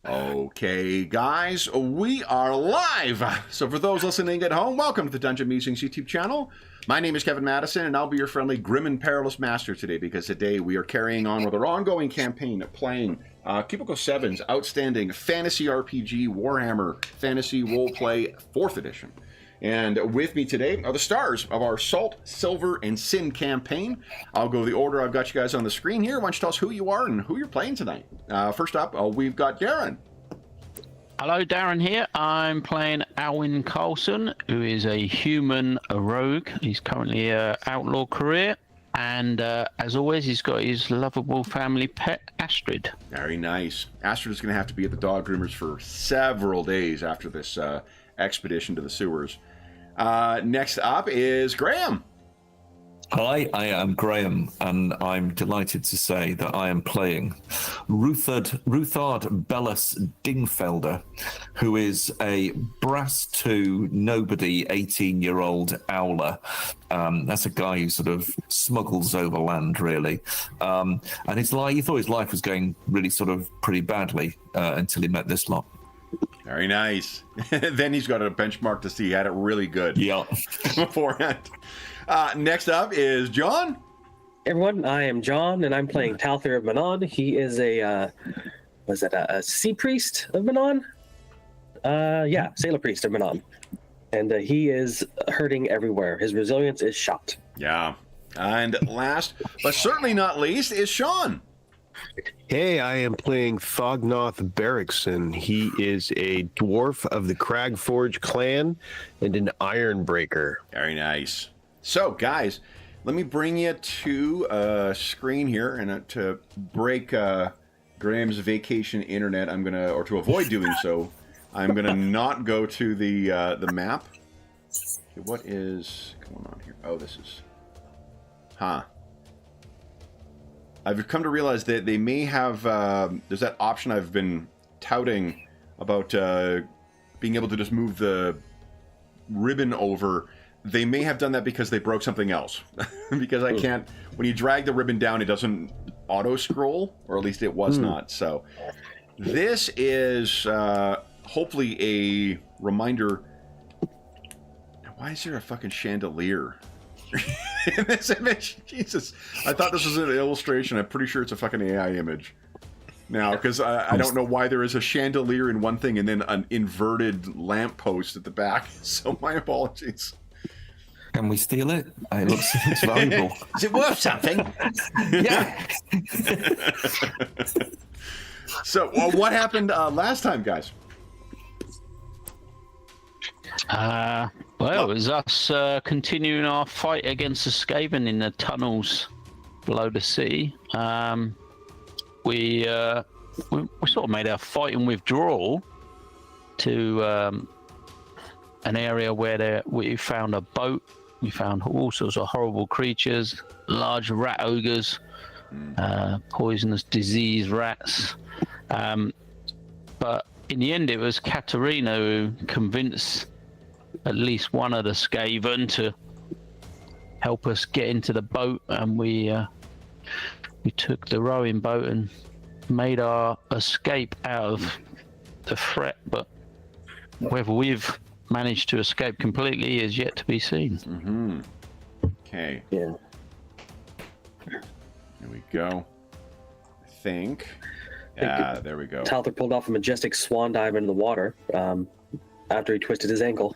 Okay, guys, we are live. So for those listening at home, welcome to the Dungeon Musings YouTube channel. My name is Kevin Madison, and I'll be your friendly grim and perilous master today, because today we are carrying on with our ongoing campaign of playing Cubicle 7's outstanding fantasy RPG Warhammer Fantasy Roleplay 4th edition. And with me today are the stars of our Salt, Silver, and Sin campaign. I'll go the order I've got you guys on the screen here. Why don't you tell us who you are and who you're playing tonight? First up, we've got Darren. Hello, Darren here. I'm playing Alwyn Carlson, who is a human rogue. He's currently an outlaw career. And as always, he's got his lovable family pet, Astrid. Very nice. Astrid is going to have to be at the dog groomers for several days after this expedition to the sewers. Next up is Graham. Hi, I am Graham, and I'm delighted to say that I am playing Ruthard Bellis Dingfelder, who is a brass to nobody 18-year-old owler. That's a guy who sort of smuggles over land, really. And it's like he thought his life was going really sort of pretty badly until he met this lot. Very nice. Then he's got a benchmark to see he had it really good. Yeah. Beforehand. Next up is John. Hey everyone, I am John, and I'm playing Talther of Manon. He is a sea priest of Manon? Sailor priest of Manon. And he is hurting everywhere. His resilience is shot. Yeah. And last, but certainly not least, is Sean. Hey, I am playing Thognoth Berrickson. He is a dwarf of the Cragforge clan and an Ironbreaker. Very nice. So, guys, let me bring you to a screen here, and to break Graham's vacation internet, or to avoid doing so, I'm gonna not go to the map. Okay, what is going on here? Oh, this is, I've come to realize that they may have, there's that option I've been touting about being able to just move the ribbon over. They may have done that because they broke something else. Because I can't, when you drag the ribbon down, it doesn't auto-scroll, or at least it was not. So this is hopefully a reminder. Why is there a fucking chandelier in this image? Jesus. I thought this was an illustration. I'm pretty sure it's a fucking AI image. Now, because I don't know why there is a chandelier in one thing and then an inverted lamppost at the back. So my apologies. Can we steal it? It looks valuable. Is it worth something? Yeah. So, what happened last time, guys? Well, it was us continuing our fight against the Skaven in the tunnels below the city. We sort of made our fighting withdrawal to an area where we found a boat. We found all sorts of horrible creatures, large rat ogres, poisonous disease rats. But in the end, it was Katerina who convinced at least one of the Skaven to help us get into the boat, and we took the rowing boat and made our escape out of the threat. But whether we've managed to escape completely is yet to be seen. Mm-hmm. Okay. Yeah. There we go. I think. Yeah, there we go. Talther pulled off a majestic swan dive into the water after he twisted his ankle.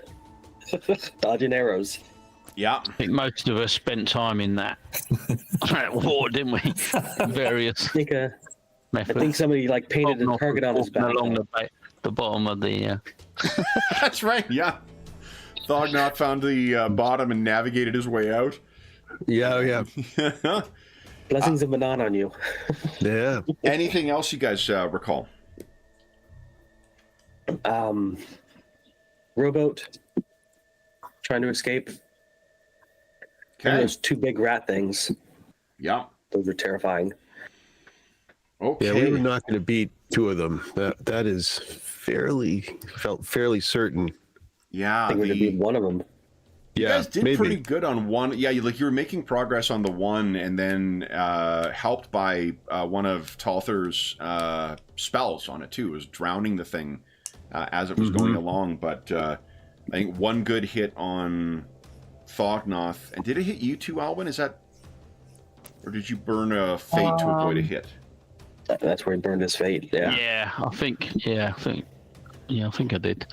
Dodging arrows. Yeah. I think most of us spent time in that war, didn't we? Various I methods. think somebody painted a target on his back. Along the bottom of the... That's right, yeah. Thognoth found the bottom and navigated his way out. Yeah. Blessings of Manon on you. Yeah. Anything else you guys recall? Rowboat. Trying to escape. And those two big rat things. Yeah. Those are terrifying. Okay. Yeah, we were not going to beat two of them. That is felt fairly certain. Yeah. I think we're going to beat one of them. You guys did maybe. pretty good on one. Yeah, you were making progress on the one, and then helped by one of Talther's spells on it too. It was drowning the thing as it was going along. But I think one good hit on Thognoth. And did it hit you too, Alwyn? Is that, or did you burn a fate to avoid a hit? That's where he burned his fate. Yeah. Yeah, I think I did.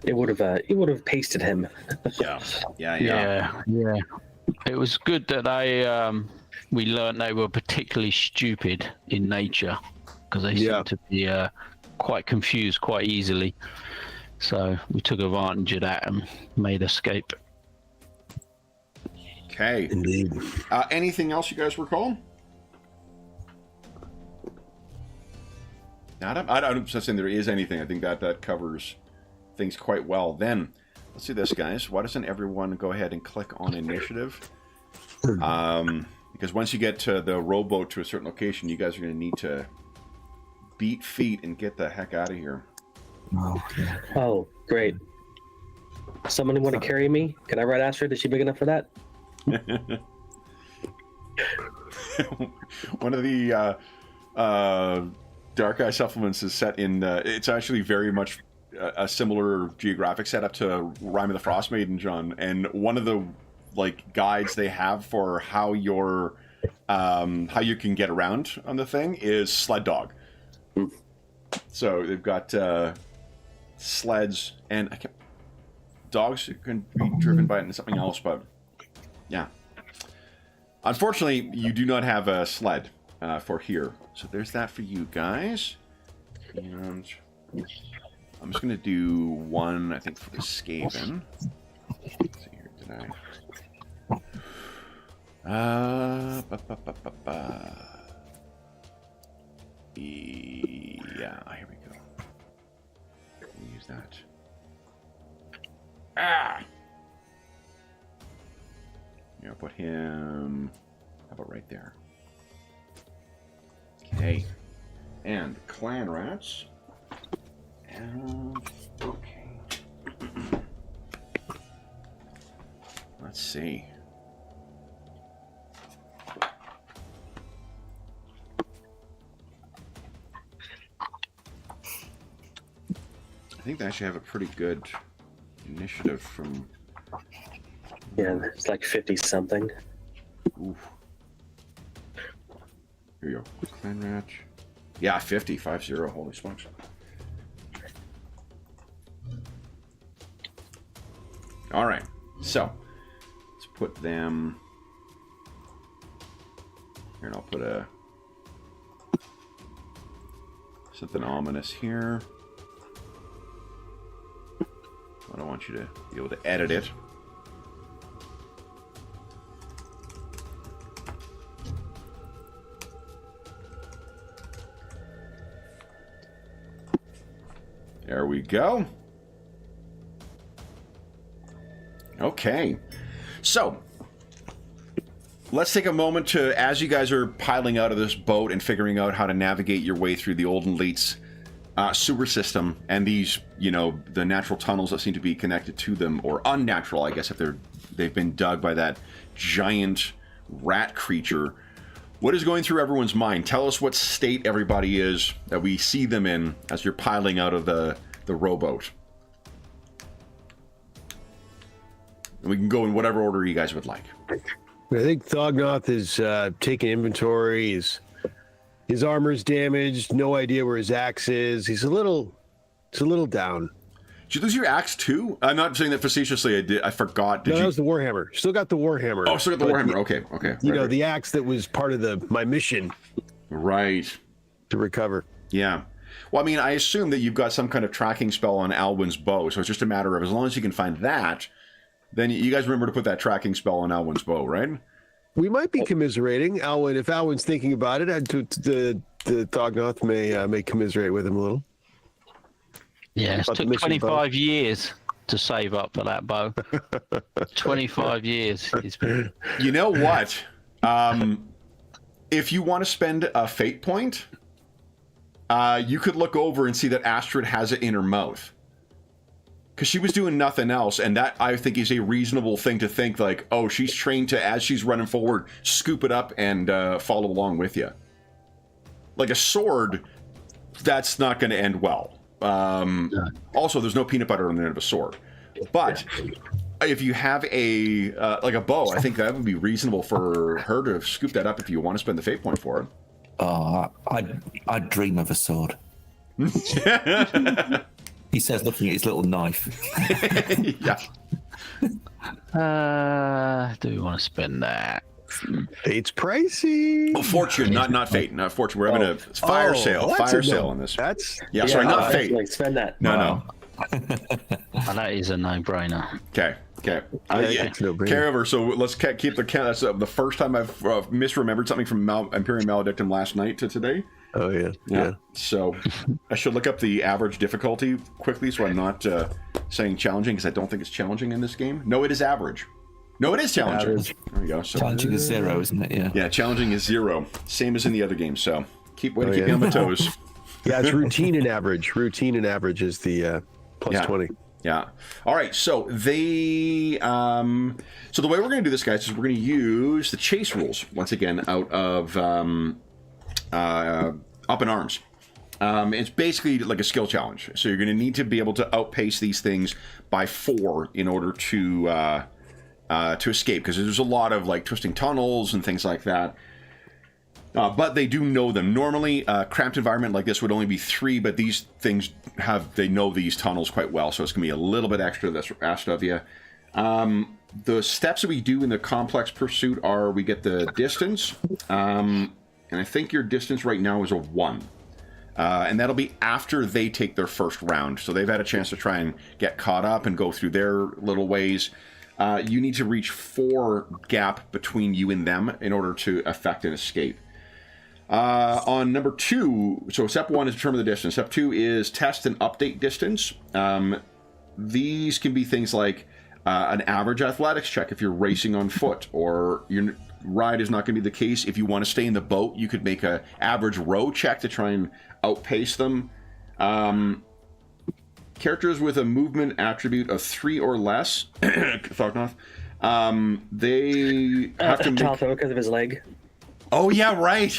It would have pasted him. Yeah. It was good that we learned they were particularly stupid in nature, because they seem to be quite confused quite easily. So we took advantage of that and made escape. Okay. Indeed. Anything else you guys recall? I'm just saying there is anything. I think that covers things quite well. Then, let's do this, guys. Why doesn't everyone go ahead and click on initiative? Because once you get to the rowboat to a certain location, you guys are going to need to beat feet and get the heck out of here. Oh, great. Someone want to carry me? Can I ride Astrid? Is she big enough for that? One of the Dark Eye supplements is set in. It's actually very much a similar geographic setup to Rime of the Frost Maiden, John. And one of the guides they have for how you can get around on the thing is sled dog. So they've got sleds and dogs can be driven by it and something else, but yeah. Unfortunately, you do not have a sled for here. So there's that for you guys. And I'm just going to do one, I think, for the Skaven. Let's see here, did I? Yeah, here we go. We'll use that. Yeah, put him. How about right there? Okay. And clan rats. And okay. Let's see. I think they actually have a pretty good initiative from. Yeah, it's like 50 something. Oof. Here you go. Clan rat. Yeah, 50. Holy smokes. All right. So, let's put them. Here, and I'll put something ominous here. I don't want you to be able to edit it. There we go. Okay. So, let's take a moment to, as you guys are piling out of this boat and figuring out how to navigate your way through the Olden Leit's sewer system and these, the natural tunnels that seem to be connected to them, or unnatural, I guess, if they've been dug by that giant rat creature. What is going through everyone's mind? Tell us what state everybody is that we see them in as you're piling out of the rowboat. And we can go in whatever order you guys would like. I think Thognoth is taking inventory. His armor's damaged. No idea where his axe is. He's a little down. Did you lose your axe too? I'm not saying that facetiously. I forgot. That was the Warhammer. Still got the Warhammer. Oh, still got the Warhammer. Okay. Right. The axe that was part of my mission. Right. To recover. Yeah. Well, I mean, I assume that you've got some kind of tracking spell on Alwyn's bow, so it's just a matter of, as long as you can find that, then you guys remember to put that tracking spell on Alwyn's bow, right? We might be commiserating. Alwyn, if Alwyn's thinking about it, the Thognoth may commiserate with him a little. Yeah, it took 25 years to save up for that bow. 25 years. You know what? If you want to spend a fate point, you could look over and see that Astrid has it in her mouth. because she was doing nothing else, and that I think is a reasonable thing to think. Like, oh, she's trained to, as she's running forward, scoop it up and follow along with you. Like a sword, that's not going to end well. Also, there's no peanut butter on the end of a sword. But if you have a like a bow, I think that would be reasonable for her to scoop that up if you want to spend the fate point for it. I'd dream of a sword. He says, looking at his little knife. Yeah. Do we want to spend that? Fate's pricey. Oh, fortune, not fate. Not fortune. We're having a fire sale. Well, Fire sale on this. That's Sorry, not fate. Like, spend that. No. Well, that is a no-brainer. Okay. it's no brainer. Carry over. So let's keep the count. That's the first time I've misremembered something from Imperium Maledictum last night to today. Oh yeah. So I should look up the average difficulty quickly, so I'm not saying challenging, because I don't think it's challenging in this game. No, it is average. No, it is challenging. Average. There we go. So, Challenging is 0, isn't it? Yeah. yeah, challenging is 0, same as in the other games. So keep me on my toes. Yeah, it's routine and average. Routine and average is the plus 20. Yeah. All right. So the way we're going to do this, guys, is we're going to use the chase rules once again out of Up in Arms. It's basically like a skill challenge. So you're going to need to be able to outpace these things by 4 in order to escape, because there's a lot of like twisting tunnels and things like that. But they do know them. Normally, a cramped environment like this would only be 3, but these things they know these tunnels quite well, so it's going to be a little bit extra that's asked of you. The steps that we do in the complex pursuit are, we get the distance, and I think your distance right now is a 1. And that'll be after they take their first round, so they've had a chance to try and get caught up and go through their little ways. You need to reach 4 gap between you and them in order to effect an escape. On number 2, so step 1 is determine the distance. Step 2 is test and update distance. These can be things like an average athletics check if you're racing on foot, or your ride is not going to be the case. If you want to stay in the boat, you could make a average row check to try and outpace them. Characters with a movement attribute of 3 or less, Thognoth, they have to make... because of his leg. Oh, yeah, right.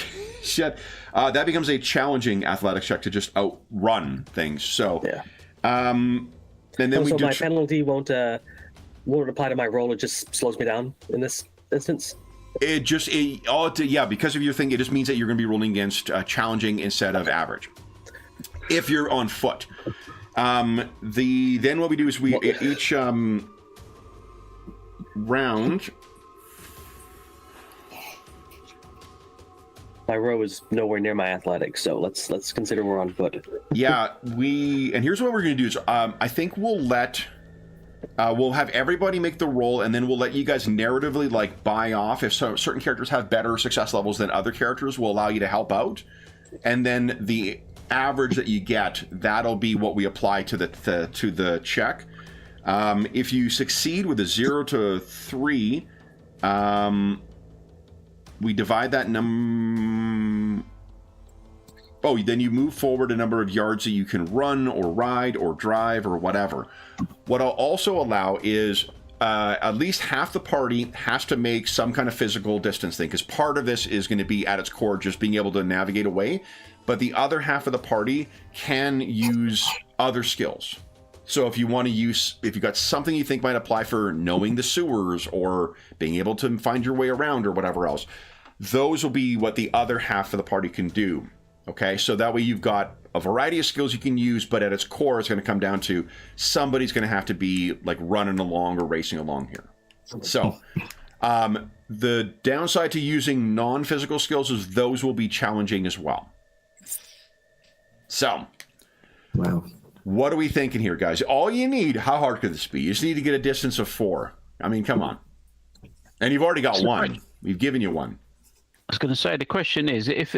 Shit. That becomes a challenging athletics check to just outrun things. So, yeah. And then so my penalty won't apply to my roll. It just slows me down in this instance. Because of your thing, it just means that you're going to be rolling against challenging instead of average. If you're on foot. Then what we do is each round. My row is nowhere near my athletics, so let's consider we're on foot. Yeah, and here's what we're going to do is I think we'll have everybody make the roll, and then we'll let you guys narratively like buy off. If certain characters have better success levels than other characters, we'll allow you to help out, and then the average that you get, that'll be what we apply to the check. If you succeed with a 0 to 3, we divide that then you move forward a number of yards that you can run or ride or drive or whatever. What I'll also allow is at least half the party has to make some kind of physical distance thing, because part of this is going to be at its core just being able to navigate away, but the other half of the party can use other skills. So if you've got something you think might apply for knowing the sewers or being able to find your way around or whatever else, those will be what the other half of the party can do. Okay, so that way you've got a variety of skills you can use, but at its core, it's going to come down to somebody's going to have to be like running along or racing along here. So the downside to using non-physical skills is those will be challenging as well. So, wow. What are we thinking here, guys? All you need, how hard could this be? You just need to get a distance of 4. I mean, come on. And you've already got 1. We've given you 1. I was going to say, the question is, if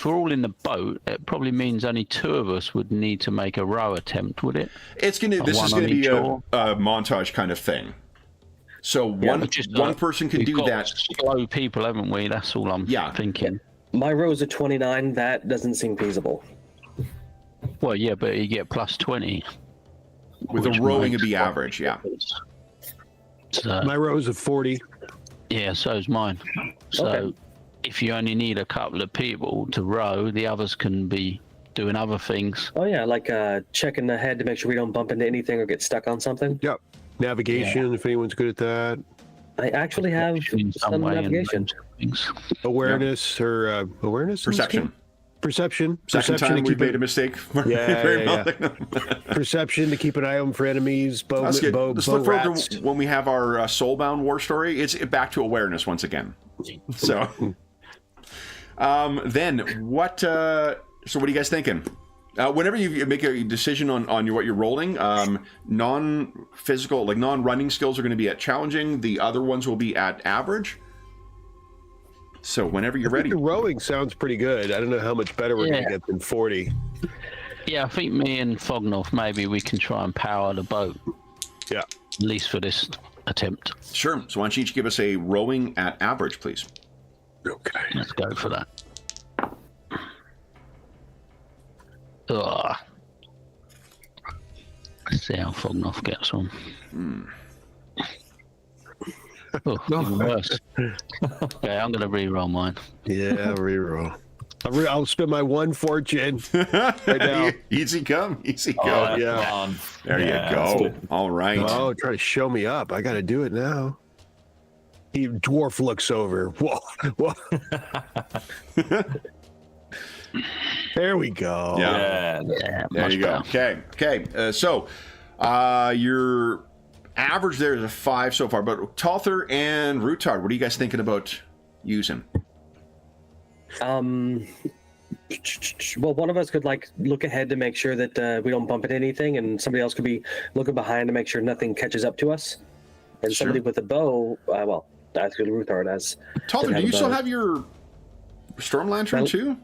we're all in the boat, it probably means only 2 of us would need to make a row attempt, would it? This is going to be a montage kind of thing. So one person can do that. Slow people, haven't we? That's all I'm thinking. My row's a 29. That doesn't seem feasible. Well, yeah, but you get plus 20. With the which rowing, makes it'd be one average, yeah. So, My row's a 40. yeah, so's mine. So Okay. if you only need a couple of people to row, the others can be doing other things. Oh yeah, like checking ahead to make sure we don't bump into anything or get stuck on something. Yep. Navigation, if anyone's good at that. I actually have In some way and navigation. things. Awareness or awareness? in this Perception. game? Perception. Second Perception time to we've keep made a it, mistake. Yeah, Very yeah, well. perception to keep an eye out for enemies. Bow, Let's get, bow, let's bow look for rats. when we have our soulbound war story. It's back to awareness once again. So, then what? So what are you guys thinking? Whenever you make a decision on what you're rolling, non-physical, like non-running skills are going to be at challenging. The other ones will be at average. So whenever you're ready. The rowing sounds pretty good. I don't know how much better we're going Yeah. to get than 40. Yeah, I think me and Fognoff, maybe we can try and power the boat, Yeah. at least for this attempt. Sure. So why don't you each give us a rowing at average, please? Okay. Let's go for that. Ugh. Let's see how Fognoff gets on. Oh, even worse. Okay, I'm going to re-roll mine. Yeah, reroll. I'll spend my one fortune right now. Easy come, easy go. Oh, yeah. come on. There Yeah, you that's go. good. All right. Oh, try to show me up. I got to do it now. He dwarf looks over. Whoa. Whoa. There we go. Yeah. Yeah, There much you go. better. Okay. So your average there is a 5 so far, but Talther and Rutard, what are you guys thinking about using? Well, one of us could like look ahead to make sure that we don't bump into anything, and somebody else could be looking behind to make sure nothing catches up to us. And Sure. somebody with a bow, well, that's good. Rutard has. Talther, do you still have your storm lantern Well- too?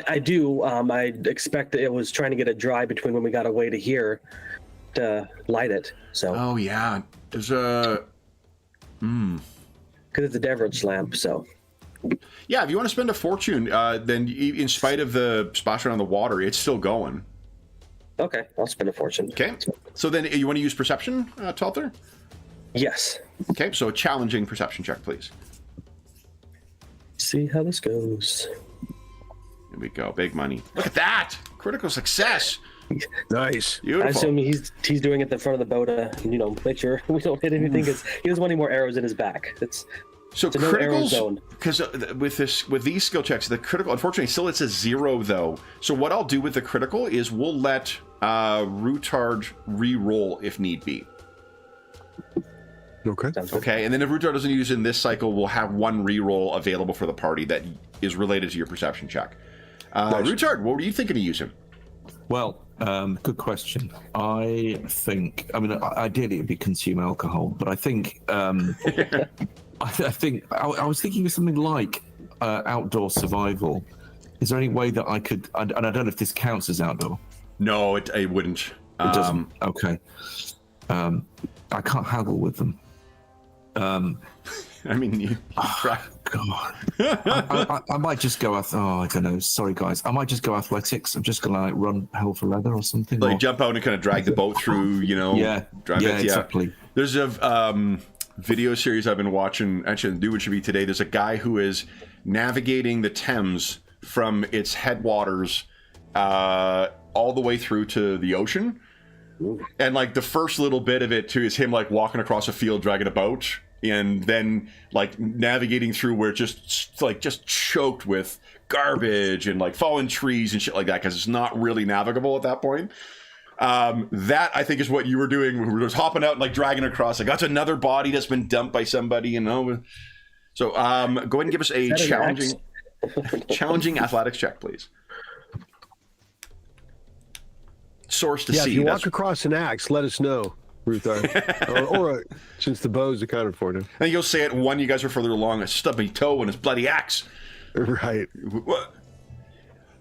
I do. I expect that it was trying to get it dry between when we got away to here to light it. So Oh yeah. There's a because it's a Deverage lamp, so yeah. If you want to spend a fortune, then in spite of the splashing on the water, it's still going. okay, I'll spend a fortune. Okay. So then you want to use perception, Talther? Yes. Okay. So a challenging perception check, please. See how this goes. Here we go. Big money. Look at that. Critical success. Nice. Beautiful. I assume he's doing it in the front of the bow to make sure we don't hit anything because he doesn't want any more arrows in his back. So It's a no arrow criticals, zone. because with these skill checks, the critical, unfortunately, still it's a 0 though. So what I'll do with the critical is we'll let Rutard re-roll if need be. Okay. sounds good. Okay, and then if Rutard doesn't use it in this cycle, we'll have one re-roll available for the party that is related to your perception check. Nice. Rutard, what were you thinking of using? Well, good question. I mean, ideally it'd be consume alcohol, but I think, I was thinking of something like outdoor survival. Is there any way that I could, and I don't know if this counts as outdoor. No, it wouldn't. It doesn't. Okay. I can't haggle with them. I mean, you try. God. I might just go I don't know. Sorry, guys. I might just go athletics. I'm just going to like run hell for leather or something. Like or- jump out and kind of drag the boat through, Yeah. drive Yeah, it. exactly. There's a video series I've been watching. Actually, the should be today. There's a guy who is navigating the Thames from its headwaters all the way through to the ocean. And like the first little bit of it too is him like walking across a field dragging a boat, and then like navigating through where it's just choked with garbage and like fallen trees and shit like that because it's not really navigable at that point. That I think is what you were doing. We were just hopping out and like dragging across. Like that's another body that's been dumped by somebody, So go ahead and give us a Is that an axe? challenging athletics check, please. Source to Yeah, see. if you That's- walk across an axe, let us know, Rutard. or since the bow's accounted for now. And you'll say it. One, you guys are further along. A stubby toe and his bloody axe. Right. What?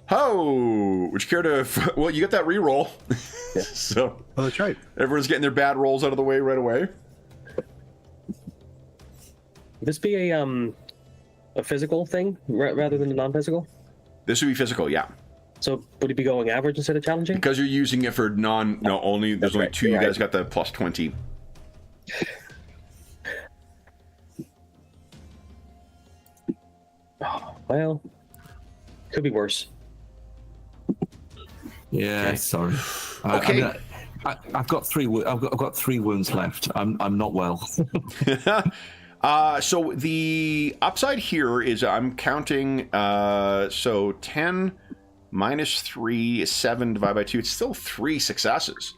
Oh, would you care to? Well, you get that re-roll. So Oh, that's right. everyone's getting their bad rolls out of the way right away. Would this be a physical thing rather than a non-physical? This would be physical, yeah. So would it be going average instead of challenging? Because you're using it for there's only right, two. You you're guys right. got the plus 20. Well, could be worse. Yeah, Okay. sorry. Okay. I've got three. I've got 3 wounds left. I'm not well. So the upside here is I'm counting. So 10 minus 3 is 7 divided by 2. It's still 3 successes.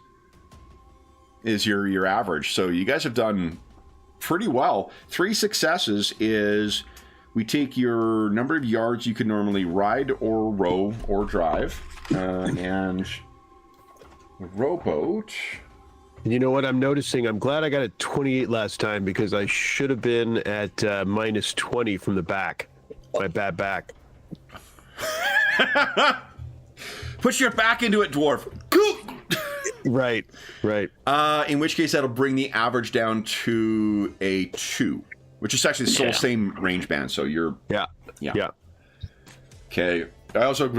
Is your average. So you guys have done pretty well. 3 successes is we take your number of yards you could normally ride or row or drive, and rowboat. You know what I'm noticing? I'm glad I got a 28 last time because I should have been at minus 20 from the back. My bad back. Put your back into it, dwarf. Right. In which case that'll bring the average down to a 2, which is actually the same range band. So you're Yeah. okay. I also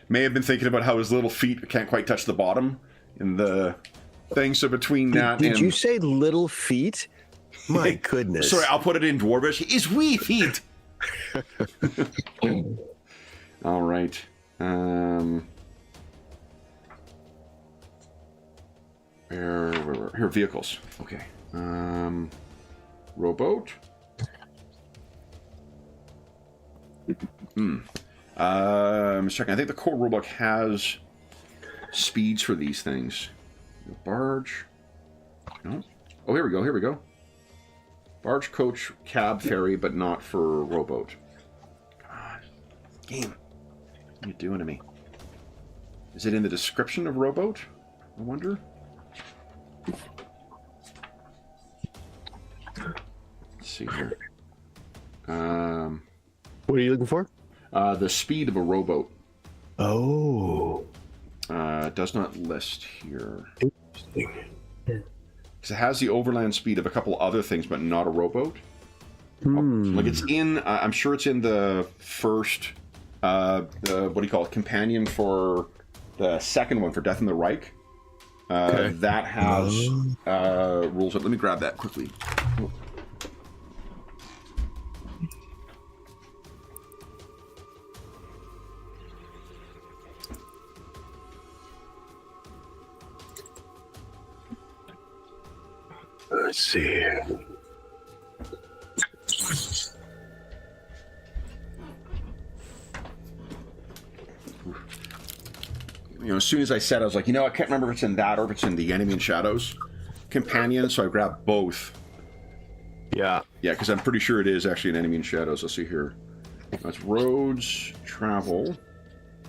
may have been thinking about how his little feet can't quite touch the bottom in the thing. So between that Did and you say little feet? My goodness. sorry, I'll put it in dwarvish. His wee feet. All right. Here, vehicles. Okay. Rowboat. I'm just checking. I think the core rulebook has speeds for these things. Barge. No. Oh, here we go. Barge, coach, cab, ferry, but not for rowboat. God. Game. What are you doing to me? Is it in the description of rowboat? I wonder. Let's see here. What are you looking for? The speed of a rowboat. Oh. Does not list here. Interesting. Because it has the overland speed of a couple other things, but not a rowboat. Like it's in, I'm sure it's in the first, what do you call it, companion for the second one for Death in the Reich. Okay. That has rules. Let me grab that quickly. Let's see here. As soon as I said, I was like, I can't remember if it's in that or if it's in the Enemy in Shadows companion, so I grabbed both. Yeah. Yeah, because I'm pretty sure it is actually an Enemy in Shadows. Let's see here. That's roads, travel,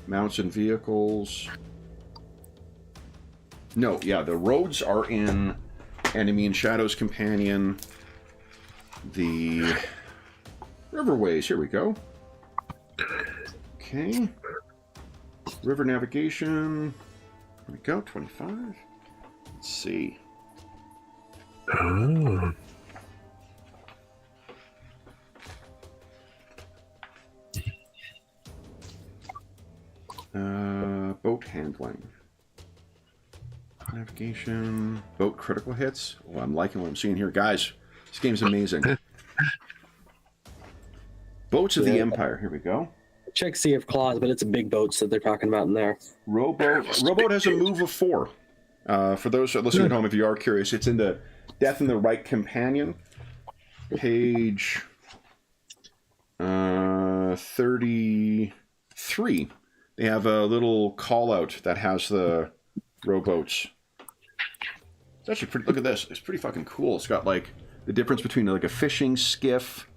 mounts and vehicles. No, yeah, the roads are in Enemy in Shadows companion. The riverways, here we go. Okay. River navigation. Here we go, 25. Let's see. Oh. Boat handling. Navigation. Boat critical hits. Oh, I'm liking what I'm seeing here. Guys, this game's amazing. Boats of the Empire. Here we go. Check Sea of Claws, but it's a big boats that they're talking about in there. Rowboat has a move of 4. For those listening at home, if you are curious, it's in the Death in the Right companion, page 33. They have a little call out that has the rowboats. It's actually pretty. Look at this. It's pretty fucking cool. It's got like the difference between like a fishing skiff.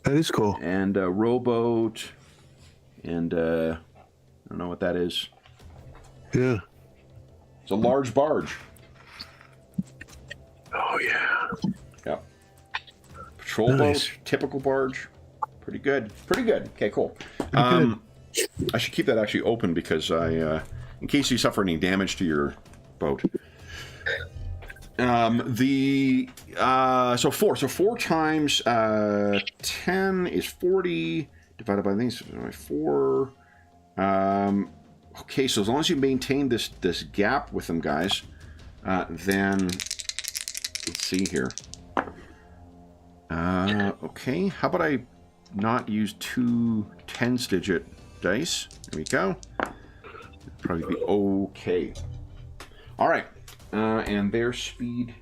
That is cool. And a rowboat, and I don't know what that is. Yeah. It's a large barge. Oh, yeah. Yeah. Patrol Nice. boat, typical barge. Pretty good. Okay, cool. good. I should keep that actually open because in case you suffer any damage to your boat. So 4 times 10 is 40 divided by things by 4. Okay, so as long as you maintain this gap with them, guys, then let's see here. Okay, how about I not use 2 10s-digit dice? There we go. Probably be okay. All right, and their speed.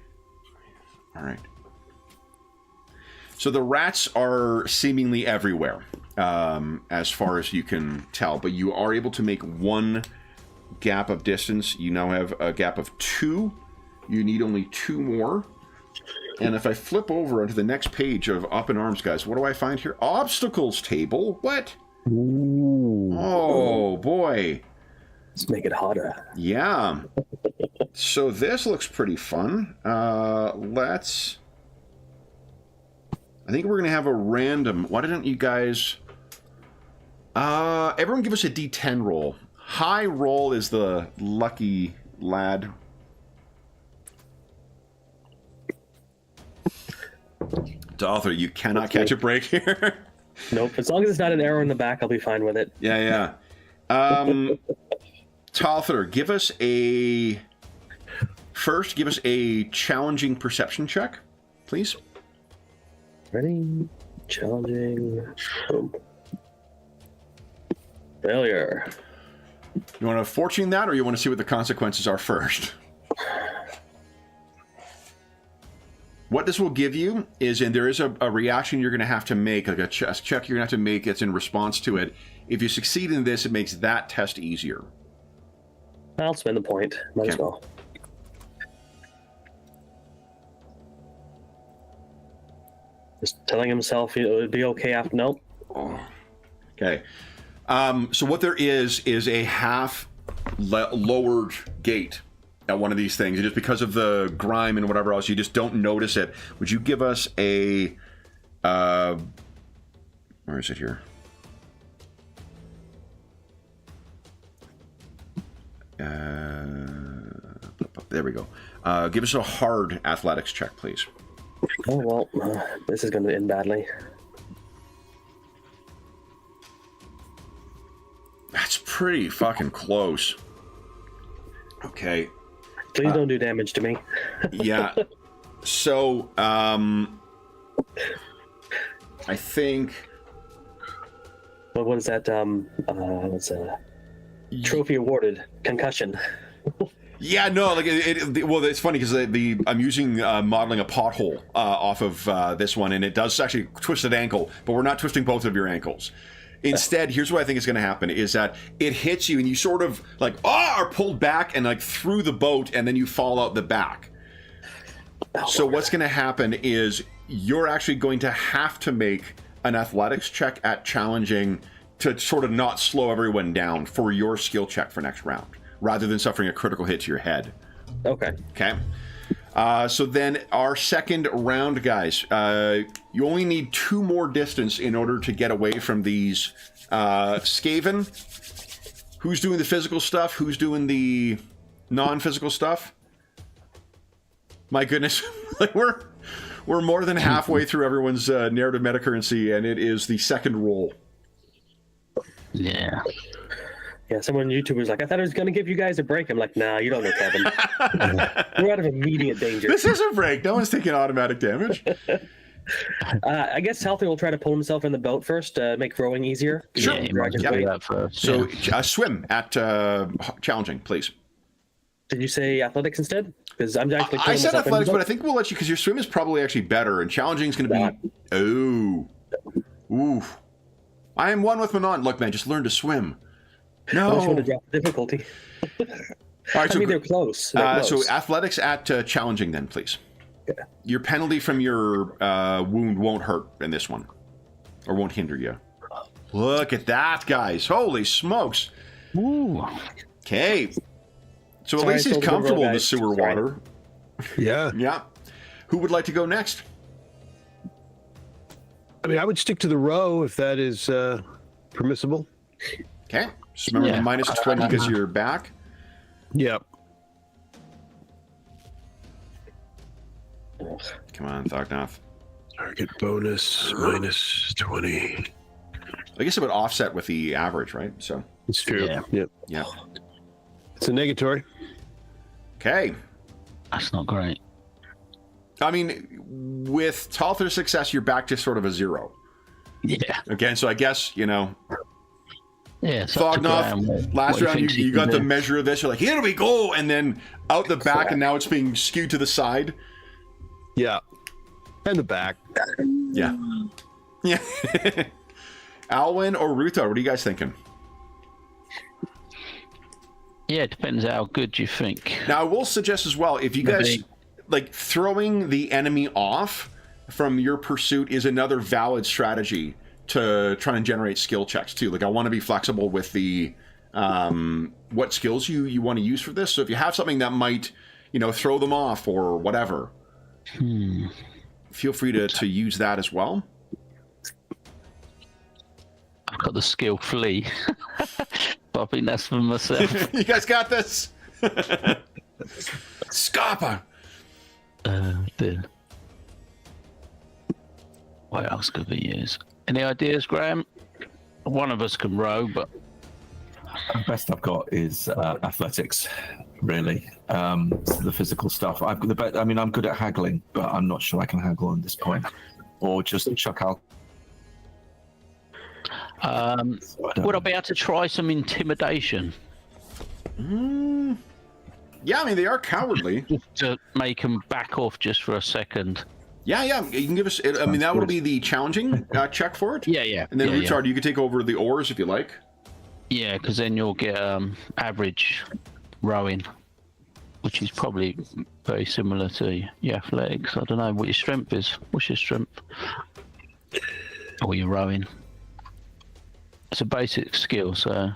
All right. So the rats are seemingly everywhere, as far as you can tell, but you are able to make 1 gap of distance. You now have a gap of 2. You need only 2 more. And if I flip over onto the next page of Up in Arms, guys, what do I find here? Obstacles table? What? Ooh. Oh, boy. Let's make it hotter. Yeah. So this looks pretty fun. Let's... I think we're going to have a random... Why don't you guys... everyone give us a D10 roll. High roll is the lucky lad. Author, you cannot catch a break here. Nope. As long as it's not an arrow in the back, I'll be fine with it. Yeah. Talther, give us a challenging perception check, please. Ready? Challenging. Boom. Failure. You want to fortune that, or you want to see what the consequences are first? What this will give you is, and there is a reaction you're going to have to make, like a check you're going to have to make that's in response to it. If you succeed in this, it makes that test easier. I'll spend the point. Might as well. Just telling himself it would be okay after. Nope. Oh. Okay. So what there is a half lowered gate at one of these things. And just because of the grime and whatever else, you just don't notice it. Would you give us a... where is it here? There we go. Give us a hard athletics check, please. Oh, well, this is going to end badly. That's pretty fucking close. Okay. Please don't do damage to me. Yeah. So, I think... What is that? What's trophy awarded? Concussion. Yeah, no, like well, it's funny because I'm using modeling a pothole off of this one, and it does actually twist an ankle, but we're not twisting both of your ankles. Instead, here's what I think is going to happen: is that it hits you, and you sort of like are pulled back and like through the boat, and then you fall out the back. So what's going to happen is you're actually going to have to make an athletics check at challenging to sort of not slow everyone down for your skill check for next round, rather than suffering a critical hit to your head. Okay. Okay. So then our second round, guys, you only need 2 more distance in order to get away from these Skaven. Who's doing the physical stuff? Who's doing the non-physical stuff? My goodness, we're more than halfway through everyone's narrative metacurrency, and it is the second roll. Yeah. Yeah, someone on YouTube was like, I thought I was going to give you guys a break. I'm like, nah, you don't know Kevin. We're out of immediate danger. This is a break. No one's taking automatic damage. I guess Healthy will try to pull himself in the boat first to make rowing easier. Sure. Yeah, you might just do that first. So yeah. swim at challenging, please. Did you say athletics instead? Because I'm actually. I said athletics, but I think we'll let you because your swim is probably actually better, and challenging is going to be. Oh, ooh! I am one with Manon. Look, man, just learn to swim. No, I just want to drop the difficulty. All right, so they're close. They're close. So athletics at challenging, then, please. Yeah. Your penalty from your wound won't hurt in this one, or won't hinder you. Look at that, guys! Holy smokes! Ooh. Okay. So at Sorry, least he's I told the comfortable roll, in the guys. sewer Sorry. water. Yeah. Yeah. Who would like to go next? I mean, I would stick to the row if that is permissible. Okay. Just remember the minus 20 because you're back. Yep. Come on, Thognath. Target bonus minus 20. I guess it would offset with the average, right? So It's true. Yeah. Yep. yeah. It's a negatory. Okay. That's not great. I mean, with Talther's success, you're back to sort of a 0. Yeah. Again, so I guess, you know, Yeah. It's up to Graham Thognoth, what last he round thinks he you can got the do. measure of this. You're like, here we go, and then out the back, and now it's being skewed to the side. Yeah. And the back. Yeah. Yeah. Alwyn or Ruthar, what are you guys thinking? Yeah, it depends how good you think. Now, I will suggest as well, if you guys, Maybe. like, throwing the enemy off from your pursuit is another valid strategy to try and generate skill checks, too. Like, I want to be flexible with the, what skills you want to use for this. So if you have something that might, you know, throw them off or whatever, feel free to use that as well. I've got the skill flee. But I think that's for myself. You guys got this? Scapa! Dear. What else could we use? Any ideas, Graham? One of us can row, but The best I've got is athletics, really. So the physical stuff. I'm good at haggling, but I'm not sure I can haggle at this point. Or just chuck out. would I be able to try some intimidation Yeah, I mean, they are cowardly. just to make them back off just for a second? Yeah, you can give us, I mean, that will be the challenging check for it. Yeah. And then, yeah, Ruthard, you can take over the oars if you like. Yeah, because then you'll get average rowing, which is probably very similar to your athletics. I don't know what your strength is. What's your strength? Or your rowing? It's a basic skill, so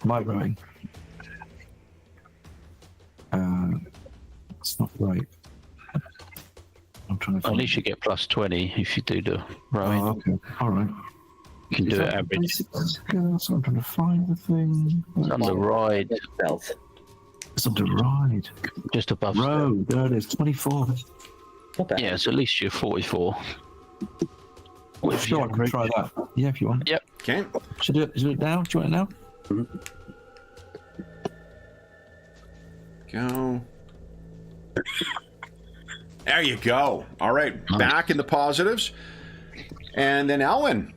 My rowing. It's not right. I'm trying to at find least you get plus 20 if you do the rowing. Oh, okay. All right. You can Is do it that average. basic skills? I'm trying to find the thing. It's under ride, Stealth. It's under ride. just above. Row. There it is. 24. Not bad. Yeah, so at least you're 44. Well, sure, I can try that. Yeah, if you want. Yep. Okay. Should I do it now? Do you want it now? Go. There you go. All right, Nice. back in the positives. And then Alwyn.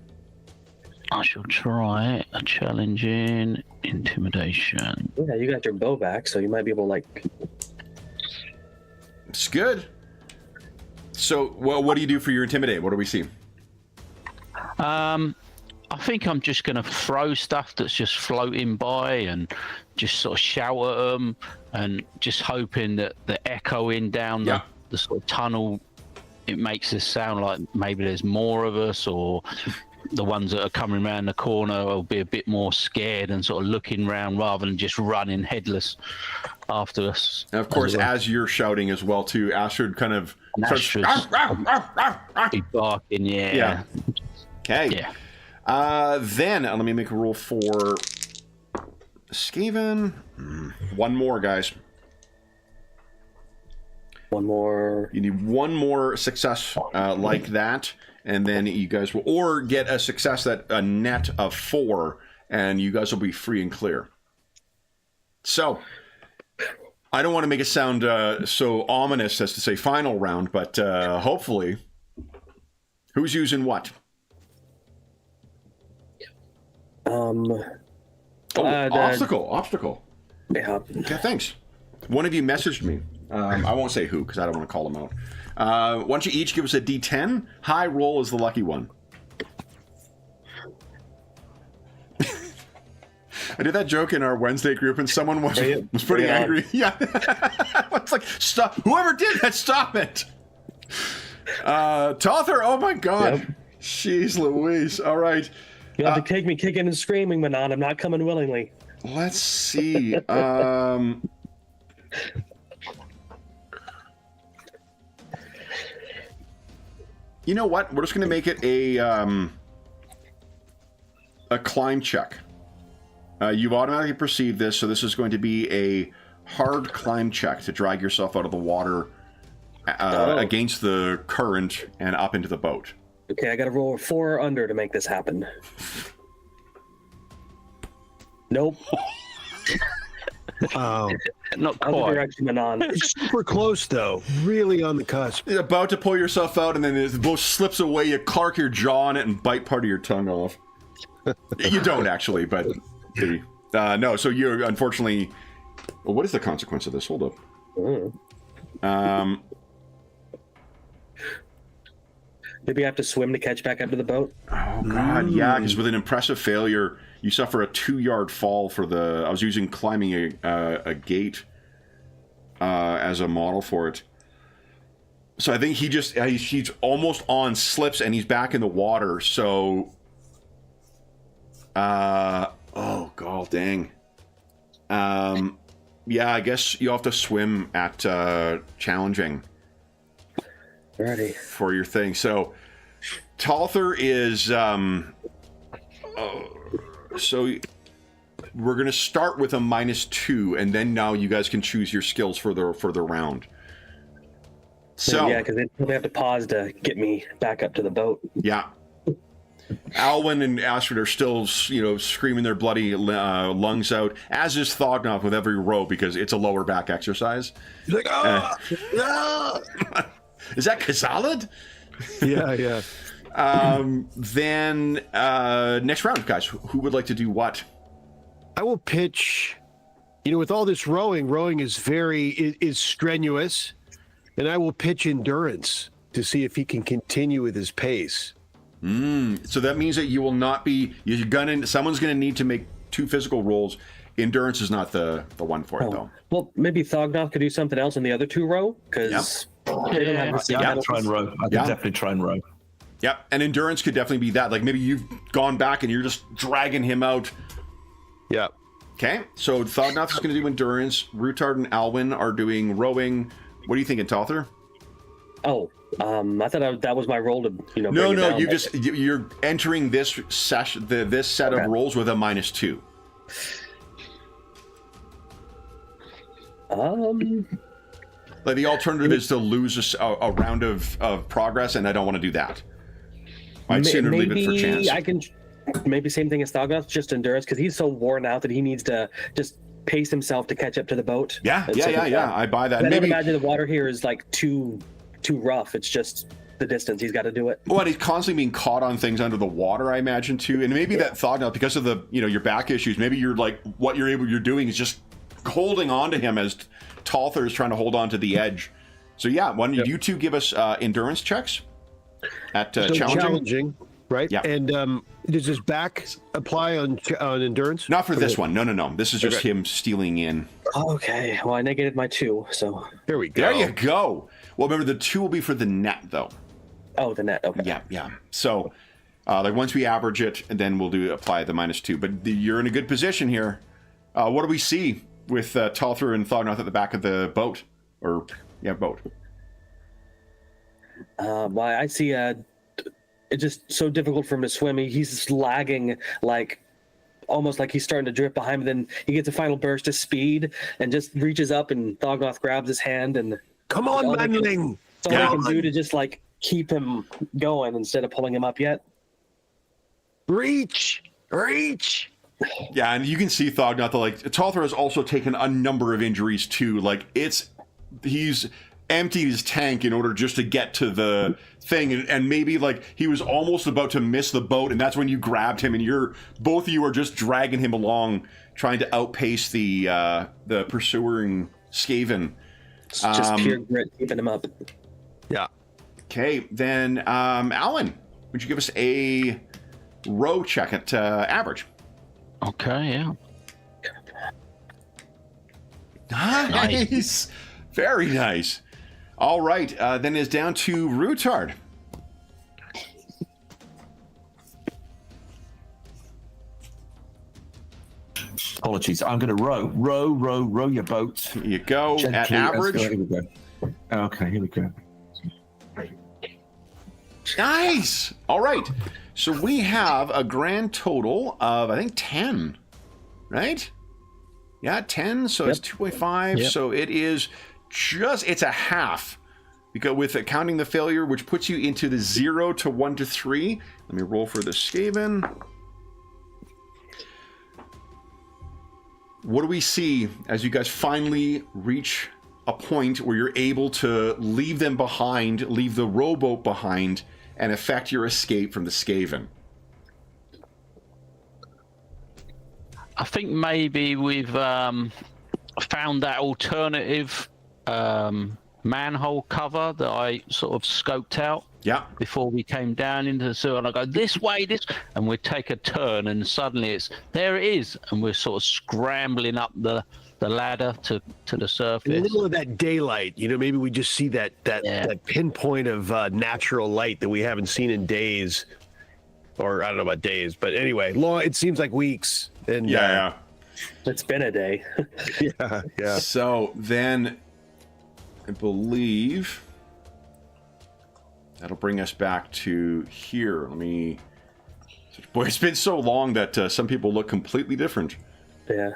I shall try a challenging intimidation. Yeah, you got your bow back, so you might be able to, like... It's good. So, well, what do you do for your intimidate? What do we see? I think I'm just going to throw stuff that's just floating by and just sort of shout at them and just hoping that the echoing down Yeah. the sort of tunnel, it makes this sound like maybe there's more of us, or the ones that are coming around the corner will be a bit more scared and sort of looking round rather than just running headless after us. And of course, as well. as you're shouting as well, too, Astrid kind of And starts... Astrid's- Be barking, Yeah. Okay. Yeah. Then, let me make a roll for Skaven. One more, guys. One more. You need one more success like that, and then you guys will, or get a success that a net of 4, and you guys will be free and clear. So, I don't want to make it sound so ominous as to say final round, but hopefully, who's using what? Obstacle. Yeah. Okay, thanks. One of you messaged me. I won't say who because I don't want to call them out. Why don't you each give us a D10? High roll is the lucky one. I did that joke in our Wednesday group, and someone was pretty angry. Yeah, it's like, stop! Whoever did that, stop it! Tother, oh my god, Yep. Jeez Louise! All right, You have to take me kicking and screaming, Manon. I'm not coming willingly. let's see. You know what? We're just going to make it a climb check. You've automatically perceived this, so this is going to be a hard climb check to drag yourself out of the water against the current and up into the boat. Okay, I got to roll 4 or under to make this happen. Nope. Wow. Not Other quite. direction, Manon. It's super close, though. Really on the cusp. You're about to pull yourself out, and then the blow slips away. You clark your jaw on it and bite part of your tongue off. You don't actually, but maybe. No. So you're unfortunately. Well, what is the consequence of this? Hold up. Maybe I have to swim to catch back up to the boat. Oh God, yeah. Because with an impressive failure, you suffer a 2-yard fall for the. I was using climbing a gate as a model for it. So I think he's almost on, slips, and he's back in the water. So, oh God, dang. Yeah, I guess you have to swim at challenging. Alrighty. For your thing. So Talther is so we're gonna start with a -2, and then now you guys can choose your skills for the round. So yeah, because they have to pause to get me back up to the boat. yeah. Alwyn and Astrid are still, screaming their bloody lungs out, as is Thognoth with every row, because it's a lower back exercise. He's like, ah! Is that Kazalad? Yeah. Then next round, guys. Who would like to do what? I will pitch. With all this rowing is is strenuous, and I will pitch endurance to see if he can continue with his pace. So that means that you will not be. Someone's gonna need to make 2 physical rolls. Endurance is not the one for it, though. Well, maybe Thognoth could do something else in the other 2 row, because they don't have the same I can battles. try and row. I can definitely try and row. Yep, and endurance could definitely be that. Like maybe you've gone back and you're just dragging him out. Yeah. Okay, so Thognoth is going to do endurance. Rutard and Alwyn are doing rowing. What are you thinking, Talther? Oh, I thought that was my role to, bring No, it down. you're entering this session, this set of rolls with a -2. Like the alternative is to lose a round of progress, and I don't want to do that. I'd sooner leave it for chance. I can maybe same thing as Thognoth, just endurance, because he's so worn out that he needs to just pace himself to catch up to the boat. Yeah. I buy that. I don't Maybe imagine the water here is like too rough. It's just the distance. He's got to do it. well, he's constantly being caught on things under the water, I imagine too, and maybe that Thognoth, because of the your back issues, maybe you're like what you're doing is just holding on to him as Talther is trying to hold on to the edge. So yeah, why don't you two give us endurance checks at challenging? Right? Yeah. And does his back apply on endurance? Not for this one. No. This is just him stealing in. Okay. Well, I negated my 2, so. There we go. There you go. Well, remember the 2 will be for the net, though. Oh, the net. Okay. Yeah. So, once we average it, and then we'll apply the -2. But you're in a good position here. What do we see with Talther and Thognoth at the back of the boat? Boat. Well, I see it's just so difficult for him to swim. He's lagging, like almost like he's starting to drift behind him. Then he gets a final burst of speed and just reaches up, and Thognoth grabs his hand and Come on, manling! That's all he can do to just like keep him going instead of pulling him up yet. Reach! Yeah, and you can see Thognoth, Talther has also taken a number of injuries too. Like he's emptied his tank in order just to get to the thing, and maybe he was almost about to miss the boat, and that's when you grabbed him, and both of you are just dragging him along, trying to outpace the pursuing Skaven. It's just pure grit keeping him up. Yeah. Okay, then Alan, would you give us a row check at average? Okay, yeah. Nice. Very nice. All right, then it's down to Rutard. Apologies. I'm going to row your boat. Here you go. Gently. At average. Here we go. Okay, here we go. Nice. All right. So we have a grand total of, I think, 10, right? Yeah, 10. So it's 2.5. Yep. So it is it's a half You go with counting the failure, which puts you into the 0 to 1 to 3. Let me roll for the Skaven. What do we see as you guys finally reach a point where you're able to leave them behind, leave the rowboat behind, and effect your escape from the Skaven? I think maybe we've found that alternative manhole cover that I sort of scoped out. Yeah. Before we came down into the sewer, and I go this way, and we take a turn, and suddenly there it is, and we're sort of scrambling up the ladder to the surface. In the middle of that daylight, maybe we just see that pinpoint of natural light that we haven't seen in days, or I don't know about days, but anyway, it seems like weeks. And yeah. It's been a day. yeah. So then, I believe that'll bring us back to here. Boy, it's been so long that some people look completely different. Yeah.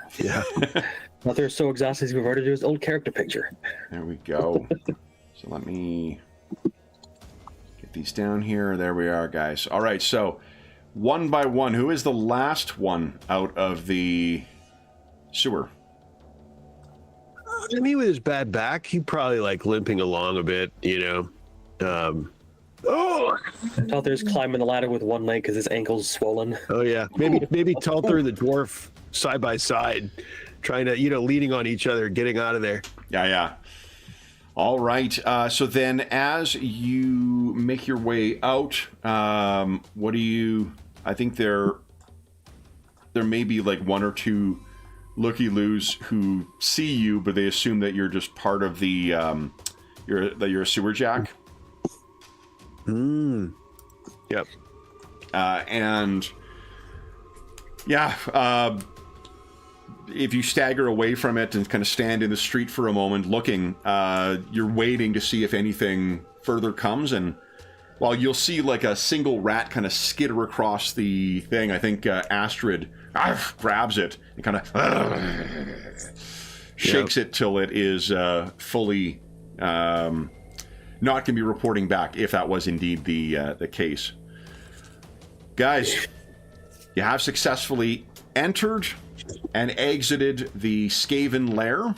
Well, they're so exhausted he's reverted to his old character picture. There we go. So let me get these down here. There we are, guys. All right, so one by one, who is the last one out of the sewer? Me with his bad back, he probably limping along a bit, Talther's climbing the ladder with one leg because his ankle's swollen. Oh yeah, maybe Talther and the dwarf side by side, trying to leaning on each other, getting out of there. Yeah. All right. So then, as you make your way out, what do you? I think there may be one or two looky-loos who see you, but they assume that you're just part of the you're a sewer jack. Yep. And yeah, if you stagger away from it and kind of stand in the street for a moment looking, you're waiting to see if anything further comes. And while you'll see a single rat kind of skitter across the thing, I think Astrid grabs it and kind of shakes it till it is fully not going to be reporting back, if that was indeed the case. Guys, you have successfully entered and exited the Skaven lair.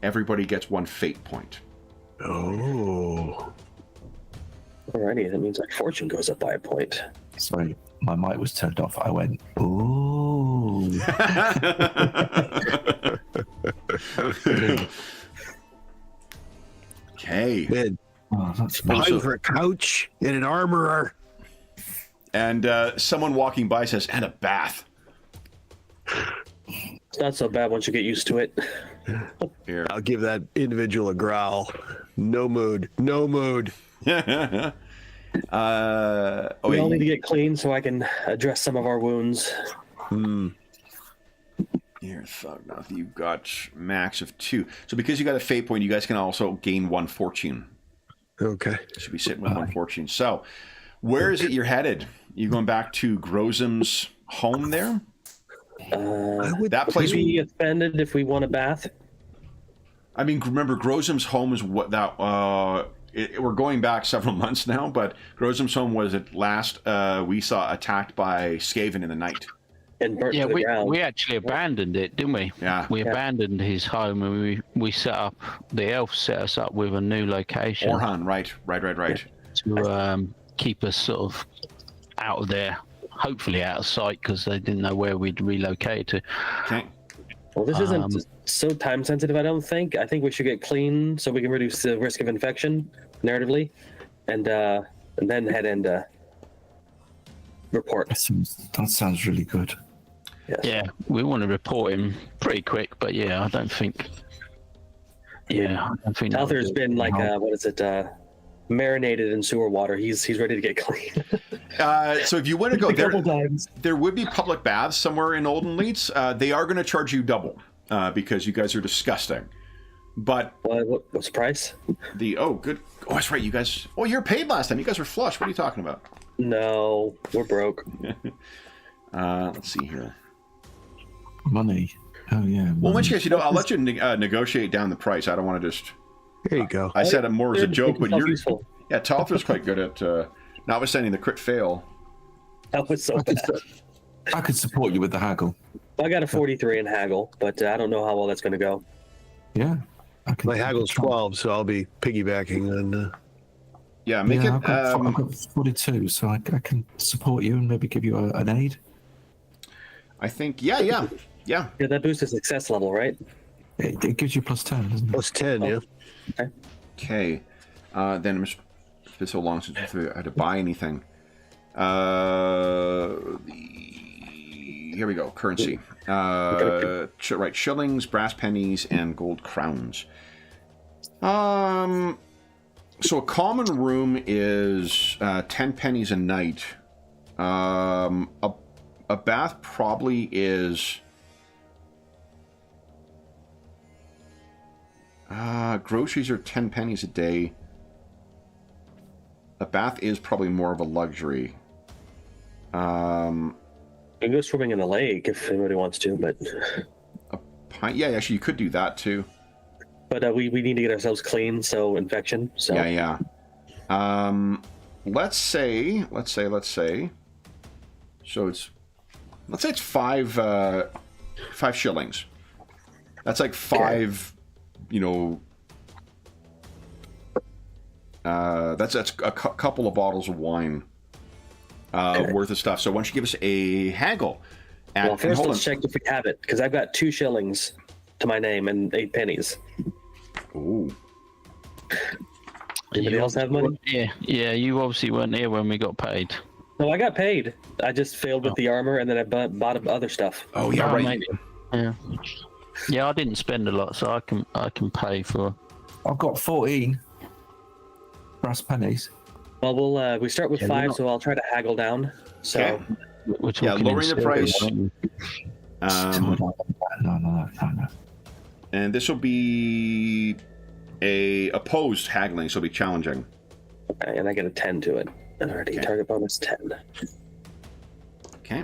Everybody gets 1 fate point. Oh. Alrighty, that means our fortune goes up by a point. Sorry, my mic was turned off. I went, ooh. Okay. Man, Oh, that's behind for a couch and an armorer. And someone walking by says, and a bath. It's not so bad once you get used to it. Here. I'll give that individual a growl. No mood. Oh, We yeah. all need to get clean so I can address some of our wounds. Here, Thugnoth, you've got max of 2. So because you got a fate point, you guys can also gain 1 fortune. Okay. You should be sitting with 1 fortune. So, where is it you're headed? You going back to Grozum's home there? That place. Would we be offended if we want a bath? I mean, remember, Grozum's home is what that. We're going back several months now, but Grozum's home was at last we saw attacked by Skaven in the night. And burnt to the ground. we actually abandoned it, didn't we? Yeah. We abandoned his home, and we set up, the elves set us up with a new location. Orhan, right. To keep us sort of out of there, hopefully out of sight, because they didn't know where we'd relocate to. Okay. Well, this isn't so time sensitive, I don't think. I think we should get clean so we can reduce the risk of infection narratively, and then head and report. That sounds really good. Yes. Yeah, we want to report him pretty quick, but yeah, I don't think. Yeah, I don't think. Talther's been marinated in sewer water. He's ready to get clean. So if you want to go A couple times. there would be public baths somewhere in Olden Leeds. They are going to charge you double because you guys are disgusting. But What's the price? good. Oh, that's right. You guys. Oh, you're paid last time. You guys were flush. What are you talking about? No, we're broke. Let's see here. Money. Oh, yeah. Well, in which case, I'll let you negotiate down the price. I don't want to just There you go. I said it more as a joke, but you're useful. yeah. Talther's quite good at notwithstanding the crit fail. That was so bad. I could support you with the haggle. I got a 43 in haggle, but I don't know how well that's going to go. Yeah. My haggle's 12, so I'll be piggybacking on. Yeah, make it. I've got 42, so I can support you and maybe give you an aid. I think. Yeah. Yeah, that boosts the success level, right? It gives you plus 10, doesn't it? Plus 10, yeah. Okay. Then it's been so long since I had to buy anything. Here we go. Currency. Right. Shillings, brass pennies, and gold crowns. So a common room is 10 pennies a night. A bath probably is. Groceries are 10 pennies a day. A bath is probably more of a luxury. You can go swimming in the lake if anybody wants to, but A pint, yeah, actually, you could do that too. but we need to get ourselves clean, so infection. So Yeah. Let's say. So let's say it's five shillings. That's like five. You know. That's a couple of bottles of wine worth of stuff. So why don't you give us a haggle? Well, first let's check if we have it, because I've got 2 shillings to my name and 8 pennies. Ooh. Anybody else have money? Yeah. You obviously weren't here when we got paid. No, I got paid. I just failed with the armor, and then I bought other stuff. Oh yeah, right. Maybe. Yeah, I didn't spend a lot, so I can pay for. I've got 14 brass pennies. Well, we start with 5, so I'll try to haggle down. So Okay. We're talking lowering the price. No. And this will be a opposed haggling, so it'll be challenging. okay, and I get a 10 to it. Alrighty, target bonus 10. Okay.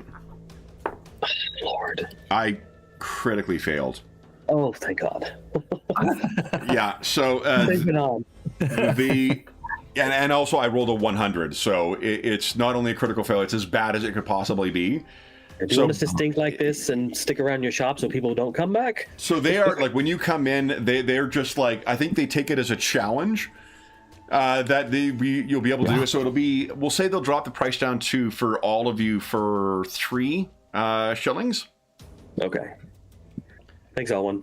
Lord. I critically failed. Oh, thank God. Yeah. So Take it on. and also I rolled a 100, so it's not only a critical fail; it's as bad as it could possibly be. Do you want us to stink like this and stick around your shop so people don't come back? So they are like when you come in, they're just like I think they take it as a challenge that you'll be able to do it. So it'll be we'll say they'll drop the price down to for all of you for 3 shillings. Okay. Thanks, Alwyn.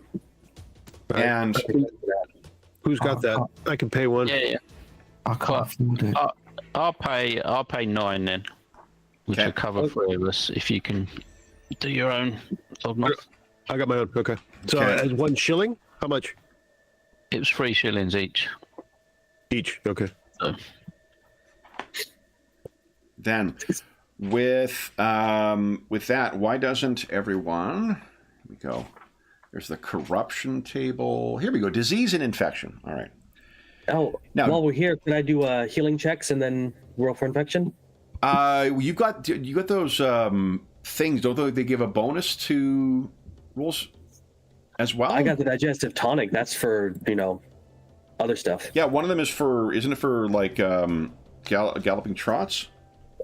And Who's got that? I can pay one. Yeah. I can't afford it. I'll pay 9 then, which Okay. will cover 3 of us if you can do your own dogma. I got my own. Okay. So Okay. as 1 shilling? How much? It was 3 shillings each. Each. Okay. So, then with that, why doesn't everyone? Here we go. There's the corruption table. Here we go. Disease and infection. All right. Oh, Now- while we're here, can I do healing checks and then roll for infection? You got those things. Don't they give a bonus to rolls as well? I got the digestive tonic. That's for, other stuff. Yeah, one of them is for. Isn't it for like galloping trots?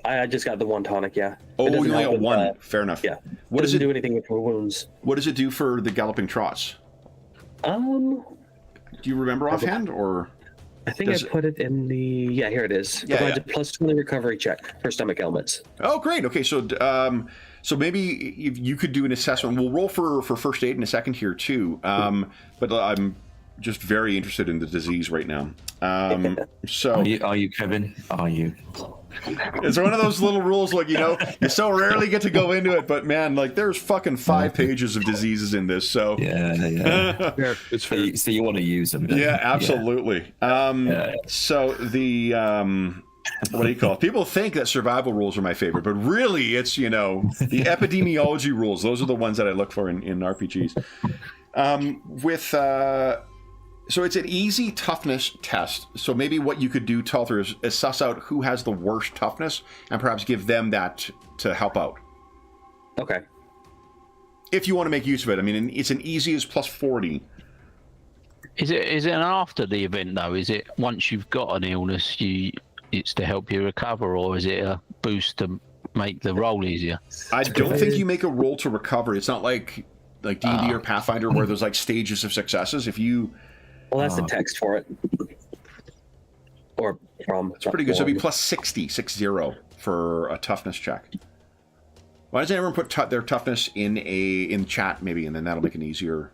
I just got the 1 tonic, yeah. Oh, It you doesn't only help got with, 1. Fair enough. Yeah. What does doesn't it do anything with wounds. What does it do for the galloping trots? Um, Do you remember offhand, or? I think I put it in the... Yeah, here it is. Yeah, Provides yeah. a plus 20 recovery check for stomach ailments. Oh, great. Okay, so maybe if you could do an assessment. We'll roll for first aid in a second here too. But I'm just very interested in the disease right now. So Are you, Kevin? Are you? it's one of those little rules, like you so rarely get to go into it, but man, like there's fucking 5 pages of diseses in this. So Yeah. Fair. It's fair. So you want to use them? don't you? yeah, absolutely. So the what do you call it? People think that survival rules are my favorite, but really it's the epidemiology rules. Those are the ones that I look for in RPGs. So it's an easy toughness test. So maybe what you could do, Talther, is suss out who has the worst toughness and perhaps give them that to help out. Okay. If you want to make use of it. I mean, it's an easy as plus 40. Is it an after the event though? Is it once you've got an illness, it's to help you recover, or is it a boost to make the roll easier? I don't think you make a roll to recover. It's not like D&D or Pathfinder where there's like stages of successes. If you, Well, that's the text for it. Or from. it's pretty good. So it'd be plus 60 for a toughness check. Why doesn't everyone put their toughness in chat maybe, and then that'll make an easier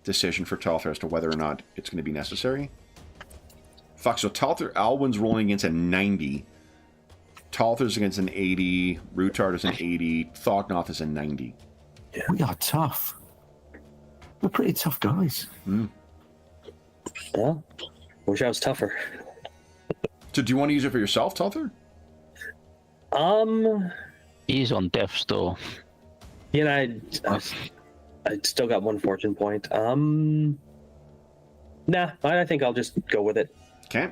decision for Talther as to whether or not it's going to be necessary. Fuck, so Talther, Alwyn's rolling against a 90. Talther's against an 80. Rutard is an 80. Thognoth is a 90. Yeah, we are tough. We're pretty tough guys. Well, wish I was tougher. So do you want to use it for yourself, Talther? He's on death's door. You know, I still got 1 fortune point. Nah, I think I'll just go with it. Okay.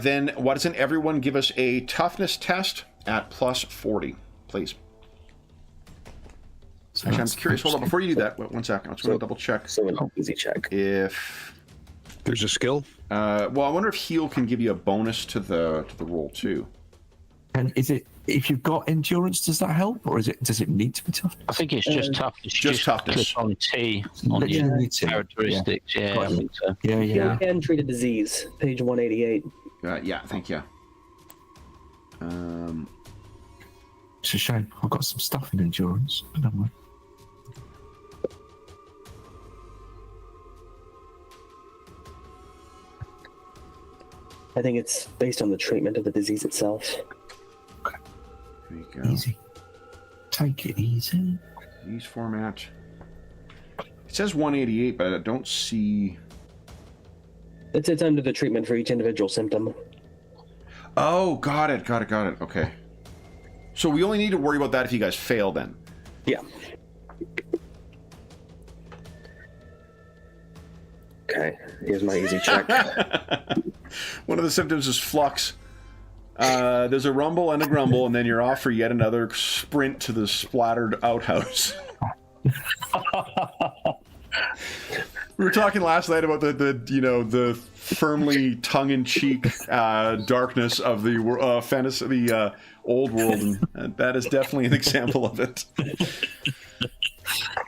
Then why doesn't everyone give us a toughness test at plus 40, please? So Actually, I'm that's curious. Hold on, before you do that, 1 second. I just want to double check So an easy check. if. There's a skill. Well, I wonder if heal can give you a bonus to the roll too. And is it, if you've got endurance, does that help, or does it need to be tough? I think it's just toughness. just toughness. Click on T on Literally your T, characteristics. Yeah, I think so. Yeah, yeah. Heal can treat a disease. Page 188. Yeah, thank you. It's a shame. I've got some stuff in endurance. But never mind. I think it's based on the treatment of the disease itself. There you go. Easy. Take it easy. Use format. It says 188, but I don't see. It's under the treatment for each individual symptom. Oh, got it. Okay. So we only need to worry about that if you guys fail then. Yeah. Okay, here's my easy check. One of the symptoms is flux. There's a rumble and a grumble, and then you're off for yet another sprint to the splattered outhouse. We were talking last night about the firmly tongue-in-cheek darkness of the fantasy, the old world, and that is definitely an example of it.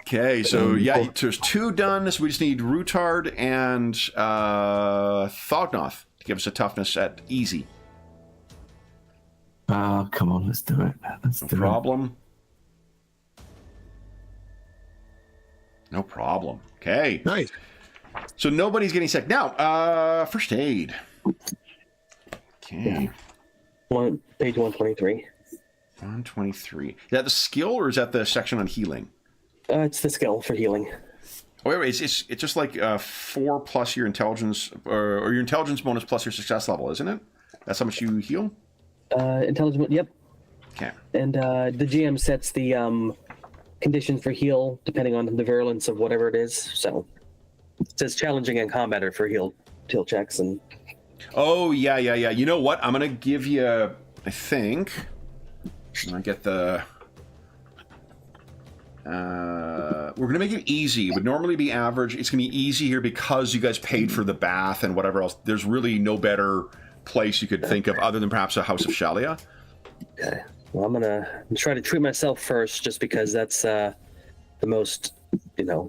Okay, so yeah, there's 2 done. So we just need Rutard and Thognoth to give us a toughness at easy. Come on, let's do it. No problem. No problem. Okay. Nice. So nobody's getting sick. Now, first aid. Okay. Page 123. 123. Is that the skill or is that the section on healing? It's the skill for healing. Oh, wait, it's just like 4 plus your intelligence, or your intelligence bonus plus your success level, isn't it? That's how much you heal? Intelligent, yep. Okay. And the GM sets the conditions for heal depending on the virulence of whatever it is. So it says challenging in combat or for heal checks. And Oh, yeah. You know what? I'm going to give you, I think, I'm going to get the... we're going to make it easy. It would normally be average. It's going to be easy here because you guys paid for the bath and whatever else. There's really no better place you could think of other than perhaps a House of Shalia. okay, well, I'm gonna try to treat myself first, just because that's the most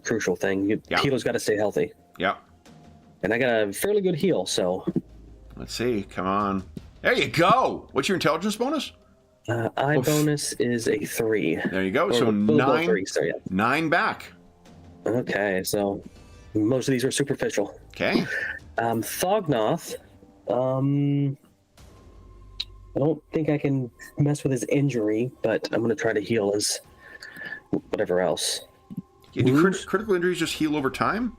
crucial thing. Yeah. Healer's got to stay healthy, Yeah. and I got a fairly good heal. So Let's see. Come on. There you go. What's your intelligence bonus? bonus is a 3. There you go. Or So both 9. 3, so yeah. 9 back. Okay, so most of these are superficial. Okay. Thognoth, I don't think I can mess with his injury, but I'm going to try to heal his whatever else. Yeah, do critical injuries just heal over time?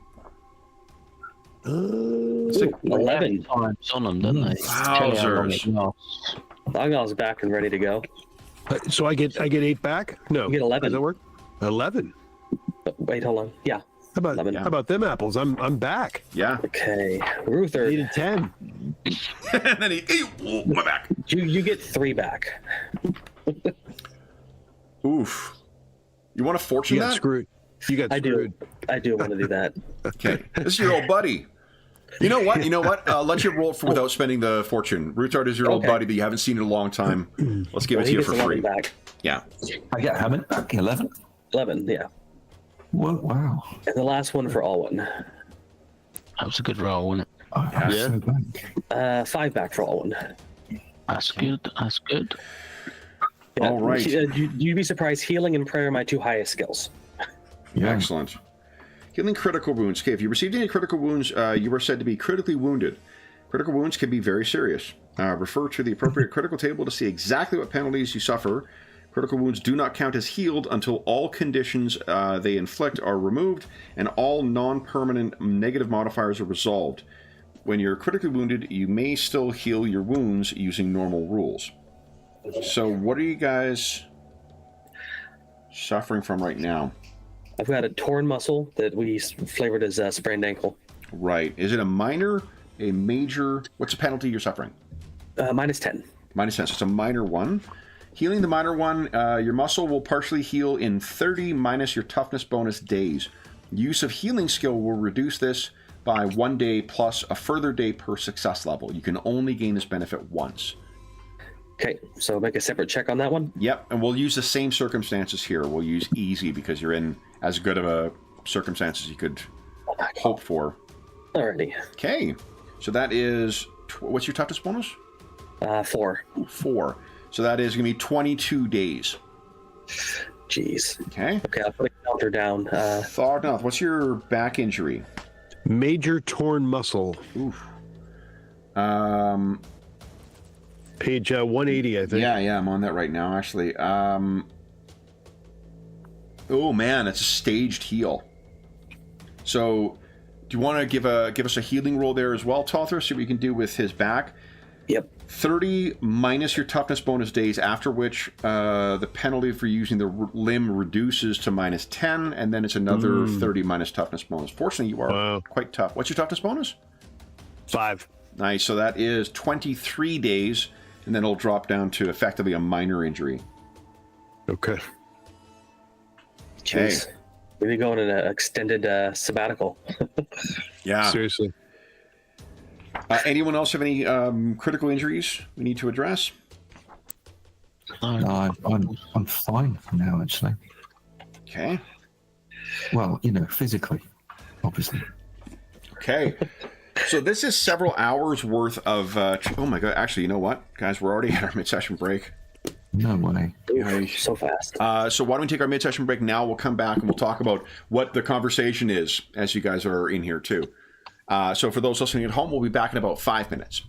It's like 11. Times on them, don't they? Tell you how long it lasts. Thognoth's back and ready to go. So I get 8 back? No. You get 11. Does that work? 11. Wait, hold on. Yeah. How about 11. how about them apples? I'm back. Yeah. Okay. Ruther, Needed 10. And then my back. you get 3 back. Oof. You want to fortune Yeah, that? screw it. You got I screwed. I do want to do that. Okay, this is your old buddy. You know what? Let you roll for without spending the fortune. Rootard is your old Okay. buddy that you haven't seen in a long time. Let's give Well, it to he you gets for 11 free. back. Yeah. I get how many back? 11? 11, yeah. Well, wow. And the last one for Alwyn. That was a good roll, wasn't it? I'm Yeah. so blank. 5 back for Alwyn. That's good. That's good. Yeah, All right. You'd be surprised. Healing and prayer are my 2 highest skills. Yeah. Excellent. Healing critical wounds. Okay, if you received any critical wounds, you are said to be critically wounded. Critical wounds can be very serious. Refer to the appropriate critical table to see exactly what penalties you suffer. Critical wounds do not count as healed until all conditions they inflict are removed and all non-permanent negative modifiers are resolved. When you're critically wounded, you may still heal your wounds using normal rules. So what are you guys suffering from right now? I've got a torn muscle that we flavored as a sprained ankle. Right. Is it a minor, a major? What's the penalty you're suffering? Minus 10. Minus 10. So it's a minor one. Healing the minor one, your muscle will partially heal in 30 minus your toughness bonus days. Use of healing skill will reduce this by 1 day plus a further day per success level. You can only gain this benefit once. Okay, so make a separate check on that one. Yep, and we'll use the same circumstances here. We'll use easy because you're in as good of a circumstance as you could hope for. Alrighty. Okay, so that is, what's your toughness bonus? 4. 4. So that is going to be 22 days. Jeez. Okay. Okay, I'll put a counter down. Thognoth, what's your back injury? Major torn muscle. Oof. Page 180, I think. Yeah, I'm on that right now, actually. Oh man, it's a staged heal. So, do you want to give us a healing roll there as well, Tother? See what you can do with his back. Yep. 30 minus your toughness bonus days, after which the penalty for using the limb reduces to minus 10, and then it's another 30 minus toughness bonus. Fortunately, you are quite tough. What's your toughness bonus? 5. Nice. So that is 23 days, and then it'll drop down to effectively a minor injury. Okay. Jeez. Maybe go on an extended sabbatical. Yeah. Seriously. Anyone else have any critical injuries we need to address? No, I'm fine for now, actually. Okay. Well, physically, obviously. Okay. So this is several hours worth of... oh my god, actually, you know what? Guys, we're already at our mid-session break. No way. Oof, so fast. So why don't we take our mid-session break now? We'll come back and we'll talk about what the conversation is as you guys are in here too. So for those listening at home, we'll be back in about 5 minutes.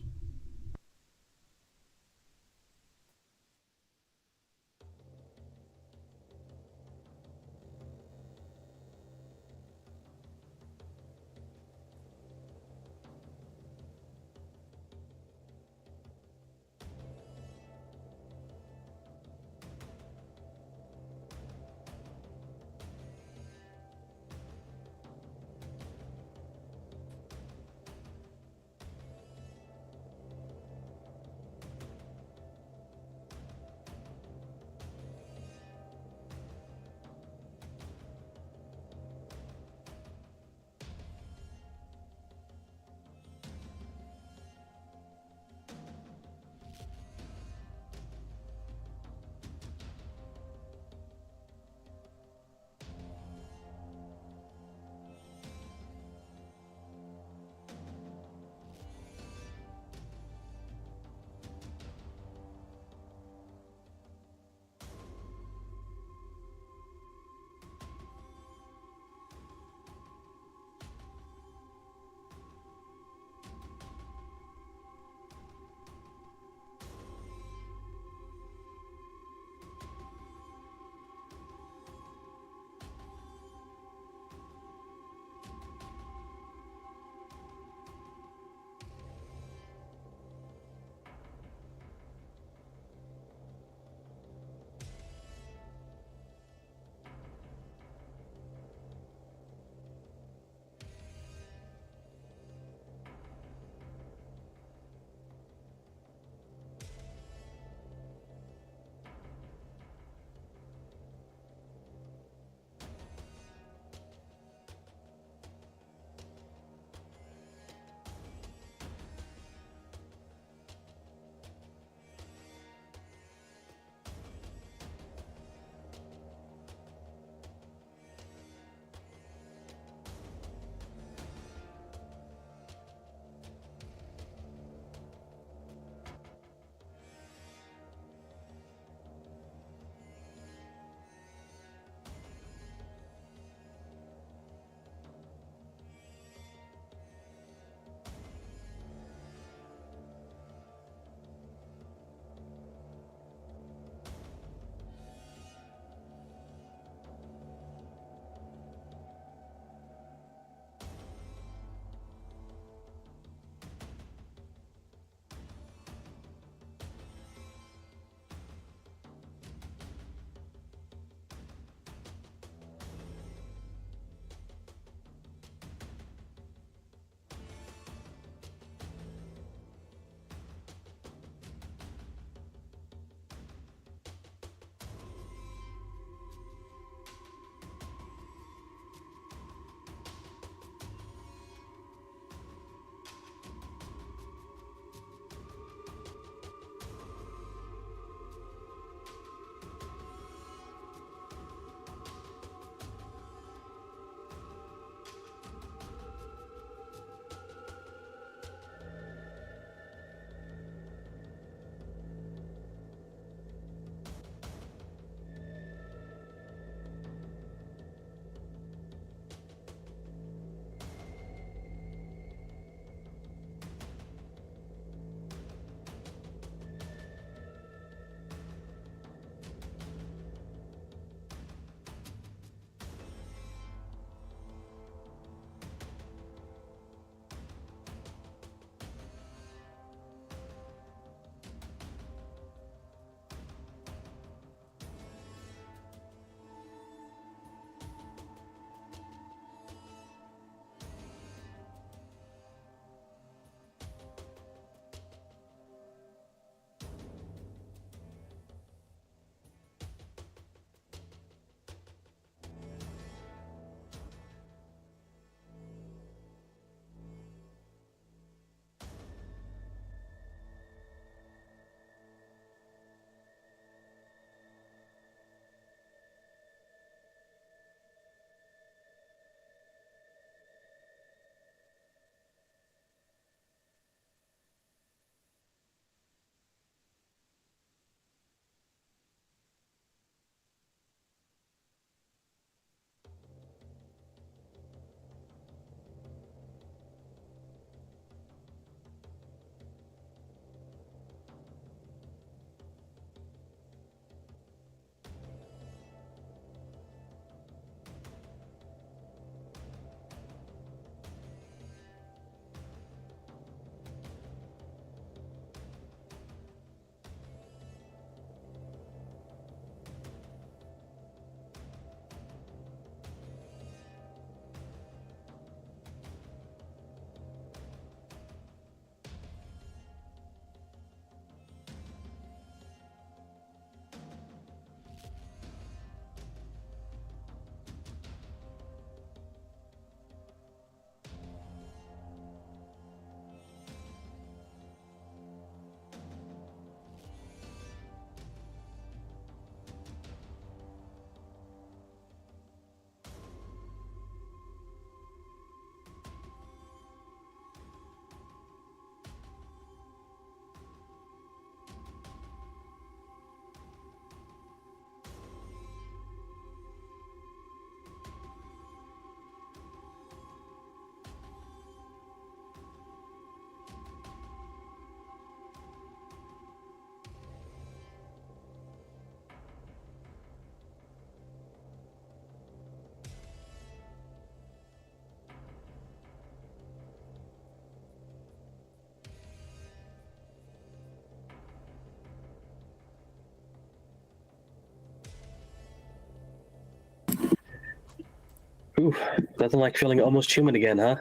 Ooh, nothing like feeling almost human again, huh?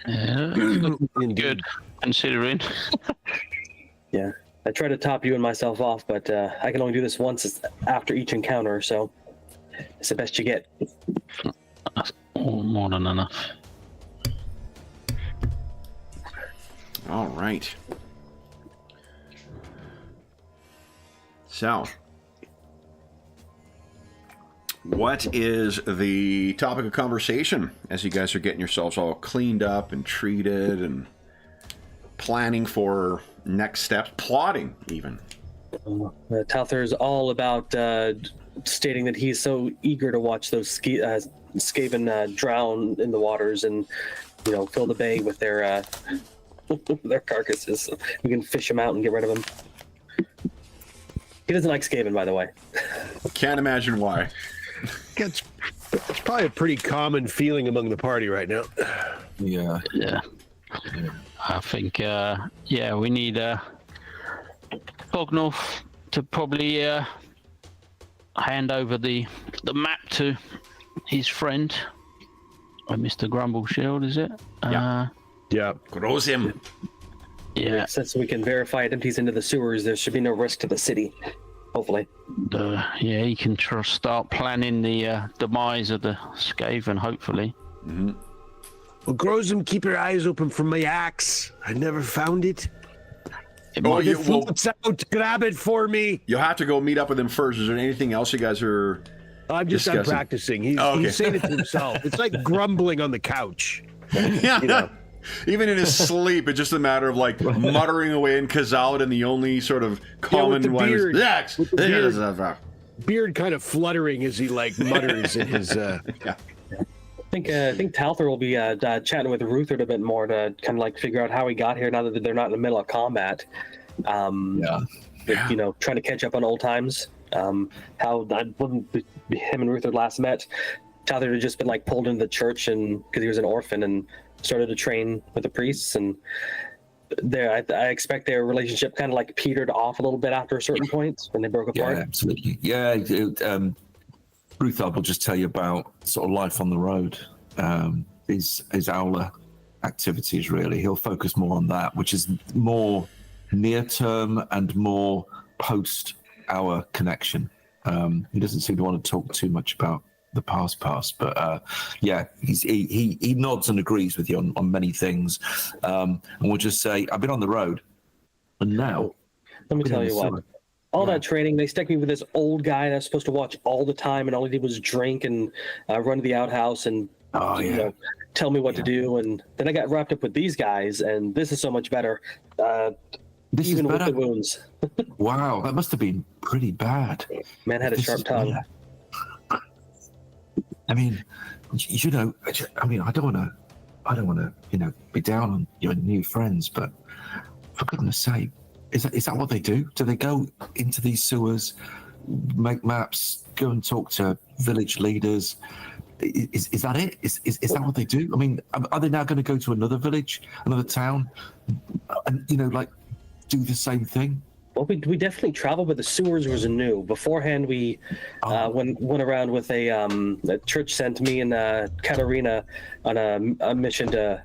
Yeah, good considering. Yeah. I try to top you and myself off, but I can only do this once after each encounter, so it's the best you get. That's more than enough. All right. So, what is the topic of conversation as you guys are getting yourselves all cleaned up and treated and planning for next steps, plotting even? Talther is all about stating that he's so eager to watch those Skaven drown in the waters and, fill the bay with their their carcasses. So we can fish them out and get rid of them. He doesn't like Skaven, by the way. Can't imagine why. It's probably a pretty common feeling among the party right now. Yeah. I think, we need Bognorth to probably hand over the map to his friend, Mr. Grumbleshield, is it? Yeah. Yeah. Grows him. Yeah. Since we can verify it empties into the sewers, there should be no risk to the city. Hopefully. He can start planning the demise of the Skaven, hopefully. Mm-hmm. Well, Grozum, keep your eyes open for my axe. I never found it. It Oh, might- you- It floats out. Grab it for me. You'll have to go meet up with him first. Is there anything else you guys are... I'm Discussing. practicing. He's, Oh, okay. he's saying it to himself. It's like grumbling on the couch. Yeah. Even in his sleep, it's just a matter of like muttering away in Kazalid, and the only sort of common the one beard. is Yax! With the beard. Beard kind of fluttering as he mutters in his. Yeah. I think Talther will be chatting with Ruthard a bit more to kind of like figure out how he got here now that they're not in the middle of combat. Trying to catch up on old times. How when him and Ruthard last met, Talther had just been like pulled into the church and because he was an orphan and started to train with the priests, and I expect their relationship kind of like petered off a little bit after a certain point when they broke apart. Yeah, absolutely. Yeah, Ruthard will just tell you about sort of life on the road, his Owler activities, really. He'll focus more on that, which is more near term and more post our connection. He doesn't seem to want to talk too much about the past, but he nods and agrees with you on many things. And we'll just say, I've been on the road, and now... Let me tell you what. All that training, they stuck me with this old guy that I was supposed to watch all the time, and all he did was drink and run to the outhouse and tell me what to do. And then I got wrapped up with these guys, and this is so much better. This even is with better? the wounds. Wow, that must have been pretty bad. Man had a This sharp is tongue. better. I mean, I don't want to, be down on your new friends, but for goodness sake, is that what they do? Do they go into these sewers, make maps, go and talk to village leaders? Is that it? Is that what they do? I mean, are they now going to go to another village, another town, and do the same thing? Well, we definitely traveled, but the sewers was new. Beforehand, we went around with a church sent me and Katarina on a mission to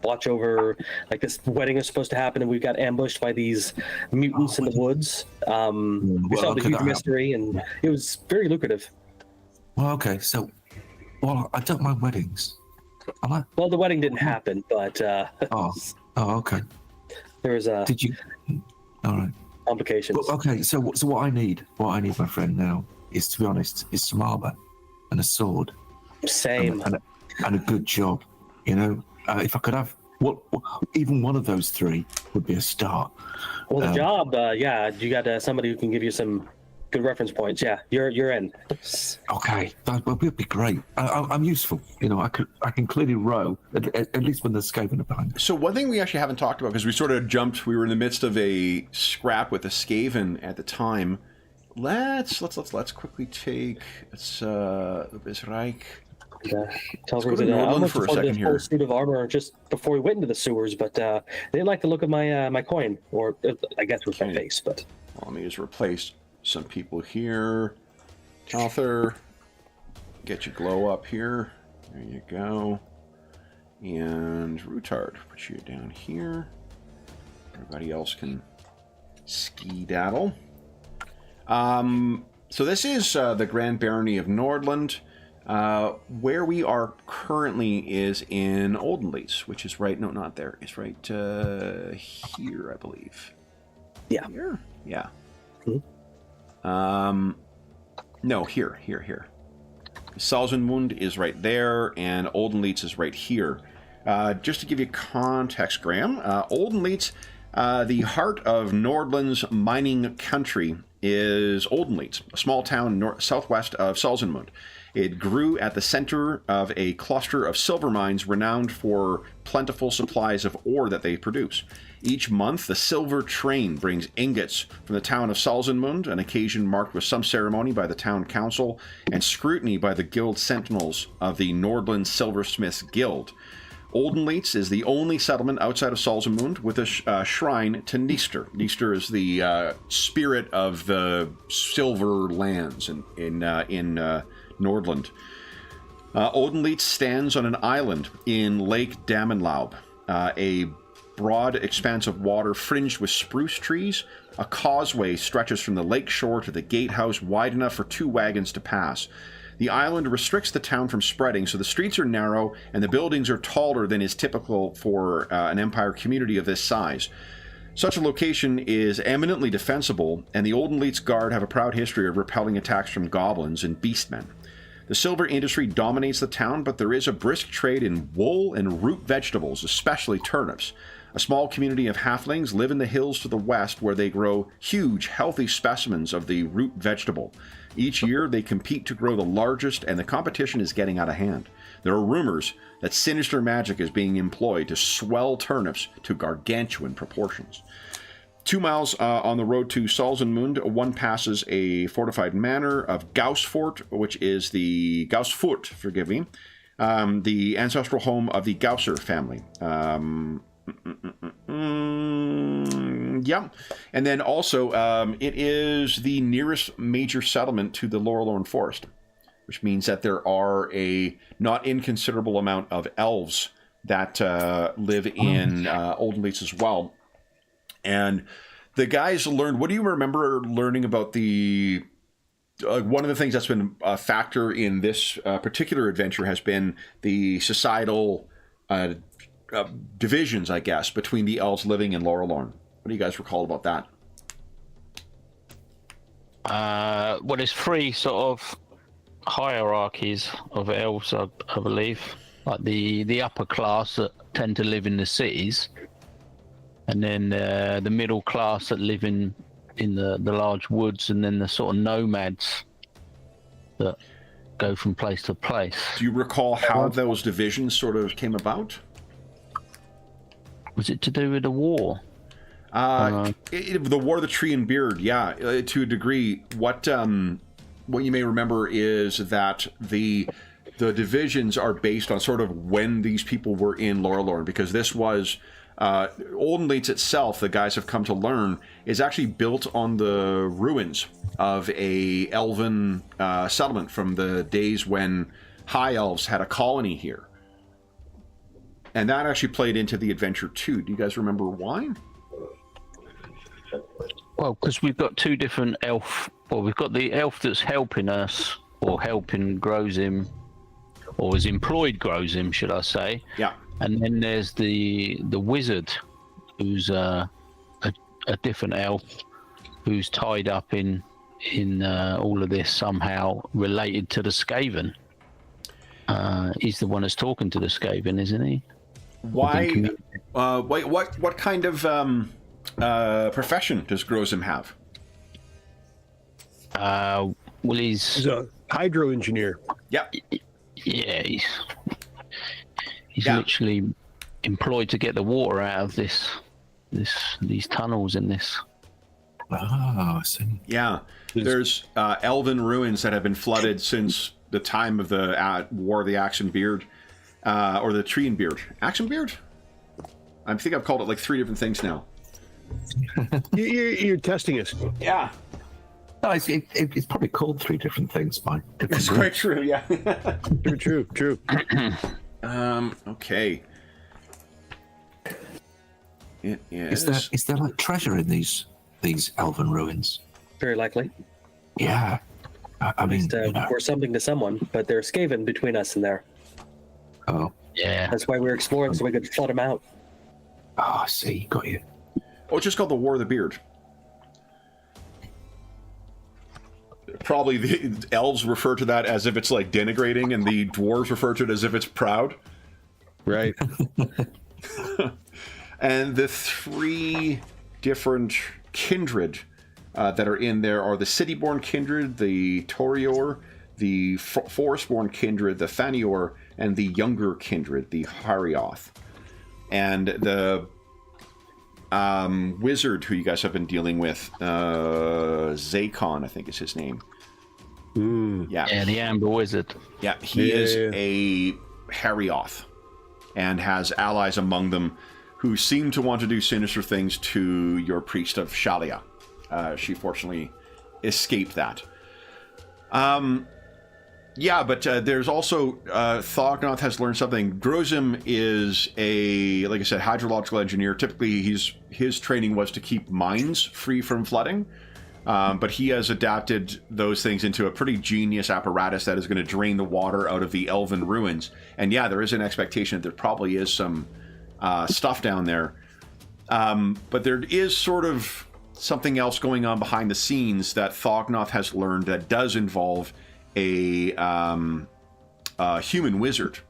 watch over this wedding is supposed to happen, and we got ambushed by these mutants in the woods. We solved a huge mystery, and it was very lucrative. Well, okay, so I don't mind weddings. Well, the wedding didn't happen, but okay. there was Did you? All right. complications. Well, okay, so what I need, my friend now, is, to be honest, is some armor and a sword Same. and a good job. If I could have even one of those three would be a start. Well, the job, you got somebody who can give you some good reference points. Yeah, you're in. Okay, that would be great. I'm useful. I can clearly row at least when there's Skaven behind me. So one thing we actually haven't talked about, because we sort of we were in the midst of a scrap with a Skaven at the time. Let's quickly take Bisreich. Tells go me to that I Nordland almost for a afforded second this here. full suit of armor just before we went into the sewers, but they didn't like the look of my coin, or I guess with my face. But Let me just replace some people here. Talther, get your glow up here. There you go. And Rutard, put you down here. Everybody else can ski-daddle. So this is the Grand Barony of Nordland. Where we are currently is in Oldenlease, which is right... No, not there. It's right here, I believe. Yeah. Here? Yeah. Mm-hmm. No, here. Salzenmund is right there, and Oldenlease is right here. Just to give you context, Graham, Oldenlease, the heart of Nordland's mining country, is Oldenlease, a small town southwest of Salzenmund. It grew at the center of a cluster of silver mines renowned for plentiful supplies of ore that they produce. Each month, the silver train brings ingots from the town of Salzenmund, an occasion marked with some ceremony by the town council and scrutiny by the guild sentinels of the Nordland Silversmiths Guild. Oldenlease is the only settlement outside of Salzenmund with a shrine to Nister. Nister is the spirit of the silver lands in Nordland. Oldenlease stands on an island in Lake Damenlaub, a broad expanse of water fringed with spruce trees. A causeway stretches from the lake shore to the gatehouse, wide enough for 2 wagons to pass. The island restricts the town from spreading, so the streets are narrow and the buildings are taller than is typical for an empire community of this size. Such a location is eminently defensible, and the Oldenlease Guard have a proud history of repelling attacks from goblins and beastmen. The silver industry dominates the town, but there is a brisk trade in wool and root vegetables, especially turnips. A small community of halflings live in the hills to the west, where they grow huge, healthy specimens of the root vegetable. Each year, they compete to grow the largest, and the competition is getting out of hand. There are rumors that sinister magic is being employed to swell turnips to gargantuan proportions. 2 miles on the road to Salzenmund, one passes a fortified manor of Gaussfort, which is the Gaussfurt, forgive me, the ancestral home of the Gausser family. Yeah, and then also it is the nearest major settlement to the Lorelorn Forest, which means that there are a not inconsiderable amount of elves that live in Oldenlease as well. And the guys learned... What do you remember learning about the... one of the things that's been a factor in this particular adventure has been the societal divisions, I guess, between the elves living in Lorelorn. What do you guys recall about that? Well, there's 3 sort of hierarchies of elves, I believe. Like the upper class that tend to live in the cities, and then the middle class that live in the large woods, and then the sort of nomads that go from place to place. Do you recall how those divisions sort of came about? Was it to do with the war? The War of the Tree and Beard, yeah, to a degree. What you may remember is that the divisions are based on sort of when these people were in Lorelorn, because this was Oldenlease itself, the guys have come to learn, is actually built on the ruins of a elven settlement from the days when high elves had a colony here. And that actually played into the adventure too. Do you guys remember why? Well, because we've got 2 different elf. Well, we've got the elf that's helping us, or helping Grozim, or is employed Grozim, should I say? Yeah. And then there's the wizard, who's a different elf, who's tied up in all of this somehow related to the Skaven. He's the one that's talking to the Skaven, isn't he? Why? Wait, what kind of profession does Grozim have? Well, he's a hydro engineer. Yeah. Yeah, he's literally employed to get the water out of these tunnels in this. Oh, I see. Yeah, there's elven ruins that have been flooded since the time of the War of the Axe and Beard, or the Tree and Beard. Axe and Beard? I think I've called it like 3 different things now. You're testing us. Yeah. No, it's probably called 3 different things by different It's groups. quite true, yeah. True. Okay. It is. Is there like treasure in these elven ruins? Very likely. Yeah. I mean, At least, we're something to someone, but there's Skaven between us and there. oh, Yeah. That's why we're exploring, so we could flood them out. I see. Got you. Oh, it's just called the War of the Beard. Probably the elves refer to that as if it's like denigrating, and the dwarves refer to it as if it's proud. Right. And the 3 different kindred that are in there are the city-born kindred, the Torior, the forest-born kindred, the Thanior, and the younger kindred, the Harioth. And the wizard who you guys have been dealing with, Zakon, I think is his name. Yeah, the Amber Wizard. Yeah, he is a Harioth and has allies among them who seem to want to do sinister things to your priest of Shalia. She fortunately escaped that. Yeah, but there's also Thognoth has learned something. Grozim is like I said, hydrological engineer. Typically, his training was to keep mines free from flooding. But he has adapted those things into a pretty genius apparatus that is going to drain the water out of the elven ruins. And yeah, there is an expectation that there probably is some stuff down there. But there is sort of something else going on behind the scenes that Thognoth has learned that does involve a human wizard.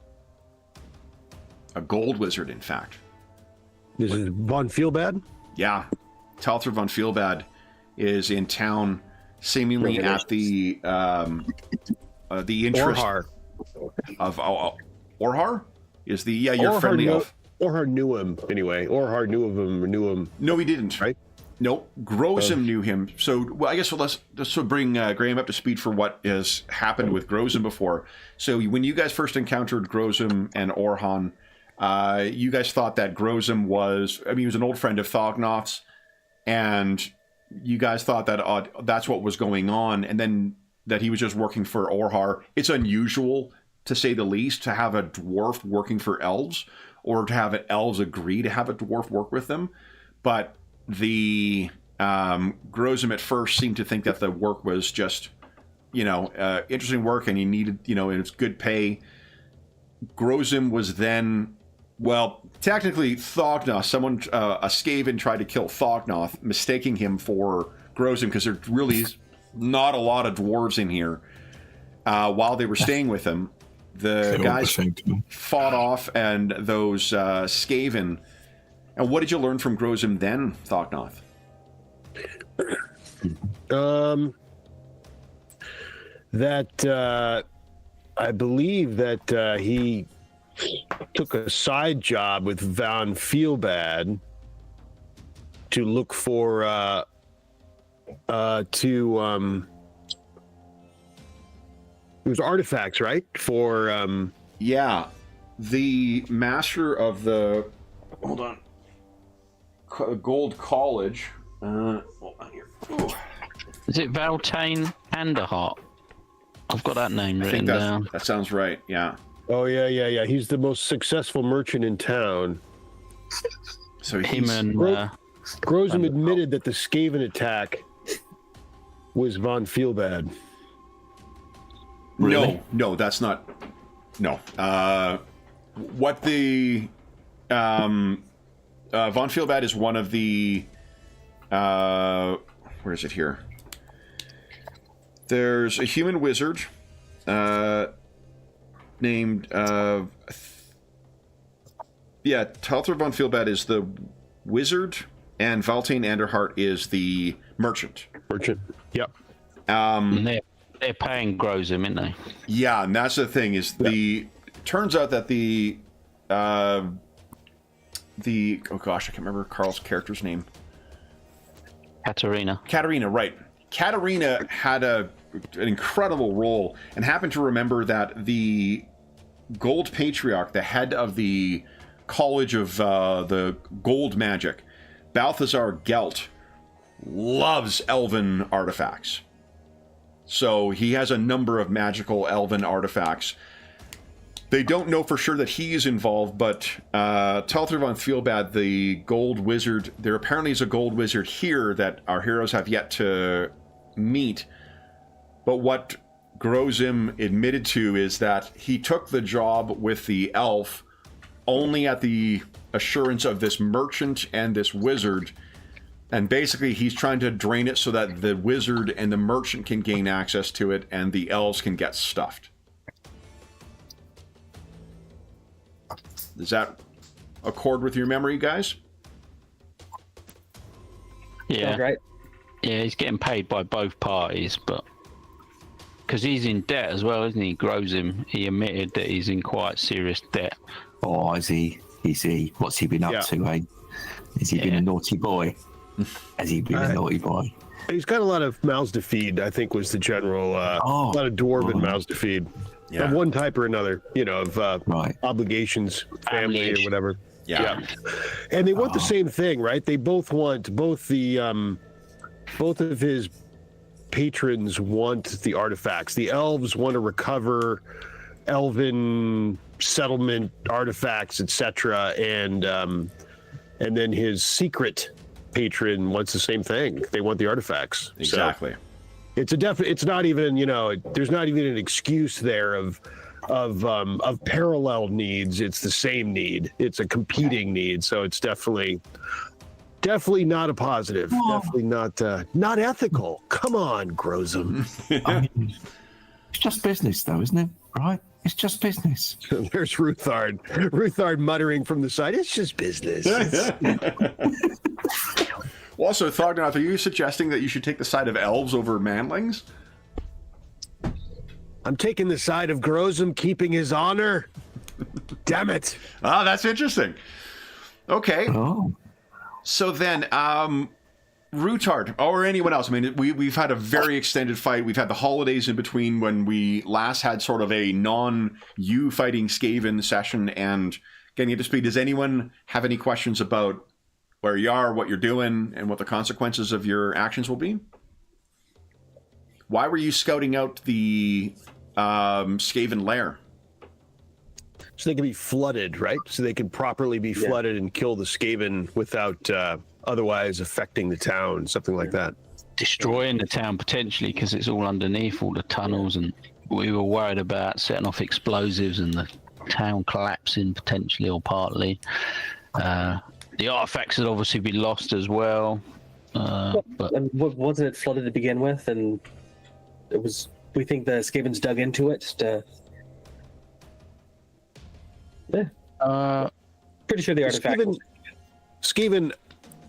A gold wizard, in fact. This is Von Feelbad? Yeah. Talther von Feelbad is in town, seemingly at the interest Orhar. of Orhar is the your Orhar friendly elf. Orhar knew him anyway. Orhar knew of him or knew him. No, he didn't. Right? Nope. Grozim knew him. So, well, I guess let's bring Graham up to speed for what has happened with Grozim before. So, when you guys first encountered Grozim and Orhan, you guys thought that Grozim he was an old friend of Thognoth's, and you guys thought that that's what was going on, and then that he was just working for Orhar. It's unusual, to say the least, to have a dwarf working for elves, or to have elves agree to have a dwarf work with them. But the Grozim at first seemed to think that the work was just, interesting work, and he needed, and it's good pay. Grozim was then, well, technically Thognoth, a Skaven tried to kill Thognoth, mistaking him for Grozim, because there really is not a lot of dwarves in here. While they were staying with him, the guys fought off, and those Skaven. And what did you learn from Grozim then, Thognoth? That I believe that he took a side job with Von Feelbad to look for it was artifacts, right? For yeah, the master of the Gold College. Hold on here. Ooh. Is it Valtane Anderhart? I've got that name written down. That sounds right. Yeah. Oh yeah. He's the most successful merchant in town. So Him and Grozim admitted that the Skaven attack was Von Feelbad. Really? No, that's not. No. What the Von Feelbad is one of the. Where is it here? There's a human wizard named. Talther von Feelbad is the wizard, and Valtane Anderhart is the merchant. Yep. They're paying Grozim, aren't they? Yeah, and that's the thing is turns out that the oh gosh, I can't remember Carl's character's name. Katarina, right. Katarina had an incredible role and happened to remember that the Gold Patriarch, the head of the College of the Gold Magic, Balthazar Gelt, loves elven artifacts. So he has a number of magical elven artifacts. They don't know for sure that he is involved, but Talther von Feelbad, the gold wizard, there apparently is a gold wizard here that our heroes have yet to meet. But what Grozim admitted to is that he took the job with the elf only at the assurance of this merchant and this wizard. And basically he's trying to drain it so that the wizard and the merchant can gain access to it and the elves can get stuffed. Does that accord with your memory, guys? Yeah. Sounds right. Yeah, he's getting paid by both parties, but because he's in debt as well, isn't he? Grozim, he admitted that he's in quite serious debt. Oh, is he? Is he? What's he been up to, eh? Has he been a naughty boy? Has he been a naughty boy? He's got a lot of mouths to feed, I think was the general, a lot of dwarven mouths to feed. Yeah. Of one type or another, of obligations, family or whatever. Yeah. And they want the same thing, right? They both want, both of his patrons want the artifacts. The elves want to recover elven settlement artifacts, etc. And then his secret patron wants the same thing. They want the artifacts. Exactly. So it's not even, there's not even an excuse there of parallel needs. It's the same need. It's a competing need. So it's definitely not a positive. Definitely not ethical. Come on, Grozim. I mean, it's just business, though, isn't it? Right? It's just business. There's Ruthard. Ruthard muttering from the side. It's just business. Also, Thognath, are you suggesting that you should take the side of elves over manlings? I'm taking the side of Grozim keeping his honor. Damn it. Ah, that's interesting. Okay. Oh. So then, Rutard, or anyone else, I mean, we've had a very extended fight. We've had the holidays in between when we last had sort of a non-you fighting Skaven session and getting up to speed. Does anyone have any questions about where you are, what you're doing, and what the consequences of your actions will be? Why were you scouting out the Skaven lair? So they can be flooded, right? So they can properly be flooded and kill the Skaven without otherwise affecting the town, something like that. Destroying the town potentially because it's all underneath all the tunnels, and we were worried about setting off explosives and the town collapsing potentially or partly. The artifacts had obviously been lost as well. But And wasn't it flooded to begin with? And it was. We think the Skavens dug into it. Pretty sure the artifact. Skaven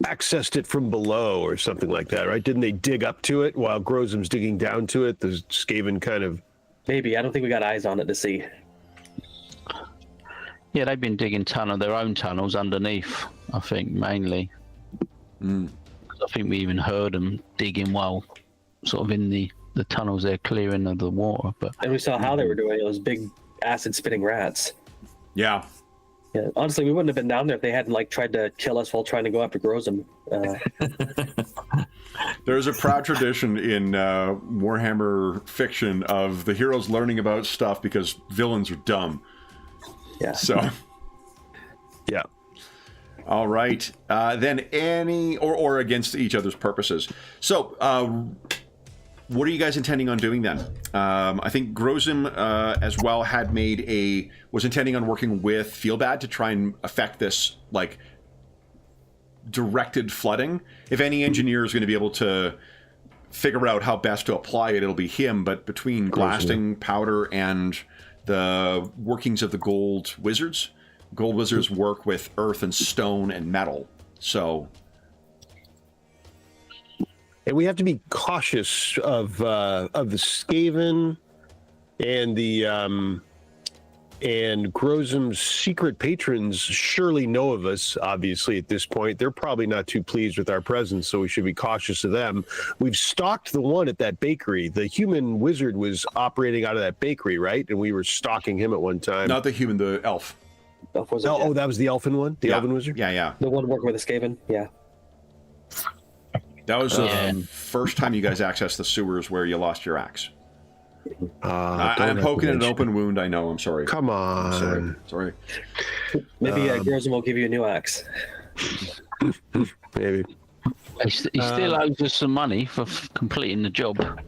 accessed it from below or something like that, right? Didn't they dig up to it while Grozim's digging down to it? The Skaven kind of. Maybe. I don't think we got eyes on it to see. yeah, they've been digging their own tunnels underneath, I think, mainly. I think we even heard them digging while sort of in the tunnels they're clearing of the water. But And we saw how they were doing those big acid-spitting rats. Yeah. Yeah, honestly, we wouldn't have been down there if they hadn't tried to kill us while trying to go after Grozim. There's a proud tradition in Warhammer fiction of the heroes learning about stuff because villains are dumb. Yeah. So. Yeah. All right. Then any or against each other's purposes. So, what are you guys intending on doing then? I think Grozim as well was intending on working with Feelbad to try and affect this directed flooding. If any engineer is going to be able to figure out how best to apply it, it'll be him. But between blasting, powder, and the workings of the gold wizards work with earth and stone and metal. So. And we have to be cautious of the Skaven and the and Grozim's secret patrons surely know of us, obviously, at this point. They're probably not too pleased with our presence, so we should be cautious of them. We've stalked the one at that bakery. The human wizard was operating out of that bakery, right? And we were stalking him at one time. Not the human, the elf. Elf was it? That was the elfin one? The elven wizard? Yeah. The one working with the Skaven? Yeah. That was the first time you guys accessed the sewers where you lost your axe. I'm poking an open wound. I know. I'm sorry. Come on. Sorry. Maybe Grozen will give you a new axe. Maybe. He still owes us some money for completing the job.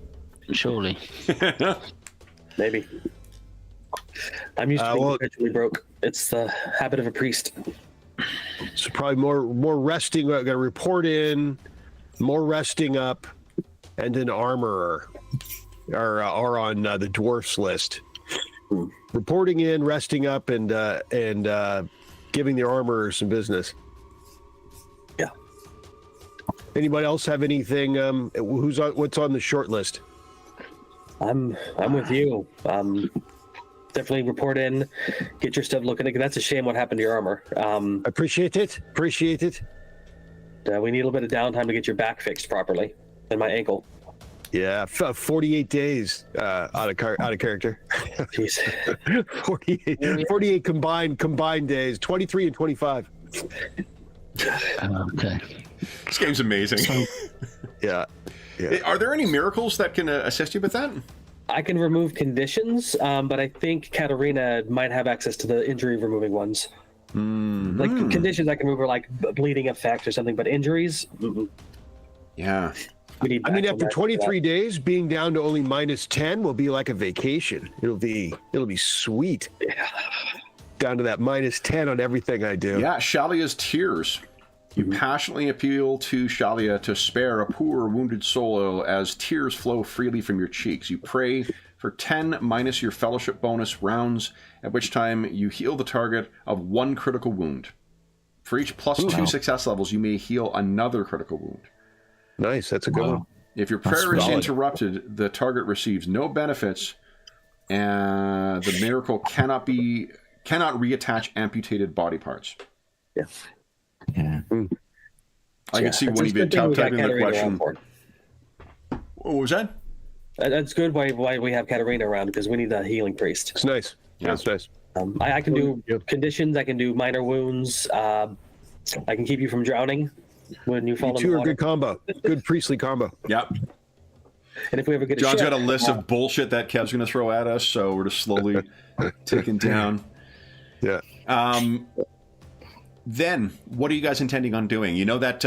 Surely. Maybe. I'm used to being perpetually broke. It's the habit of a priest. So probably more resting. Got to report in, more resting up, and an armorer are on the dwarfs list. Reporting in, resting up, and giving the armorer some business. Yeah. Anybody else have anything? What's on the short list? I'm with you. Definitely report in, get your stuff looking. That's a shame what happened to your armor. Appreciate it. We need a little bit of downtime to get your back fixed properly, and my ankle. Yeah, 48 days out of character. Jeez. 48 combined days, 23 and 25. Okay. This game's amazing. Yeah. Are there any miracles that can assist you with that? I can remove conditions, but I think Katarina might have access to the injury removing ones. Mm-hmm. Like conditions I can remove are like bleeding effect or something, but injuries. Mm-mm. Yeah. After 23 days, being down to only -10 will be like a vacation. It'll be sweet. Yeah. Down to that -10 on everything I do. Yeah, Shalia's tears. You passionately appeal to Shalia to spare a poor wounded soul as tears flow freely from your cheeks. You pray for 10 minus your fellowship bonus rounds, at which time you heal the target of 1 critical wound. For each +2 success levels, you may heal another critical wound. Nice, that's a good one. If your prayer is interrupted, the target receives no benefits, and the miracle cannot reattach amputated body parts. Yeah. Yeah. I can see when you typing the question. What was that? That's good. Why we have Katarina around, because we need a healing priest. It's nice. Yeah, that's nice. I can do conditions. I can do minor wounds. I can keep you from drowning when you fall in the water. You two are good combo. Good priestly combo. Yep. And if we ever get John's got a list of bullshit that Kev's going to throw at us, so we're just slowly taking down. Yeah. Then, what are you guys intending on doing? You know that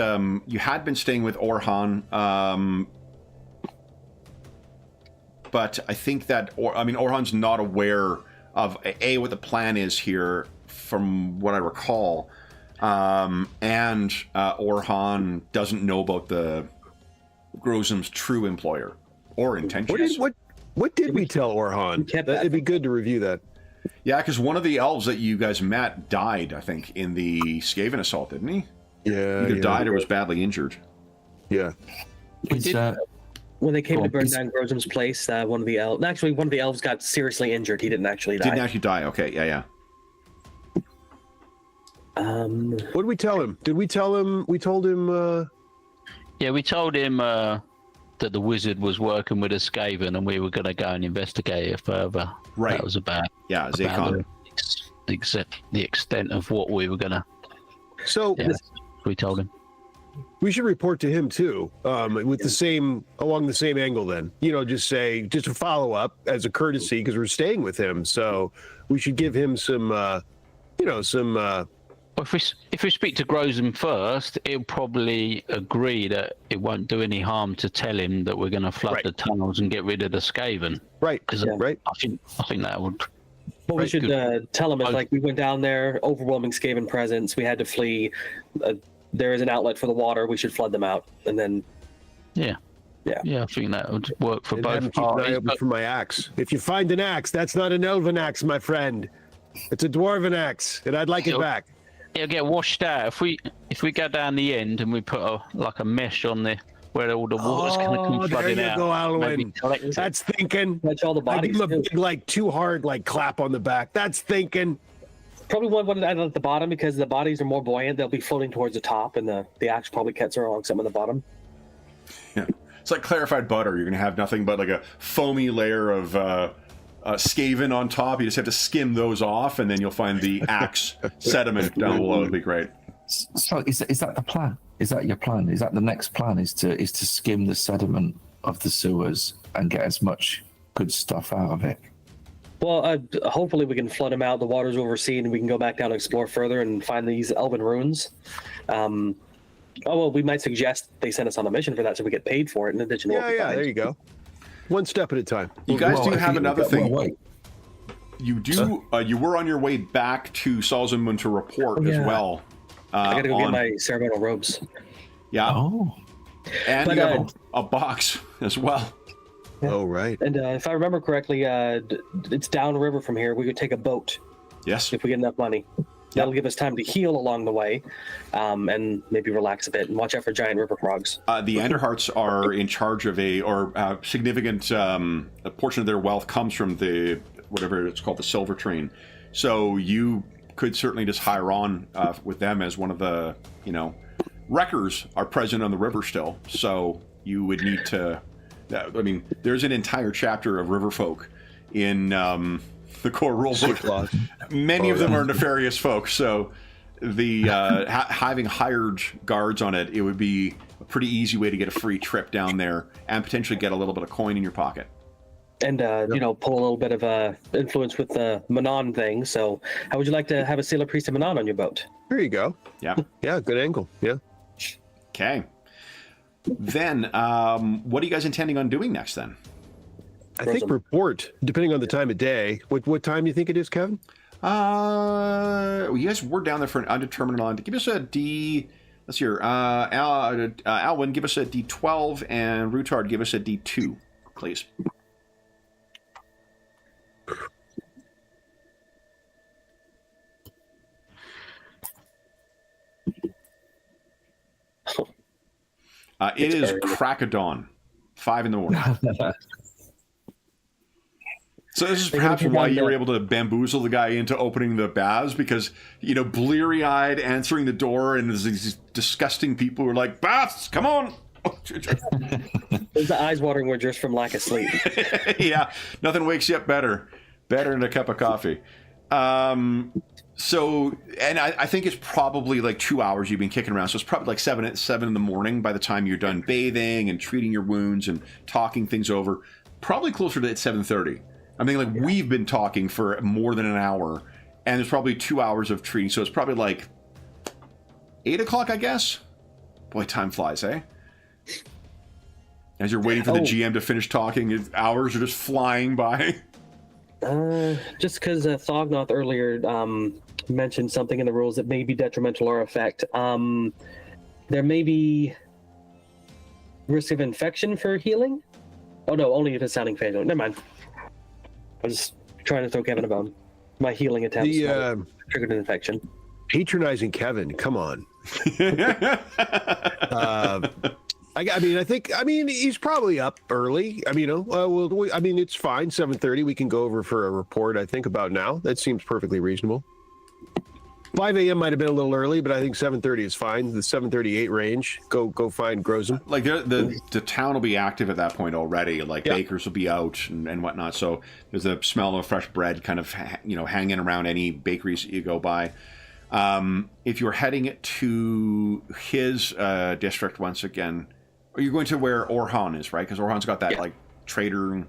you had been staying with Orhan, but I think that Orhan's not aware of what the plan is here, from what I recall, and Orhan doesn't know about the Grozum's true employer or intentions. What did we tell Orhan? It'd be good to review that. Yeah, because one of the elves that you guys met died, I think, in the Skaven assault, didn't he? Yeah. Either died or was badly injured. Yeah. When they came to burn down Grozum's place, one of the elves got seriously injured. He didn't actually die. Didn't actually die. Okay, yeah. What did we tell him? Did we tell him? We told him. Yeah, we told him that the wizard was working with a Skaven, and we were going to go and investigate it further. Right. That was about Zakon. The extent of what we were going to. So we told him. We should report to him too, along the same angle. Then just a follow up as a courtesy, because we're staying with him. So we should give him some. If we speak to Grozum first, he'll probably agree that it won't do any harm to tell him that we're going to flood the tunnels and get rid of the Skaven. Right. I think that would. What we should tell him is, like, we went down there, overwhelming Skaven presence. We had to flee. There is an outlet for the water. We should flood them out, and then. Yeah. I think that would work for both parties. For my axe. If you find an axe, that's not an elven axe, my friend. It's a dwarven axe, and I'd like it back. It'll get washed out if we go down the end and we put a mesh on where all the water's going to come flooding out. Go, Alwyn. That's thinking. Catch all the bodies. I give him a big, too hard, clap on the back. That's thinking. Probably one at the bottom, because the bodies are more buoyant. They'll be floating towards the top, and the axe probably cuts along some of the bottom. Yeah, it's like clarified butter. You're going to have nothing but like a foamy layer of Skaven on top. You just have to skim those off, and then you'll find the axe sediment down below. It'll be great. So is that the plan? Is that your plan? Is that the next plan? Is to skim the sediment of the sewers and get as much good stuff out of it? Well, hopefully we can flood them out. The water's overseen, and we can go back down and explore further and find these elven ruins. We might suggest they send us on a mission for that, so we get paid for it in addition to what we find. There you go. One step at a time. You guys do have another thing. Wait. You do. You were on your way back to Salzman to report as well. I gotta go get my ceremonial robes. Yeah. Oh. And But, you have a box as well. Yeah. Oh, right. And if I remember correctly, it's downriver from here. We could take a boat Yes. if we get enough money. That'll give us time to heal along the way, and maybe relax a bit and watch out for giant river frogs. The Anderharts are in charge of a significant a portion of their wealth comes from the whatever it's called, the silver train. So you could certainly just hire on with them as one of the wreckers are present on the river still. So you would need to. I mean, there's an entire chapter of river folk in the core rulebook. Many of them are nefarious folks, so the having hired guards on it, it would be a pretty easy way to get a free trip down there and potentially get a little bit of coin in your pocket. And pull a little bit of influence with the Manon thing. So, how would you like to have a Sailor Priest of Manon on your boat? There you go. Yeah. Yeah, good angle. Yeah. Okay. Then, what are you guys intending on doing next then? I think report, depending on the time of day. What time do you think it is, Kevin? Well, you guys were down there for an undetermined amount. Give us a D. Let's hear. Alwyn, give us a D12, and Rutard, give us a D2, please. It is crack of dawn, 5 in the morning. So this is perhaps why you were able to bamboozle the guy into opening the baths, because, bleary-eyed answering the door, and there's these disgusting people who are like, baths, come on! There's the eyes watering were just from lack of sleep. Yeah, nothing wakes you up better than a cup of coffee. So, and I think it's probably like 2 hours you've been kicking around. So it's probably like 7 in the morning by the time you're done bathing and treating your wounds and talking things over. Probably closer to 7:30. I mean, like, we've been talking for more than an hour, and there's probably 2 hours of treating. So it's probably like 8 o'clock, I guess. Boy, time flies, eh? As you're waiting for the GM to finish talking, hours are just flying by. Just because Thognoth earlier mentioned something in the rules that may be detrimental or affect. There may be risk of infection for healing. Oh no, only if it's sounding fatal. Never mind. I was just trying to throw Kevin a bone. My healing attempts triggered an infection. Patronizing Kevin, come on. I mean, he's probably up early. I mean, it's fine. 7:30. We can go over for a report. I think about now. That seems perfectly reasonable. 5 a.m. might have been a little early, but I think 7:30 is fine. The 7:38 range. Go find Grozum. Like the town will be active at that point already. Like bakers will be out and whatnot. So there's a smell of fresh bread kind of hanging around any bakeries that you go by. If you're heading to his district once again, are you going to where Orhan is, right? Because Orhan's got that like trader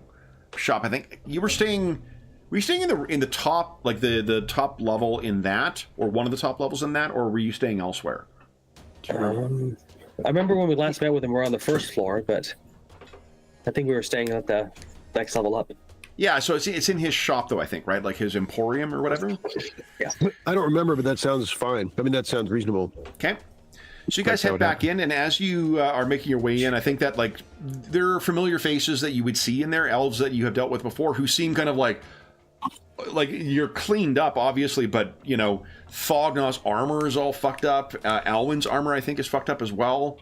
shop. I think you were staying. Were you staying in the top, like the top level in that, or one of the top levels in that, or were you staying elsewhere? I remember when we last met with him, we were on the first floor, but I think we were staying at the next level up. Yeah, so it's in his shop though, I think, right? Like his emporium or whatever. Yeah. I don't remember, but that sounds fine. I mean, that sounds reasonable. Okay. So you guys head back in, and as you are making your way in, I think that like there are familiar faces that you would see in there, elves that you have dealt with before, who seem kind of like you're cleaned up, obviously, but Thognoth's armor is all fucked up. Alwyn's armor, I think, is fucked up as well.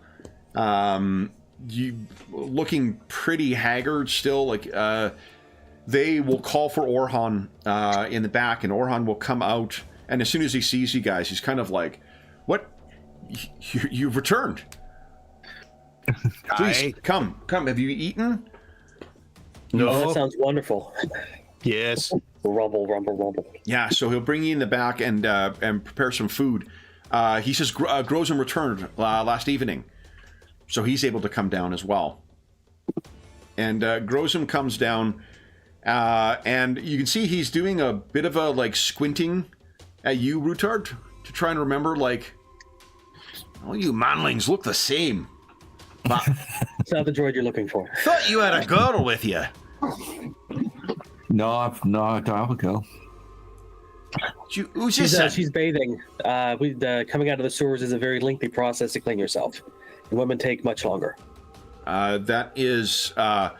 You looking pretty haggard still. Like they will call for Orhan in the back, and Orhan will come out, and as soon as he sees you guys, he's kind of like, "What? You've returned? Please come. Have you eaten?" No. Oh, that sounds wonderful. Yes. Rumble. Yeah, so he'll bring you in the back and prepare some food. he says Grozum returned last evening, so he's able to come down as well. And Grozum comes down, and you can see he's doing a bit of a like squinting at you, Rutard, to try and remember like, all you manlings look the same. But It's not the droid you're looking for. thought you had a girl with you. No, I don't have a girl. Who's this? She's bathing. Coming out of the sewers is a very lengthy process to clean yourself. And women take much longer. That is, and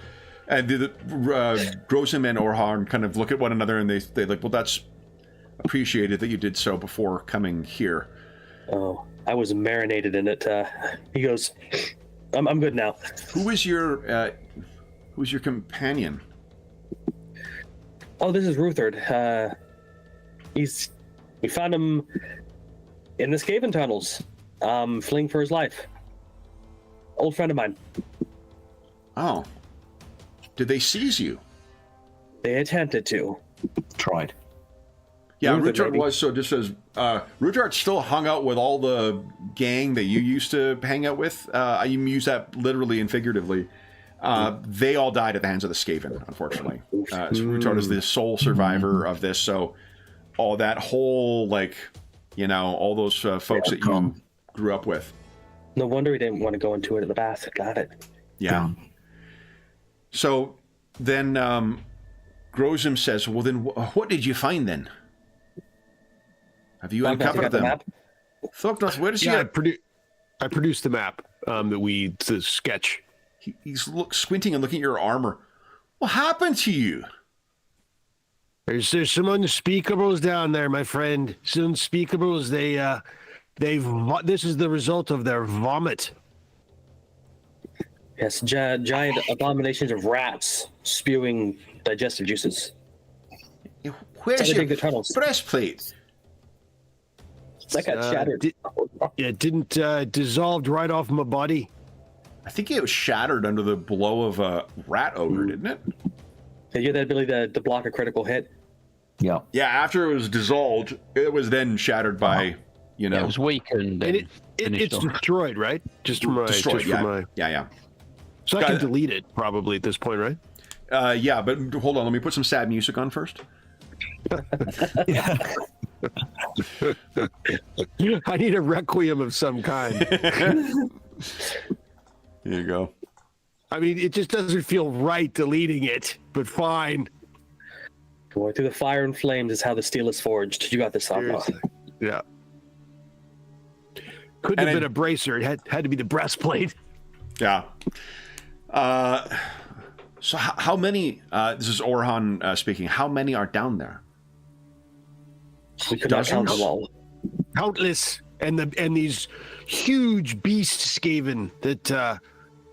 Grozum and Orhan kind of look at one another and they like, well, that's appreciated that you did so before coming here. Oh, I was marinated in it. He goes, I'm good now. Who's your companion? Oh, this is Ruthard. We found him in the Skaven tunnels, fleeing for his life. Old friend of mine. Oh. Did they seize you? They attempted to. Tried. Yeah, Ruthard, Rutard was, so just as Rutard still hung out with all the gang that you used to hang out with. I use that literally and figuratively. They all died at the hands of the Skaven, unfortunately. So Rutard is the sole survivor of this, so all that whole, like, you know, all those folks that you grew up with. No wonder he didn't want to go into it in the bath. Got it. Yeah. So then Grozum says, well, then what did you find then? Have you uncovered them? Thognos, where is he? I produced the map the sketch. He's squinting and looking at your armor. What happened to you? There's some unspeakables down there, my friend. Some unspeakables. This is the result of their vomit. Yes, giant abominations of rats spewing digestive juices. Where's Dig your the tunnels. breastplate? That got shattered. It didn't dissolved right off my body. I think it was shattered under the blow of a rat ogre, didn't it? You had that ability to block a critical hit. Yeah. Yeah, after it was dissolved, it was then shattered by, you know... Yeah, it was weakened. And it's destroyed, right? Just from my... destroyed, yeah. Yeah. So I can delete it, probably, at this point, right? Yeah, but hold on, let me put some sad music on first. I need a requiem of some kind. There you go. I mean, it just doesn't feel right deleting it, but fine. Going through the fire and flames is how the steel is forged. You got this, Thognos. Yeah. Couldn't have been a bracer. It had to be the breastplate. Yeah. So how many, this is Orhan speaking, how many are down there? We could not count them all. Countless. And these huge beasts, Skaven, that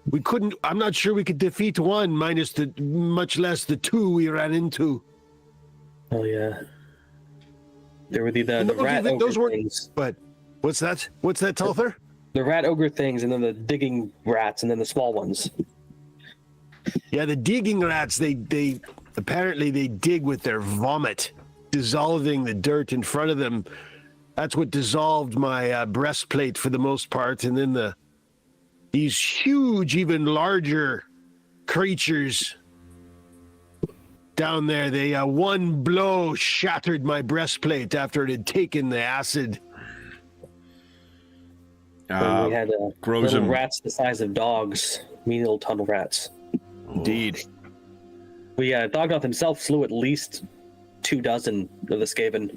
we couldn't, I'm not sure we could defeat one, much less the two we ran into. Oh, yeah. There were the rat ogre things. But what's that? What's that, Talther? The rat ogre things, and then the digging rats, and then the small ones. Yeah, the digging rats, they apparently they dig with their vomit, dissolving the dirt in front of them. That's what dissolved my breastplate for the most part. And then these huge, even larger creatures down there, they one blow shattered my breastplate after it had taken the acid. We had little rats the size of dogs, mean little tunnel rats. Indeed. Thognoth himself slew at least 24 of the Skaven.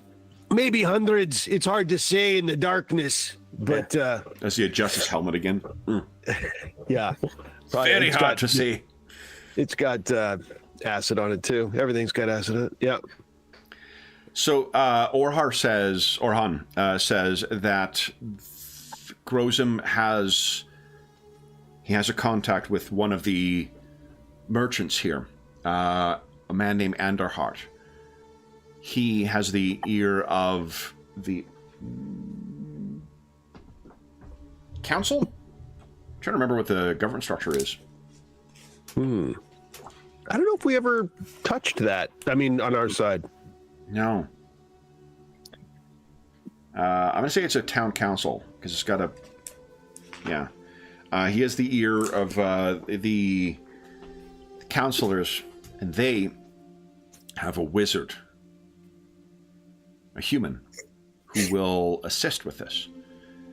Maybe hundreds. It's hard to say in the darkness, but I see a Justice helmet again. Yeah, very hard to see. It's got acid on it too. Everything's got acid on it. Yeah. So Orhan says that Grozum has a contact with one of the merchants here, a man named Anderhart. He has the ear of the council? I'm trying to remember what the government structure is. I don't know if we ever touched that. I mean, on our side. No. I'm going to say it's a town council, because it's got a... Yeah. He has the ear of the counselors, and they have a wizard, a human, who will assist with this.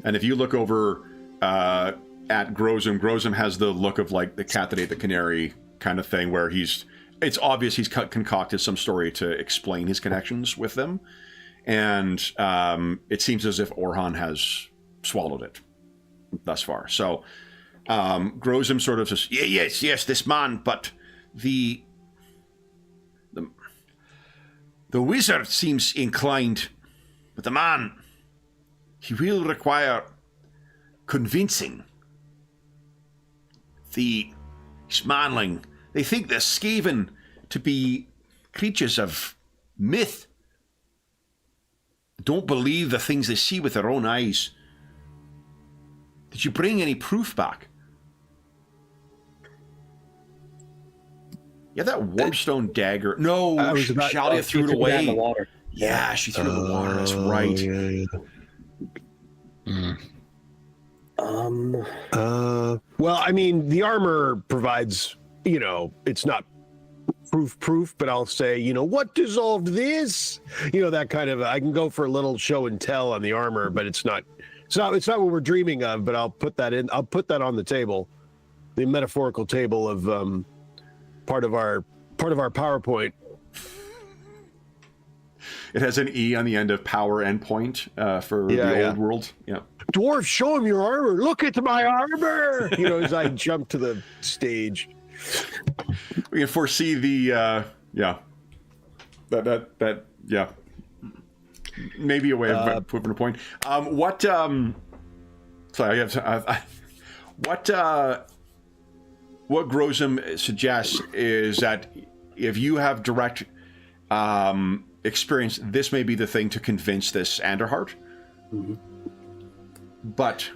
And if you look over at Grozum has the look of like the cat that ate the canary kind of thing, where it's obvious he's concocted some story to explain his connections with them. And it seems as if Orhan has swallowed it thus far. So Grozum sort of says, yes, this man, but the wizard seems inclined, but the man, he will require convincing. The Smanling, they think the Skaven to be creatures of myth. Don't believe the things they see with their own eyes. Did you bring any proof back? You have that warpstone dagger. No, Shalia threw it away. In the water. Yeah, she threw it in the water. That's right. Yeah. Well, I mean, the armor provides, it's not proof, but I'll say, what dissolved this? That kind of, I can go for a little show and tell on the armor, but it's not what we're dreaming of, but I'll put that on the table, the metaphorical table of part of our PowerPoint. It has an E on the end of power endpoint for the old world. Yeah. Dwarf, show him your armor. Look at my armor. As I jump to the stage. We can foresee the that maybe a way of proving a point. What Grozum suggests is that if you have direct experience, this may be the thing to convince this Anderhart. Mm-hmm. But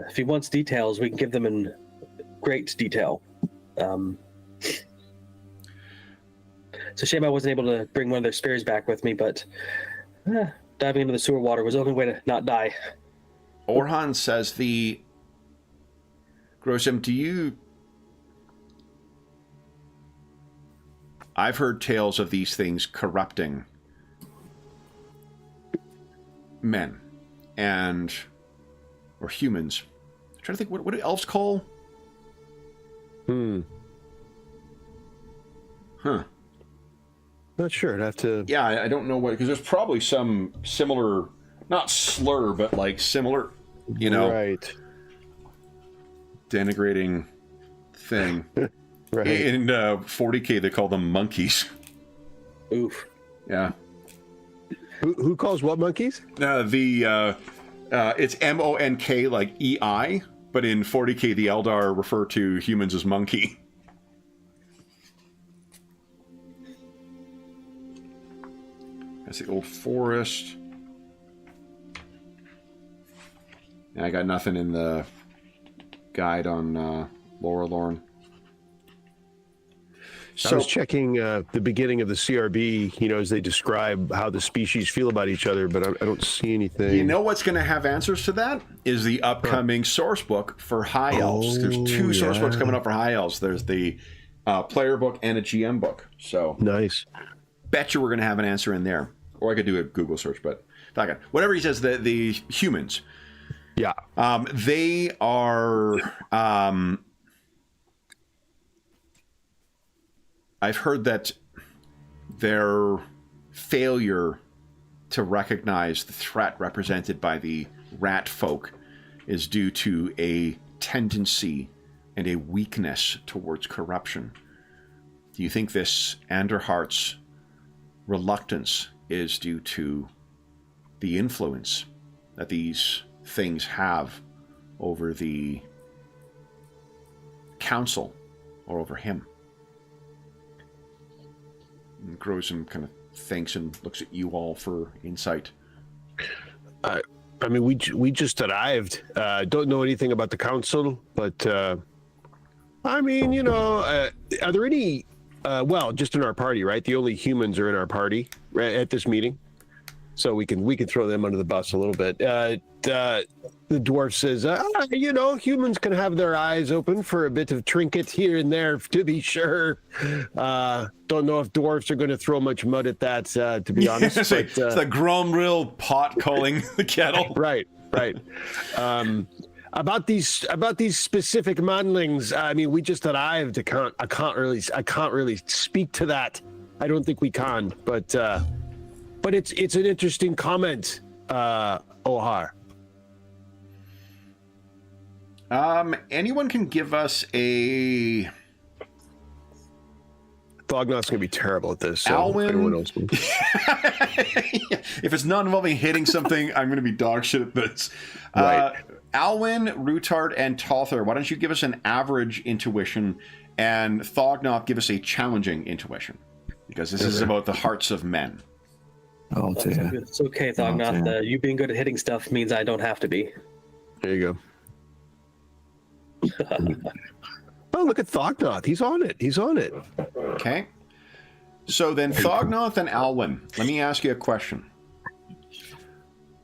if he wants details, we can give them in great detail. It's a shame I wasn't able to bring one of their spears back with me, but diving into the sewer water was the only way to not die. Orhan says Grozum, I've heard tales of these things corrupting men or humans. I'm trying to think, what do elves call? Huh. Not sure. I'd have to... Yeah, I don't know what, because there's probably some similar, not slur, but like similar, right, denigrating thing. Right. In 40K, they call them monkeys. Oof. Yeah. Who calls what monkeys? It's MONK, like EI, but in 40K, the Eldar refer to humans as monkey. That's the old forest. And I got nothing in the guide on Laura Lorne. I was checking the beginning of the CRB, as they describe how the species feel about each other, but I don't see anything. You know what's going to have answers to that is the upcoming source book for High Elves. There's 2 source books coming up for High Elves. There's the player book and a GM book. So nice. Bet you we're going to have an answer in there. Or I could do a Google search, but whatever he says, the humans. Yeah. They are... I've heard that their failure to recognize the threat represented by the rat folk is due to a tendency and a weakness towards corruption. Do you think this Anderhart's reluctance is due to the influence that these things have over the council or over him? And Grozum kind of thinks and looks at you all for insight. I mean, we just arrived. Don't know anything about the council, but I mean, are there any? Well, just in our party, right? The only humans are in our party at this meeting. so we can throw them under the bus a little bit. The dwarf says, humans can have their eyes open for a bit of trinket here and there, to be sure. Don't know if dwarves are going to throw much mud at that, to be honest. It's the Gromril pot calling the kettle. Right. About these specific modelings, I mean, we just arrived. I can't really speak to that. I don't think we can, but it's an interesting comment, Ohar. Anyone can give us a... Thognot's gonna be terrible at this. So Alwyn. anyone else can... If it's not involving hitting something, I'm gonna be dog shit at this. Right. Alwyn, Rutard, and Talther, why don't you give us an average intuition, and Thognot give us a challenging intuition, because this is about the hearts of men. Oh dear. It's okay, Thognot. You being good at hitting stuff means I don't have to be. There you go. Oh, look at Thognot. He's on it. Okay. So then, Thognot and Alwyn, let me ask you a question.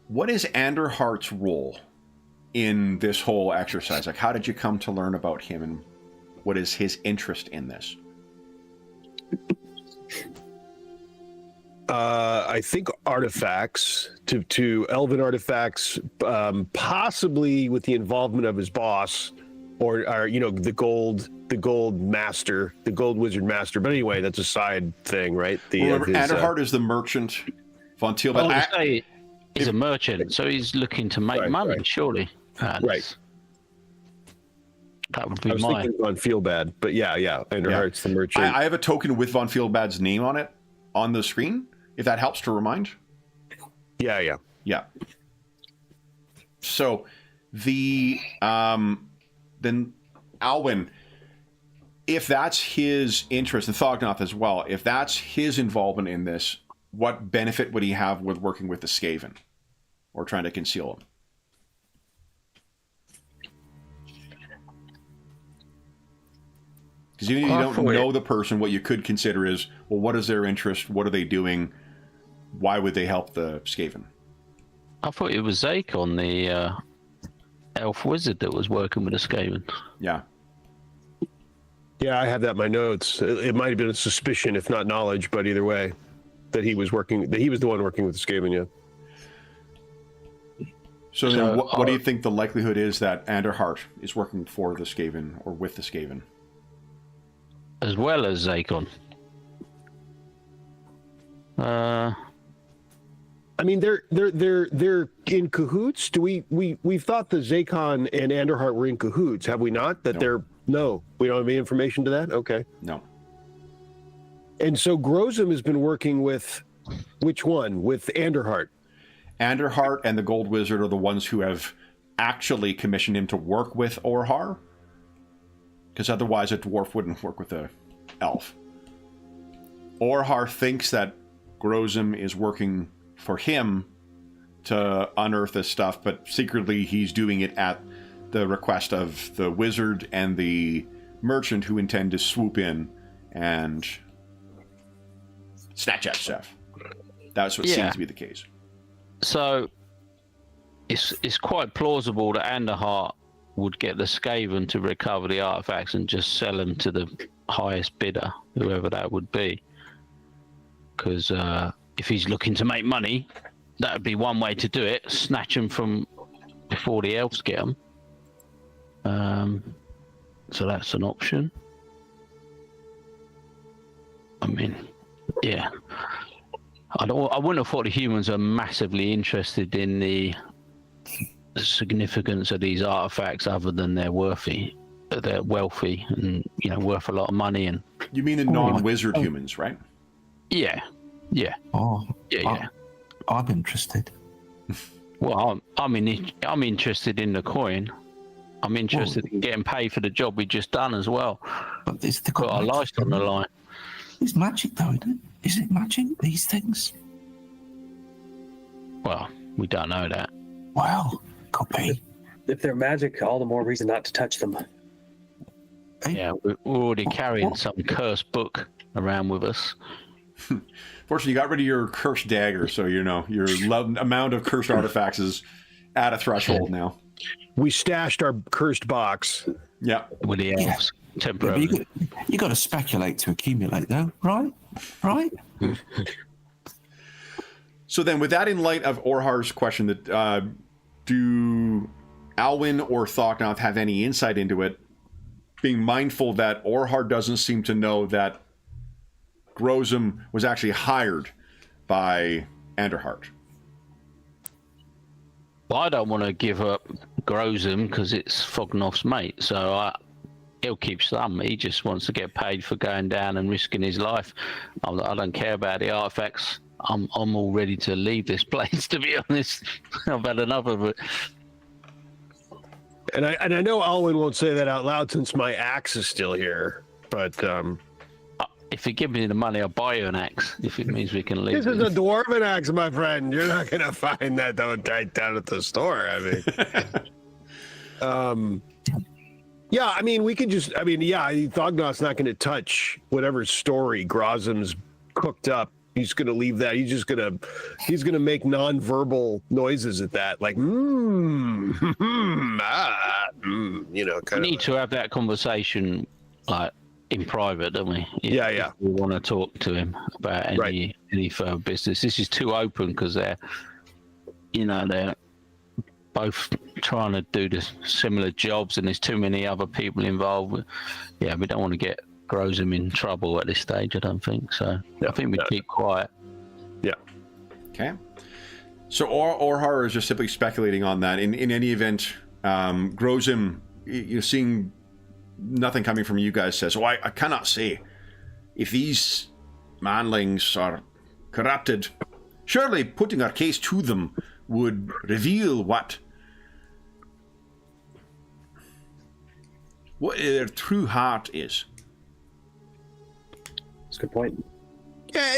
What is Anderhart's role in this whole exercise? Like, how did you come to learn about him, and what is his interest in this? I think artifacts, to elven artifacts, possibly with the involvement of his boss, or the gold master, the gold wizard master. But anyway, that's a side thing, right? Remember, Anderhart is the merchant. Von Thiel, he's a merchant, so he's looking to make money, surely. Right. That would be I was thinking Von Feelbad, but yeah, Anderhart's the merchant. I have a token with Von Feelbad's name on it on the screen, if that helps to remind. Yeah. So the then Alwyn, if that's his interest, and Thognoth as well, if that's his involvement in this, what benefit would he have with working with the Skaven or trying to conceal him? Because even if you don't know the person, what you could consider is, well, what is their interest? What are they doing? Why would they help the Skaven? I thought it was Zakon, the elf wizard, that was working with the Skaven. Yeah. Yeah, I have that in my notes. It might have been a suspicion, if not knowledge, but either way, that he was the one working with the Skaven, yeah. So then what do you think the likelihood is that Anderhart is working for the Skaven or with the Skaven? As well as Zakon. I mean, they're in cahoots. We've thought the Zakon and Anderhart were in cahoots, have we not? No, we don't have any information to that. Okay. No. And so Grozum has been working with which one? With Anderhart. Anderhart and the Gold Wizard are the ones who have actually commissioned him to work with Orhar, because otherwise a dwarf wouldn't work with a elf. Orhar thinks that Grozum is working for him to unearth this stuff, but secretly he's doing it at the request of the wizard and the merchant, who intend to swoop in and snatch at stuff. That's what seems to be the case. So it's quite plausible that Anderhart would get the Skaven to recover the artifacts and just sell them to the highest bidder, whoever that would be. Because if he's looking to make money, that would be one way to do it. Snatch them from before the elves get them. So that's an option. I mean, yeah. I wouldn't have thought the humans are massively interested in the significance of these artifacts, other than they're wealthy and worth a lot of money. And you mean the non-wizard humans, right? Yeah. Oh, yeah. I'm interested. Well, I'm interested in the coin. I'm interested in getting paid for the job we just done as well. But it's got our lives on the line. It's magic, though, isn't it? Is it magic, these things? Well, we don't know that. Well, could be. If they're magic, all the more reason not to touch them. Yeah, we're already carrying some cursed book around with us. Fortunately, you got rid of your cursed dagger, so your amount of cursed artifacts is at a threshold now. We stashed our cursed box. Yeah. With the elves. Temporarily. You got to speculate to accumulate, though, right? Right? So then, with that in light of Orhar's question, that do Alwyn or Thoknoth have any insight into it, being mindful that Orhar doesn't seem to know that Grozum was actually hired by Anderhart? Well, I don't want to give up Grozum because it's Fognoth's mate, so he'll keep some. He just wants to get paid for going down and risking his life. I don't care about the artifacts. I'm all ready to leave this place, to be honest. I've had enough of it. And I know Alwyn won't say that out loud since my axe is still here, but if you give me the money, I'll buy you an axe. If it means we can leave. This is a dwarven axe, my friend. You're not gonna find that right down at the store. I mean, yeah. I mean, we could just. I mean, yeah. Thognoth's not going to touch whatever story Grozum's cooked up. He's going to leave that. He's gonna make non-verbal noises at that, like you know. We need to have that conversation, like in private, don't we? Yeah. We want to talk to him about any further business. This is too open because they're both trying to do the similar jobs, and there's too many other people involved. Yeah, we don't want to get Grozum in trouble at this stage, I don't think. So I think we keep quiet. Yeah. Okay. So Orhar is just simply speculating on that. In any event, Grozum, you're seeing nothing coming from you guys, says, I cannot say. If these manlings are corrupted, surely putting our case to them would reveal what their true heart is. That's a good point. Yeah,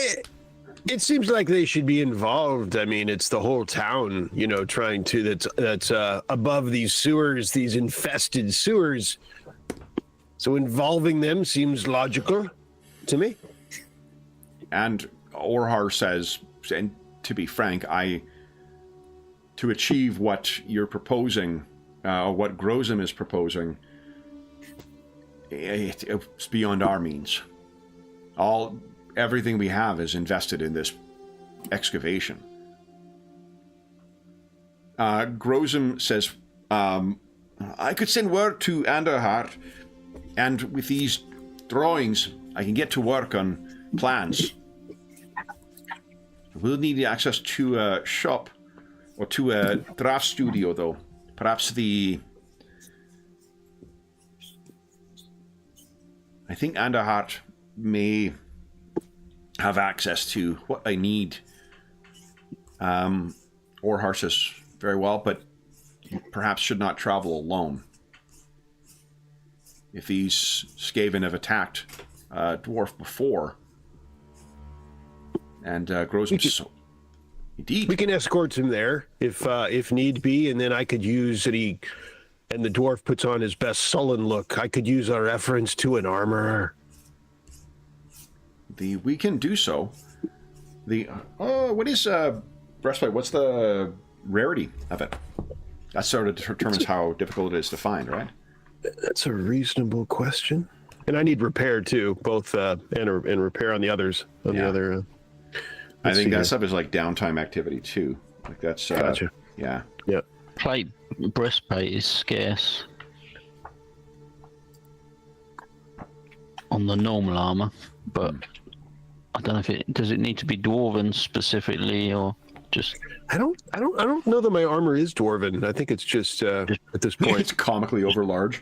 it seems like they should be involved. I mean, it's the whole town, trying to that's above these sewers, these infested sewers. So involving them seems logical to me. And Orhar says, and to be frank, to achieve what you're proposing, what Grozum is proposing, it's beyond our means. Everything we have is invested in this excavation. Grozum says, I could send word to Anderhart, and with these drawings, I can get to work on plans. We'll need access to a shop or to a draft studio, though. Perhaps I think Anderhart may have access to what I need. Orhar says, very well, but you perhaps should not travel alone. If these Skaven have attacked Dwarf before, and Grozum, so indeed, we can escort him there if need be, and then I could use it. And the dwarf puts on his best sullen look. I could use a reference to an armorer. We can do so. What is breastplate? What's the rarity of it? That sort of determines how difficult it is to find, right? That's a reasonable question. And I need repair too, both and repair on the others. The other. I think that stuff is like downtime activity too. Like that's gotcha. Yeah. Yep. Breastplate is scarce on the normal armor, but I don't know if does it need to be dwarven specifically or just. I don't know that my armor is dwarven. I think it's just at this point it's comically overlarge.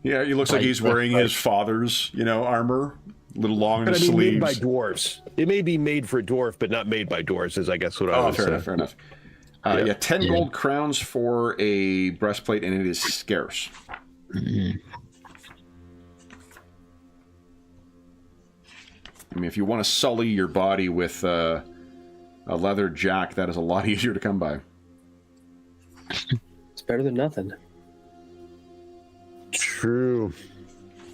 Yeah, he looks like he's wearing his father's, armor, a little long in his sleeves. Made by dwarves. It may be made for a dwarf, but not made by dwarves, is I guess what I was saying. Fair enough. 10 gold crowns for a breastplate, and it is scarce. Mm-hmm. I mean, if you want to sully your body with a leather jack, that is a lot easier to come by. It's better than nothing. True.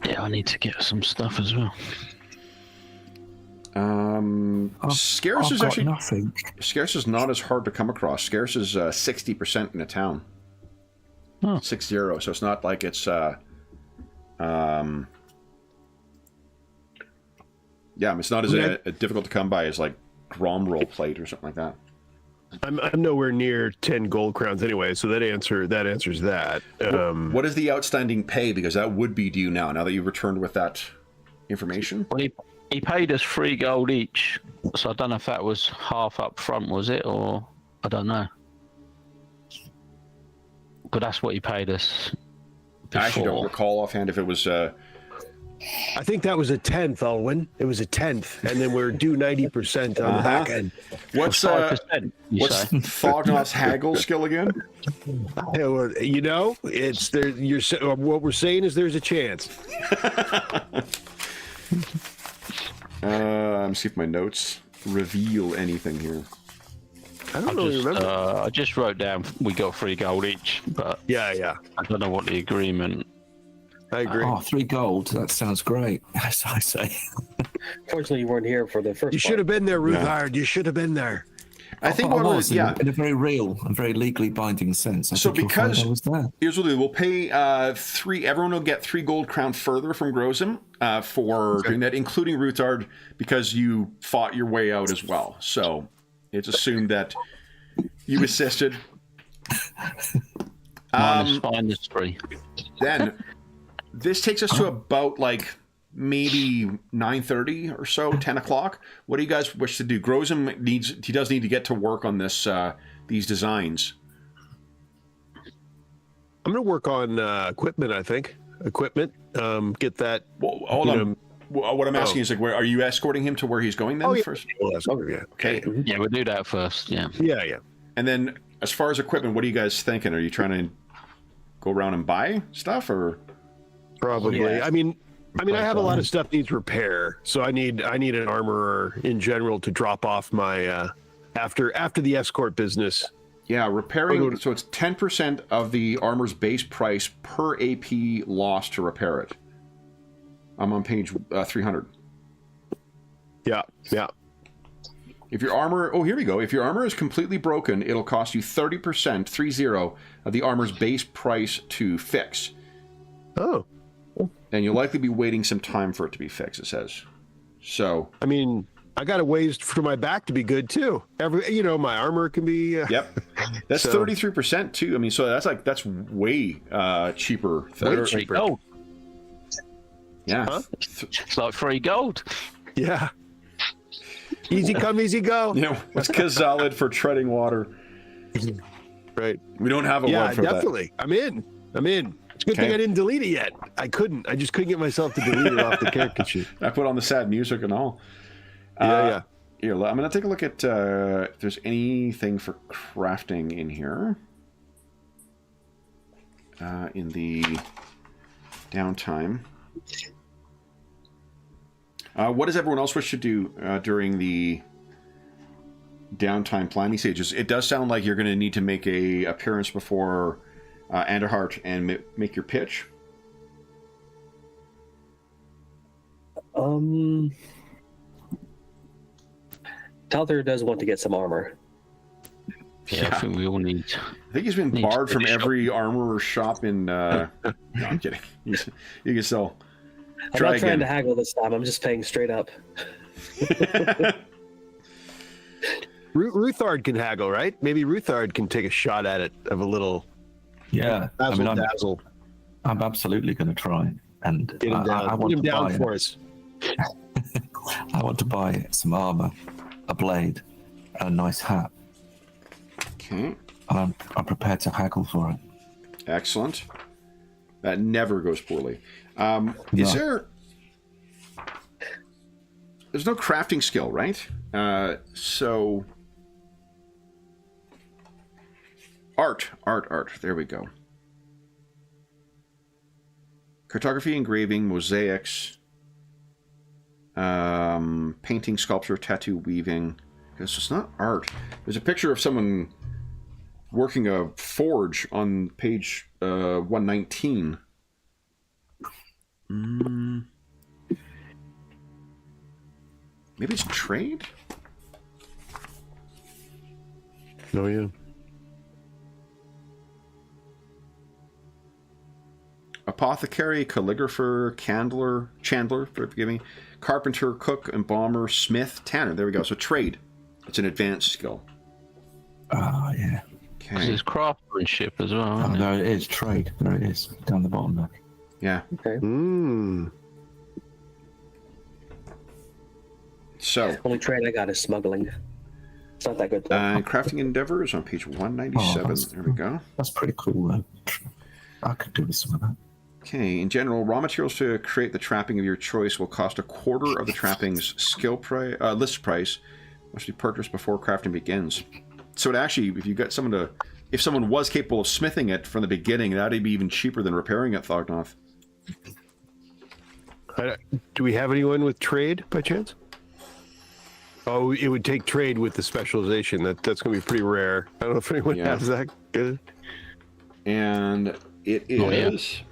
Yeah, I need to get some stuff as well. Scarce I've is got actually nothing. Scarce is not as hard to come across. Scarce is 60% in a town. Oh. 60, so it's not like it's it's not as difficult to come by as like Grom roll plate or something like that. I'm nowhere near 10 gold crowns anyway, so that answers that. What is the outstanding pay? Because that would be due now that you've returned with that information. Well, he paid us 3 gold each, so I don't know if that was half up front, was it, or I don't know. But that's what he paid us before. I actually don't recall offhand if it was. I think that was a 10th, Alwyn. It was a 10th, and then we're due 90% on the back end. What's 5%, what's Fognoth's haggle skill again? You know, it's there. What we're saying is there's a chance. Let me see if my notes reveal anything here. I don't really remember. I just wrote down we got 3 gold each, but Yeah. I don't know what the agreement. I agree. Oh, 3 gold. That sounds great, as I say. Fortunately, you weren't here for the first. You should have been there, Ruthard. You should have been there. I think I one was, of the, in a very real and very legally binding sense. I So think you'll find because I was there. here's what we'll pay 3. Everyone will get 3 gold crown further from Grozim for doing that, including Ruthard, because you fought your way out as well. So it's assumed that you assisted. Minus 3. Then this takes us to about like maybe 9:30 or so, 10 o'clock. What do you guys wish to do? Grozim does need to get to work on this these designs. I'm going to work on equipment, I think. Get that. Well, hold on. What I'm asking is, like, where are you escorting him to where he's going then first? Yeah. Okay. Yeah, we'll do that first. Yeah. Yeah. And then, as far as equipment, what are you guys thinking? Are you trying to go around and buy stuff, or Probably. Yeah. I mean, I have a lot of stuff needs repair, so I need an armorer in general to drop off my after the escort business. Yeah, repairing. So it's 10% of the armor's base price per AP lost to repair it. I'm on page 300. Yeah. If your armor, here we go. If your armor is completely broken, it'll cost you 30%, 30, of the armor's base price to fix. Oh. And you'll likely be waiting some time for it to be fixed, it says. So. I mean, I got a ways for my back to be good too. My armor can be. Yep. That's 33% too. I mean, so that's way cheaper. Way cheaper. Oh, yeah. Huh? it's like 3 gold. Yeah. Easy come, easy go. It's Kazalid for treading water. Right. We don't have a word for definitely. I'm in. It's a good thing I didn't delete it yet. I just couldn't get myself to delete it off the character sheet. I put on the sad music and all. Yeah. Here, I'm going to take a look at if there's anything for crafting in here. In the downtime. What does everyone else wish to do during the downtime planning stages? It does sound like you're going to need to make a appearance before Anderhart and make your pitch. Talther does want to get some armor. Yeah, I think we all need. I think he's been barred from every armorer's shop in. No, I'm kidding. You can still. I'm not trying to haggle this time. I'm just paying straight up. Ruthard can haggle, right? Maybe Ruthard can take a shot at it of a little. Yeah, Dazzle. I'm absolutely going to try and Get him down. I want Get him to down buy for us. I want to buy some armor, a blade, and a nice hat. Okay. And I'm prepared to haggle for it. Excellent. That never goes poorly. Is there... There's no crafting skill, right? So... Art. There we go. Cartography, engraving, mosaics, painting, sculpture, tattoo, weaving. Because it's not art. There's a picture of someone working a forge on page 119. Maybe it's trade? Oh, yeah. Apothecary, calligrapher, chandler, forgive me, carpenter, cook, embalmer, smith, tanner. There we go. So trade. It's an advanced skill. Ah, yeah. Because Okay. it's craftsmanship as well. Oh, Isn't it? no, it is trade. There it is, down the bottom there. Yeah. Okay. Hmm. So, Only trade I got is smuggling. It's not that good though. crafting endeavors on page 197. Oh, that's- There we go. That's pretty cool, though. I could do with some of that. Okay, in general, raw materials to create the trapping of your choice will cost a quarter of the trapping's list price, must be purchased before crafting begins. So it actually, if someone was capable of smithing it from the beginning, that'd be even cheaper than repairing it, Thognoth. Do we have anyone with trade by chance? Oh, it would take trade with the specialization. That's going to be pretty rare. I don't know if anyone Yeah. has that. Good. And it Oh, yeah. is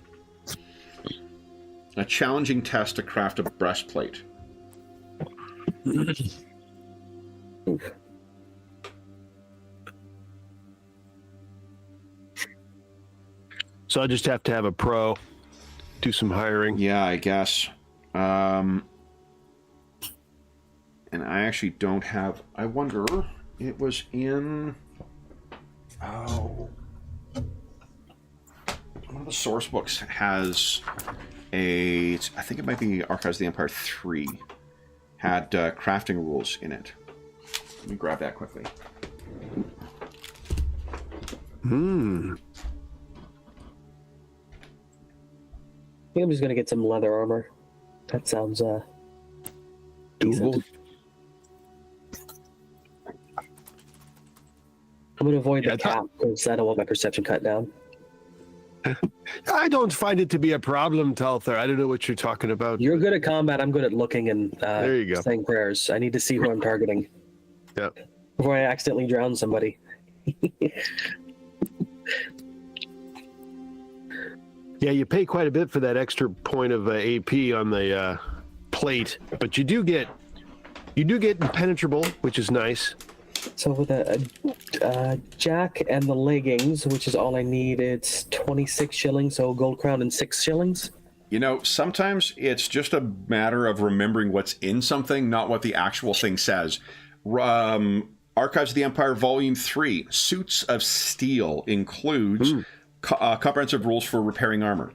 a challenging test to craft a breastplate. So I just have to have a pro do some hiring. Yeah, I guess. And I actually don't have... I wonder... It was in... Oh... One of the source books has I think it might be Archives of the Empire 3. Had crafting rules in it. Let me grab that quickly. Hmm. I think I'm just gonna get some leather armor. That sounds decent. Doable. I'm gonna avoid Yeah, the cap because I don't want my perception cut down. I don't find it to be a problem, Talther. I don't know what you're talking about. You're good at combat. I'm good at looking and There you go. saying prayers. I need to see who I'm targeting Yeah. before I accidentally drown somebody. Yeah, you pay quite a bit for that extra point of AP on the plate, but you do get impenetrable, which is nice. So with a jack and the leggings, which is all I need, it's 26 shillings. So gold crown and 6 shillings. You know, sometimes it's just a matter of remembering what's in something, not what the actual thing says. Archives of the Empire Volume 3, Suits of Steel, includes comprehensive rules for repairing armor.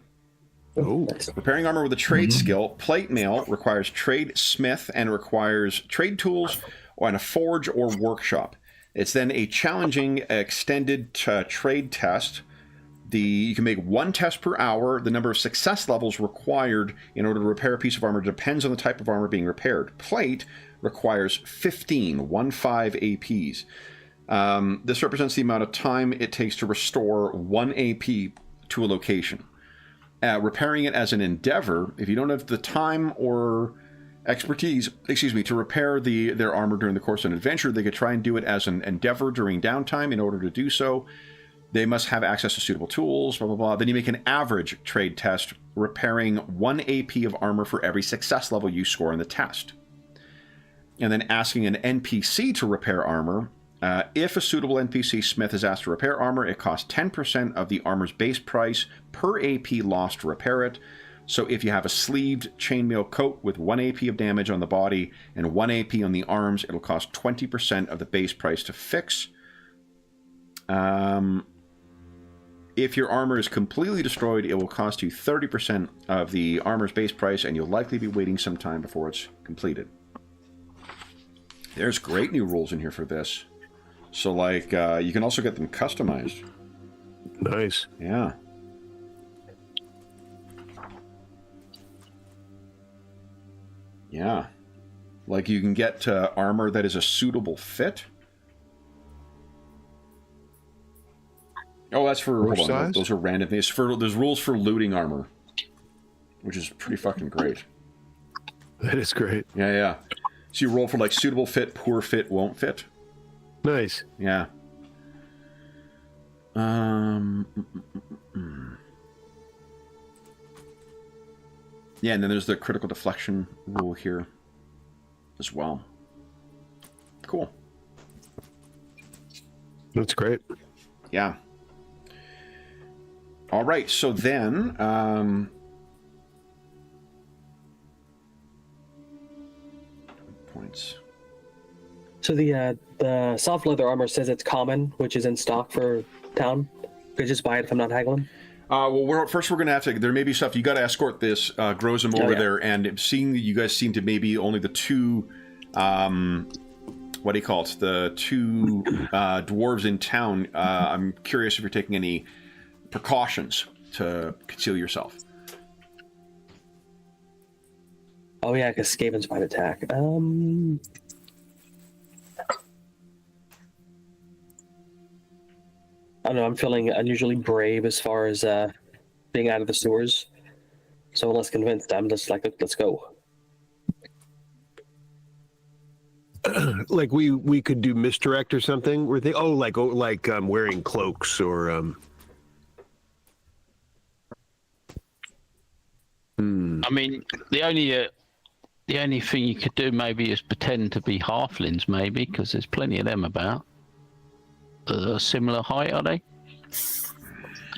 Oh, Nice. Repairing armor with a trade skill, plate mail requires trade smith and requires trade tools and a forge or workshop. It's then a challenging extended trade test. You can make one test per hour. The number of success levels required in order to repair a piece of armor depends on the type of armor being repaired. Plate requires 15 APs. This represents the amount of time it takes to restore 1 AP to a location. Repairing it as an endeavor, if you don't have the time or expertise, to repair their armor during the course of an adventure, they could try and do it as an endeavor during downtime. In order to do so, they must have access to suitable tools, blah, blah, blah. Then you make an average trade test, repairing 1 AP of armor for every success level you score in the test. And then asking an NPC to repair armor. If a suitable NPC smith is asked to repair armor, it costs 10% of the armor's base price per AP lost to repair it. So if you have a sleeved chainmail coat with 1 AP of damage on the body and 1 AP on the arms, it'll cost 20% of the base price to fix. If your armor is completely destroyed, it will cost you 30% of the armor's base price, and you'll likely be waiting some time before it's completed. There's great new rules in here for this. So, like, you can also get them customized. nice. Yeah. Yeah. Like, you can get armor that is a suitable fit. Oh, that's for... Which hold on. size? Those are random things. There's rules for looting armor, which is pretty fucking great. That is great. Yeah, yeah. So you roll for, like, suitable fit, poor fit, won't fit. Nice. Yeah. Yeah, and then there's the critical deflection rule here. as well. Cool. That's great. Yeah. All right, so then... points. So the soft leather armor says it's common, which is in stock for town. Could just buy it if I'm not haggling. Well, first we're going to have to... There may be stuff... You got to escort this Grozum over there, and seeing that you guys seem to maybe only the two... what do you call it? The two dwarves in town. I'm curious if you're taking any precautions to conceal yourself. Oh yeah, because Skaven's might attack. I don't know. I'm feeling unusually brave as far as being out of the sewers. So less convinced. I'm just like, let's go. Like we could do misdirect or something. Where they like wearing cloaks or I mean, the only thing you could do maybe is pretend to be halflings, maybe, because there's plenty of them about. Similar height, are they?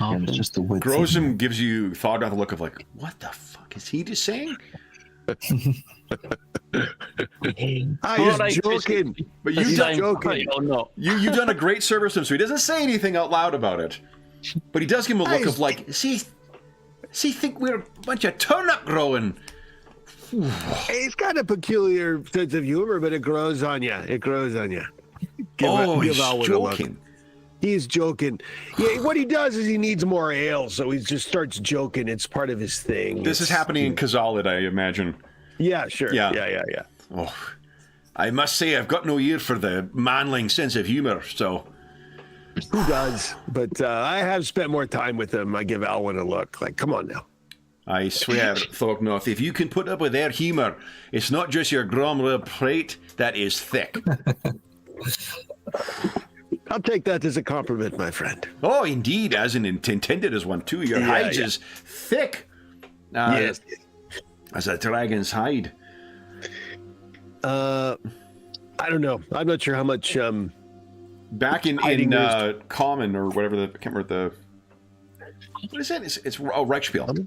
Yeah, it's just the width. Grozum gives you Thog the look of like, what the fuck is he just saying? He's joking. But you've done joking or not? You've done a great service to him, so he doesn't say anything out loud about it. But he does give him a look of like, see, think we're a bunch of turnip growing. He's got a peculiar sense of humor, but it grows on you. It grows on you. He's joking. He's joking. Yeah, what he does is he needs more ale, so he just starts joking. It's part of his thing. This is happening in Kazalid, I imagine. Yeah, sure. Yeah. Oh, I must say I've got no ear for the manling sense of humor, so... Who does? But I have spent more time with him. I give Alwyn a look. Like, come on now. I swear, Thorgnoth, if you can put up with their humor, it's not just your Gromrib plate that is thick. I'll take that as a compliment, my friend. Oh, indeed, as an intended as one, too. Your hide is thick. Yes. As a dragon's hide. I don't know. I'm not sure how much... Back in Common, or whatever, I can't remember the... What is it? It's Reichspiel.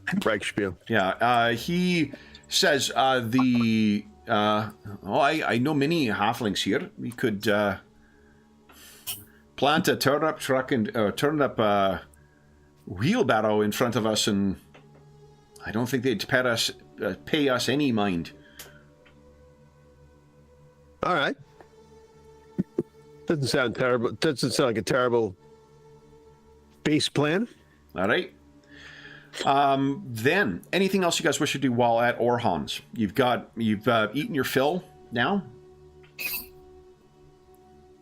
Reichspiel. Yeah, he says I know many halflings here. We could plant a turnip truck and turnip wheelbarrow in front of us, and I don't think they'd pay us any mind. All right. Doesn't sound terrible. Doesn't sound like a terrible base plan. All right. Then, anything else you guys wish to do while at Orhan's? You've eaten your fill now?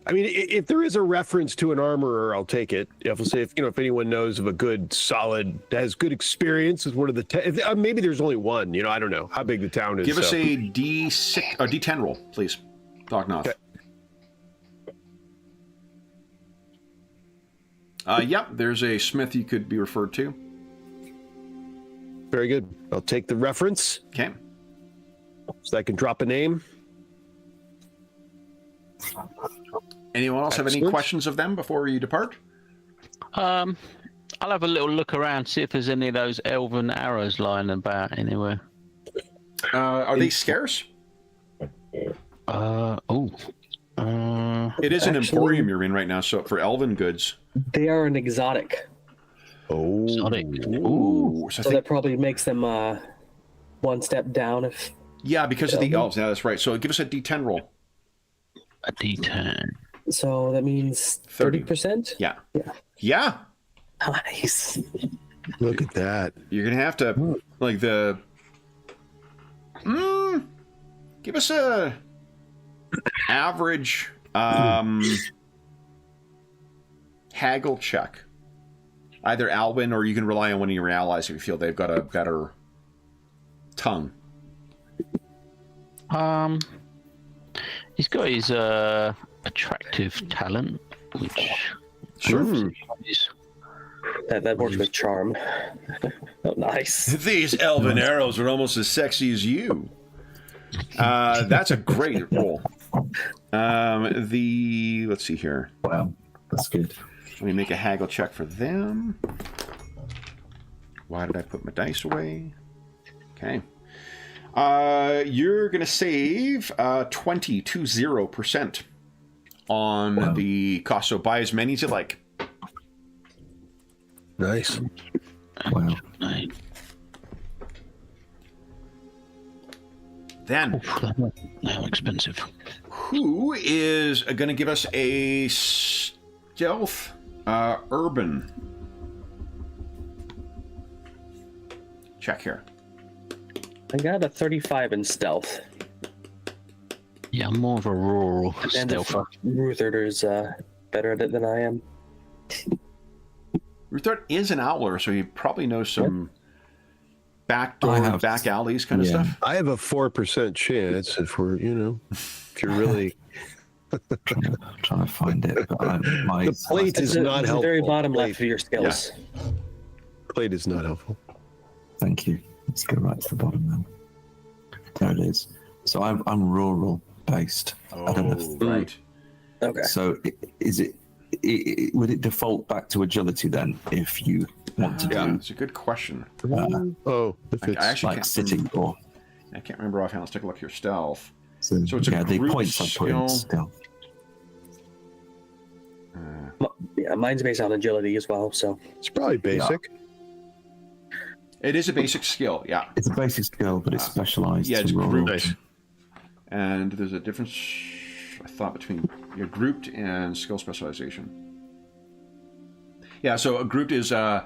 I mean, if there is a reference to an armorer, I'll take it. If anyone knows of a good, solid, has good experience with one of the maybe there's only one. I don't know how big the town is. Give us a D6 or D10 roll, please, Dognoth. Okay. Yep, there's a smith you could be referred to. Very good. I'll take the reference. Okay. So I can drop a name. Anyone else have any questions of them before you depart? I'll have a little look around, see if there's any of those elven arrows lying about anywhere. Are they scarce? Uh, It is an Actually, emporium you're in right now, so for elven goods. They are an exotic. Oh, Exotic. Ooh. So that probably makes them one step down. If Yeah, because of the elves. Yeah, that's right. So give us a D10 roll. A D10. so, that means 30%. Yeah. Yeah. Yeah. Nice. look at that. You're going to have to, like, the... give us a average haggle check. Either Alwyn, or you can rely on one of your allies if you feel they've got a better tongue. He's got his attractive talent, which Sure. is That works with charm. Oh, nice. These elven arrows are almost as sexy as you. That's a great roll. Let's see here. Wow, that's good. Let me make a haggle check for them. Why did I put my dice away? Okay. You're going to save 20% on the cost. So buy as many as you like. Nice. Wow. Then, How expensive. who is going to give us a stealth urban check here? I got a 35 in stealth. Yeah, I'm more of a rural And if stealther. Ruther's better at it than I am. Ruthart is an owler, so he probably knows some backdoor, back alleys kind of stuff. I have a 4% chance if we're, if you're really. I'm trying to find it. But The plate is not It's helpful. the very bottom Plate. left of your skills. Plate is not helpful. Thank you. Let's go right to the bottom then. There it is. So I'm rural based. I don't know. Right. Okay. So is it? Would it default back to agility then if you want to Yeah, do it's a good question. If it's I actually like can't sitting or? I can't remember offhand. Let's take a look at your stealth. So it's a the group points I put in skill. stealth. Yeah, mine's based on agility as well, so. it's probably basic. It is a basic skill, yeah. It's a basic skill, but it's specialized. Yeah, it's to rural. grouped. Nice. And there's a difference, I thought, between your grouped and skill specialization. Yeah, so a grouped is an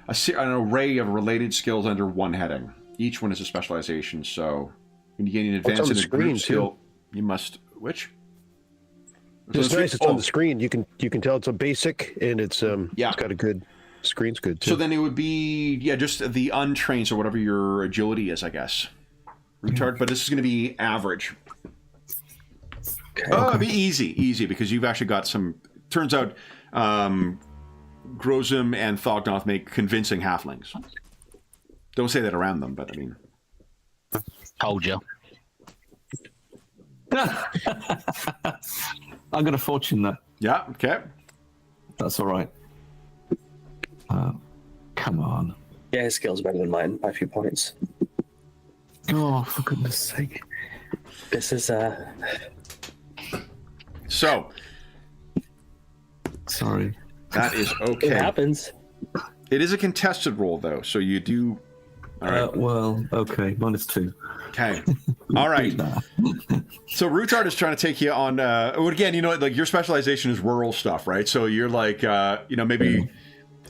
array of related skills under one heading. Each one is a specialization, so when you gain an It's on advance the in a screen, group too. skill, you must... Which? It's nice. It's on the screen. You can tell it's a basic, and it's Yeah. it's got a good screen's good too. So then it would be, just the untrained, so whatever your agility is, I guess. Retard, but this is going to be average. Okay. Oh, it'd be easy, because you've actually got some... Turns out, Grozum and Thognoth make convincing halflings. Don't say that around them, but I mean... Told you. I got a fortune there. Yeah, okay. That's all right. Come on. Yeah, his skill's better than mine by a few points. Oh, for goodness sake. This is So, Sorry. that is it okay. happens. It is a contested roll, though, so you do... All right. Well, okay. -2. Okay. All right. So Rutard is trying to take you on. Well, again, like your specialization is rural stuff, right? So you're like, maybe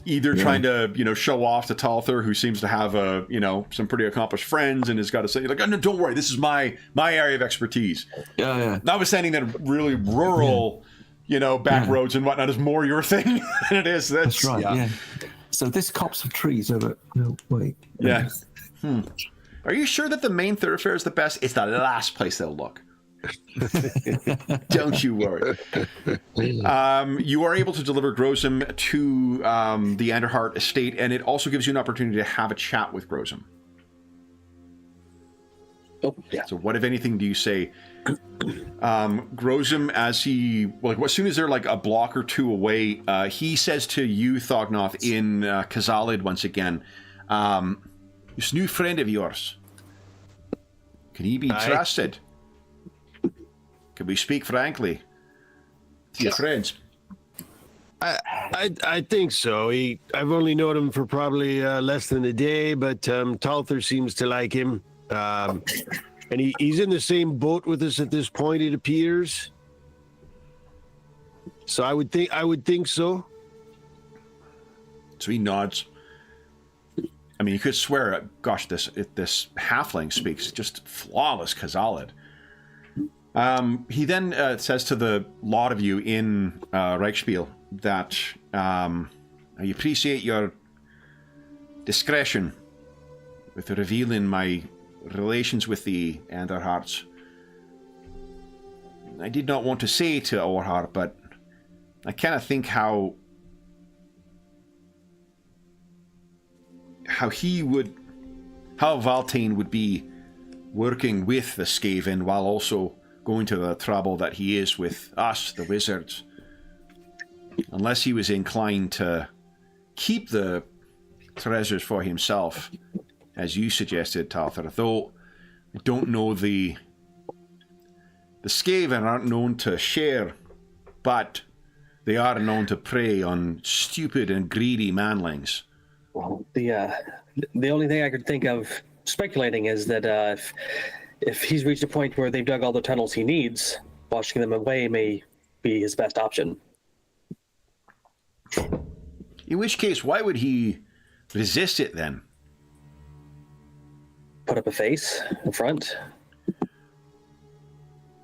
either trying to, show off to Talther, who seems to have some pretty accomplished friends, and has got to say, like, oh, no, don't worry, this is my area of expertise. Yeah. Notwithstanding that really rural, back roads and whatnot is more your thing than it is. That's right. Yeah. So this copse of trees over. No, wait. Yeah. Are you sure that the main thoroughfare is the best? It's the last place they'll look. Don't you worry. You are able to deliver Grozum to the Anderhart estate, and it also gives you an opportunity to have a chat with Grozum. Oh, yeah. So what, if anything, do you say? Grozum, as soon as they're like a block or two away, he says to you, Thognoth, in Khazalid once again, this new friend of yours, can he be trusted? Can we speak frankly to your friends? I think so. I've only known him for probably less than a day, but Talther seems to like him, and he's in the same boat with us at this point. It appears. So I would think so. So he nods. I mean, you could swear, gosh, this halfling speaks just flawless Khazalid. He then says to the lot of you in Reichspiel that I appreciate your discretion with revealing my relations with the Anderharts. I did not want to say to Orhar, but I cannot think how Valtane would be working with the Skaven while also going to the trouble that he is with us, the wizards. Unless he was inclined to keep the treasures for himself, as you suggested, Talther. Though I don't know, the Skaven aren't known to share, but they are known to prey on stupid and greedy manlings. Well, the only thing I could think of speculating is that if he's reached a point where they've dug all the tunnels he needs, washing them away may be his best option. In which case, why would he resist it then? Put up a face in front.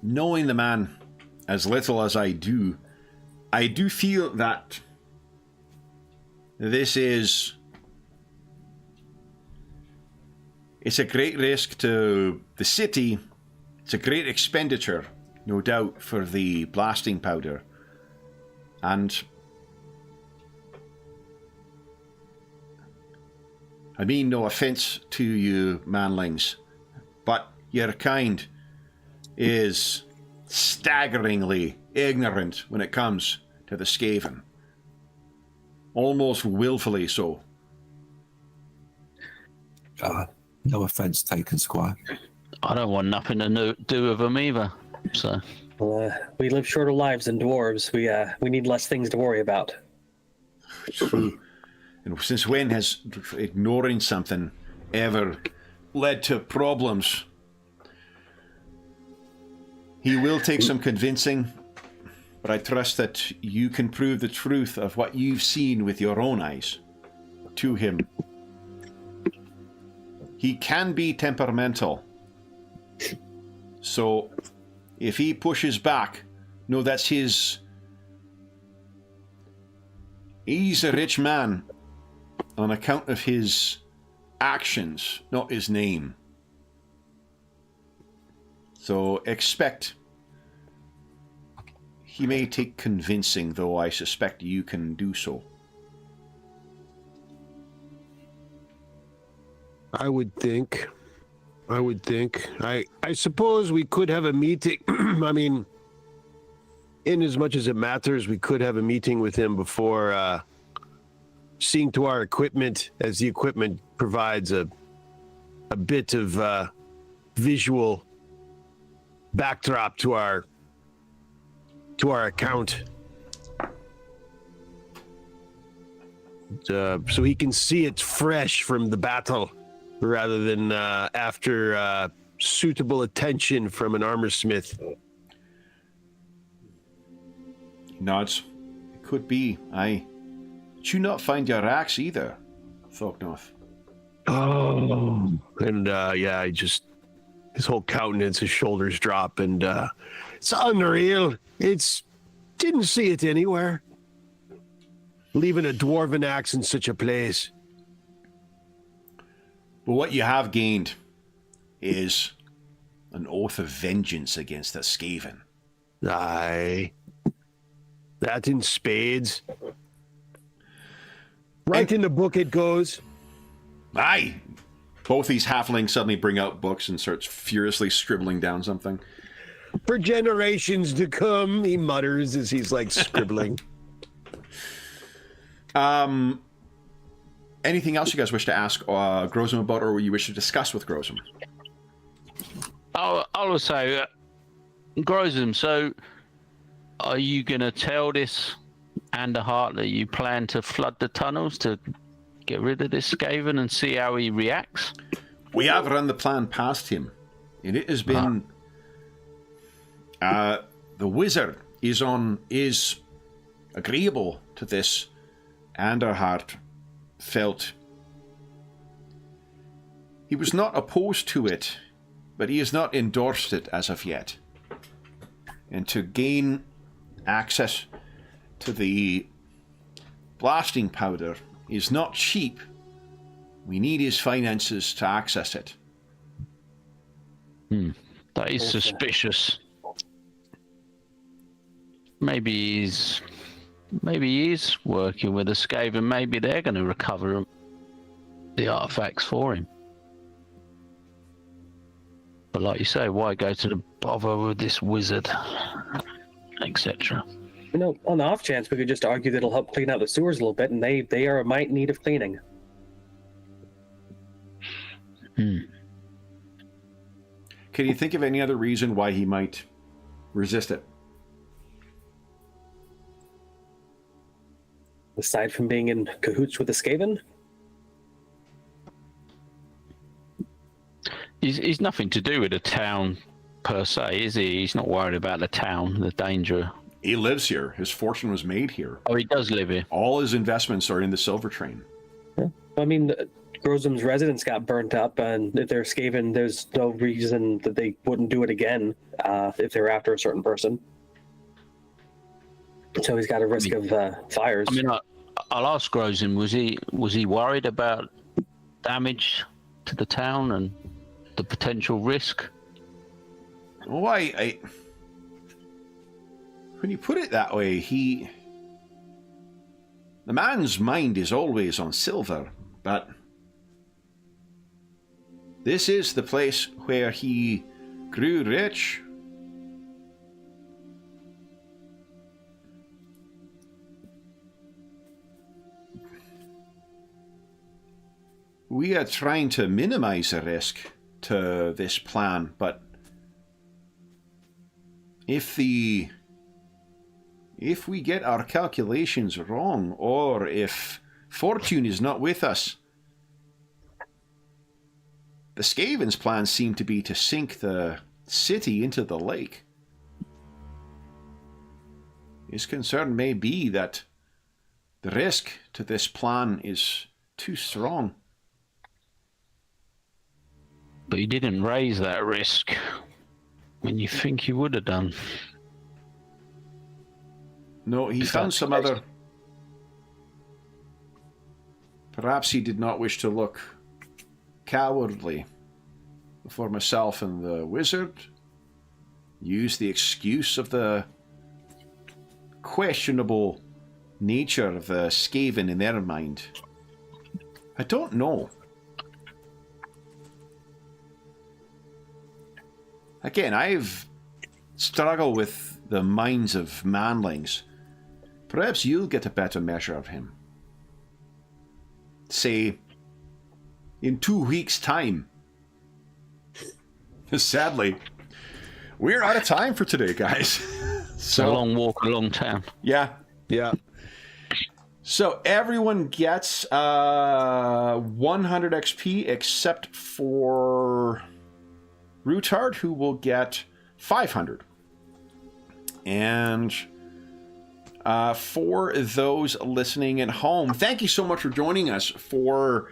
Knowing the man as little as I do feel that this is... It's a great risk to the city. It's a great expenditure, no doubt, for the blasting powder. And I mean no offense to you, manlings, but your kind is staggeringly ignorant when it comes to the Skaven. Almost willfully so. No offence taken, Squire. I don't want nothing to do with them either. So We live shorter lives than dwarves. We need less things to worry about. True. And since when has ignoring something ever led to problems? He will take some convincing, but I trust that you can prove the truth of what you've seen with your own eyes to him. He can be temperamental. So, if he pushes back, no, that's his... He's a rich man on account of his actions, not his name. So, expect... He may take convincing, though I suspect you can do so. I would think. I suppose we could have a meeting. I mean, in as much as it matters, we could have a meeting with him before seeing to our equipment, as the equipment provides a bit of visual backdrop to our account. So he can see it's fresh from the battle, rather than after suitable attention from an armor smith. He nods. It could be. Did you not find your axe either, Thognoth? Oh. And yeah, his whole countenance, his shoulders drop, and it's unreal. Didn't see it anywhere. Leaving a dwarven axe in such a place. But what you have gained is an oath of vengeance against the Skaven. Aye. That in spades. Right in the book it goes. Aye! Both these halflings suddenly bring out books and starts furiously scribbling down something. For generations to come, he mutters as he's like scribbling. Anything else you guys wish to ask Grozum about, or you wish to discuss with Grozum? I will say, Grozum, so are you going to tell this Anderhart that you plan to flood the tunnels to get rid of this Skaven and see how he reacts? We have run the plan past him, and it has been... the wizard is agreeable to this. Anderhart felt he was not opposed to it, but he has not endorsed it as of yet. And to gain access to the blasting powder is not cheap. We need his finances to access it. That is suspicious. Maybe he's working with a Skaven. Maybe they're going to recover the artifacts for him. But like you say, why go to the bother with this wizard, etc. You know, on the off chance, we could just argue that it'll help clean out the sewers a little bit, and they are a mite in need of cleaning. Can you think of any other reason why he might resist it? Aside from being in cahoots with the Skaven? He's nothing to do with the town per se, is he? He's not worried about the town, the danger. He lives here. His fortune was made here. Oh, he does live here. All his investments are in the Silver Train. Yeah. I mean, Grozum's residence got burnt up, and if they're Skaven, there's no reason that they wouldn't do it again if they're after a certain person. So he's got a risk of fires. I mean, I'll ask Grozum, was he worried about damage to the town and the potential risk? Oh, I when you put it that way, the man's mind is always on silver, but this is the place where he grew rich. We are trying to minimize the risk to this plan, but if we get our calculations wrong, or if fortune is not with us, the Skaven's plans seem to be to sink the city into the lake. His concern may be that the risk to this plan is too strong. But he didn't raise that risk when you think he would have done. No, he found some other... Perhaps he did not wish to look cowardly before myself and the wizard. Use the excuse of the questionable nature of the Skaven in their mind. I don't know. Again, I've struggled with the minds of manlings. Perhaps you'll get a better measure of him. Say, in 2 weeks' time. Sadly, we're out of time for today, guys. So, a long walk, a long town. Yeah. Yeah. So everyone gets 100 XP except for Rootard, who will get 500. And for those listening at home, thank you so much for joining us for...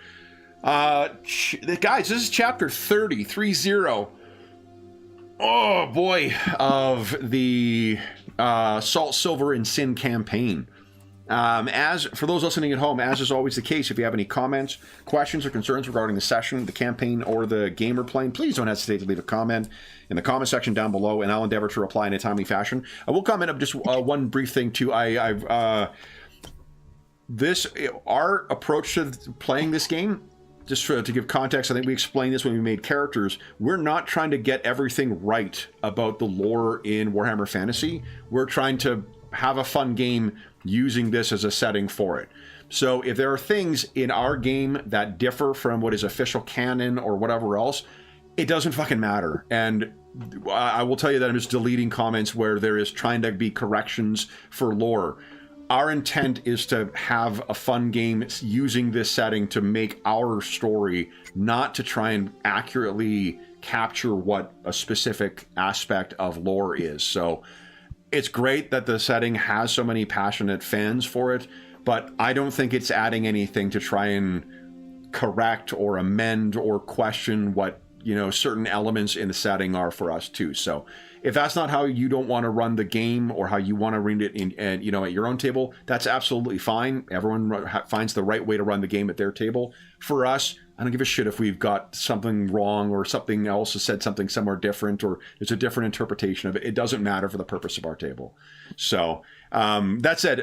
guys, this is chapter 30. Oh, boy, of the Salt, Silver, and Sin campaign. As for those listening at home, as is always the case, if you have any comments, questions, or concerns regarding the session, the campaign, or the game we're playing, please don't hesitate to leave a comment in the comment section down below, and I'll endeavor to reply in a timely fashion. I will comment on just one brief thing too. Our approach to playing this game, just to give context, I think we explained this when we made characters. We're not trying to get everything right about the lore in Warhammer Fantasy. We're trying to have a fun game using this as a setting for it. So if there are things in our game that differ from what is official canon or whatever else, it doesn't fucking matter. And I will tell you that I'm just deleting comments where there is trying to be corrections for lore. Our intent is to have a fun game using this setting to make our story, not to try and accurately capture what a specific aspect of lore is. So it's great that the setting has so many passionate fans for it, but I don't think it's adding anything to try and correct or amend or question what, certain elements in the setting are for us too. So if that's not how you don't want to run the game or how you want to run it at your own table, that's absolutely fine. Everyone finds the right way to run the game at their table. For us, I don't give a shit if we've got something wrong or something else has said something somewhere different or there's a different interpretation of it. It doesn't matter for the purpose of our table. So That said,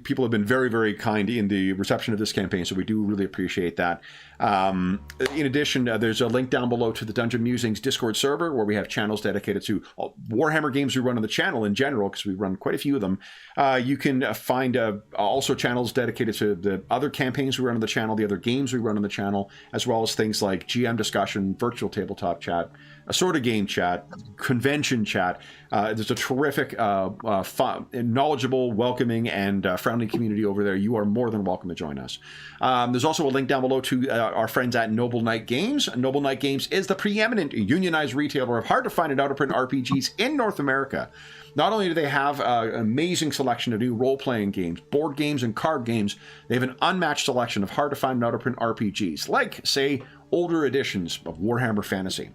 people have been very, very kind in the reception of this campaign, so we do really appreciate that. In addition, there's a link down below to the Dungeon Musings Discord server, where we have channels dedicated to Warhammer games we run on the channel in general, because we run quite a few of them. You can find also channels dedicated to the other campaigns we run on the channel, the other games we run on the channel, as well as things like GM discussion, virtual tabletop chat, a sort of game chat, convention chat. There's a terrific, fun, knowledgeable, welcoming, and friendly community over there. You are more than welcome to join us. There's also a link down below to our friends at Noble Knight Games. Noble Knight Games is the preeminent unionized retailer of hard-to-find and out-of-print RPGs in North America. Not only do they have an amazing selection of new role-playing games, board games, and card games, they have an unmatched selection of hard-to-find and out-of-print RPGs, like, say, older editions of Warhammer Fantasy.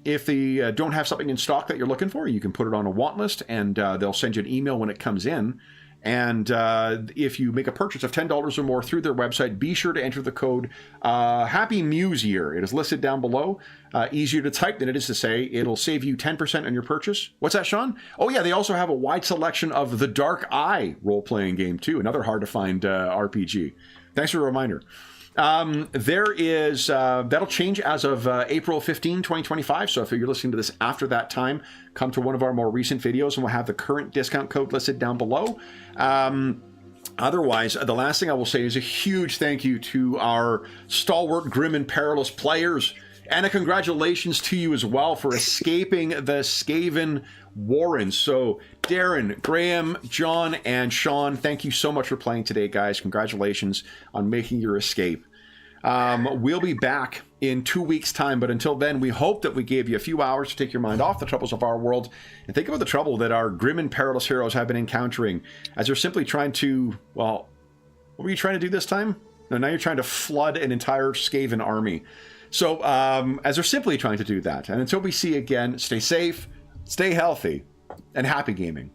If they don't have something in stock that you're looking for, you can put it on a want list, and they'll send you an email when it comes in. And if you make a purchase of $10 or more through their website, be sure to enter the code Happy Muse Year. It is listed down below. Easier to type than it is to say. It'll save you 10% on your purchase. What's that, Sean? Oh, yeah, they also have a wide selection of the Dark Eye role-playing game, too. Another hard-to-find RPG. Thanks for the reminder. There is, that'll change as of April 15, 2025. So if you're listening to this after that time, come to one of our more recent videos and we'll have the current discount code listed down below. Otherwise, the last thing I will say is a huge thank you to our stalwart, grim, and perilous players. And a congratulations to you as well for escaping the Skaven Warrens. So Darren, Graham, John, and Sean, thank you so much for playing today, guys. Congratulations on making your escape. We'll be back in 2 weeks' time, but until then, we hope that we gave you a few hours to take your mind off the troubles of our world and think about the trouble that our grim and perilous heroes have been encountering as they're simply trying to, well, what were you trying to do this time? No, now you're trying to flood an entire Skaven army. So, as they're simply trying to do that. And until we see you again, stay safe, stay healthy, and happy gaming.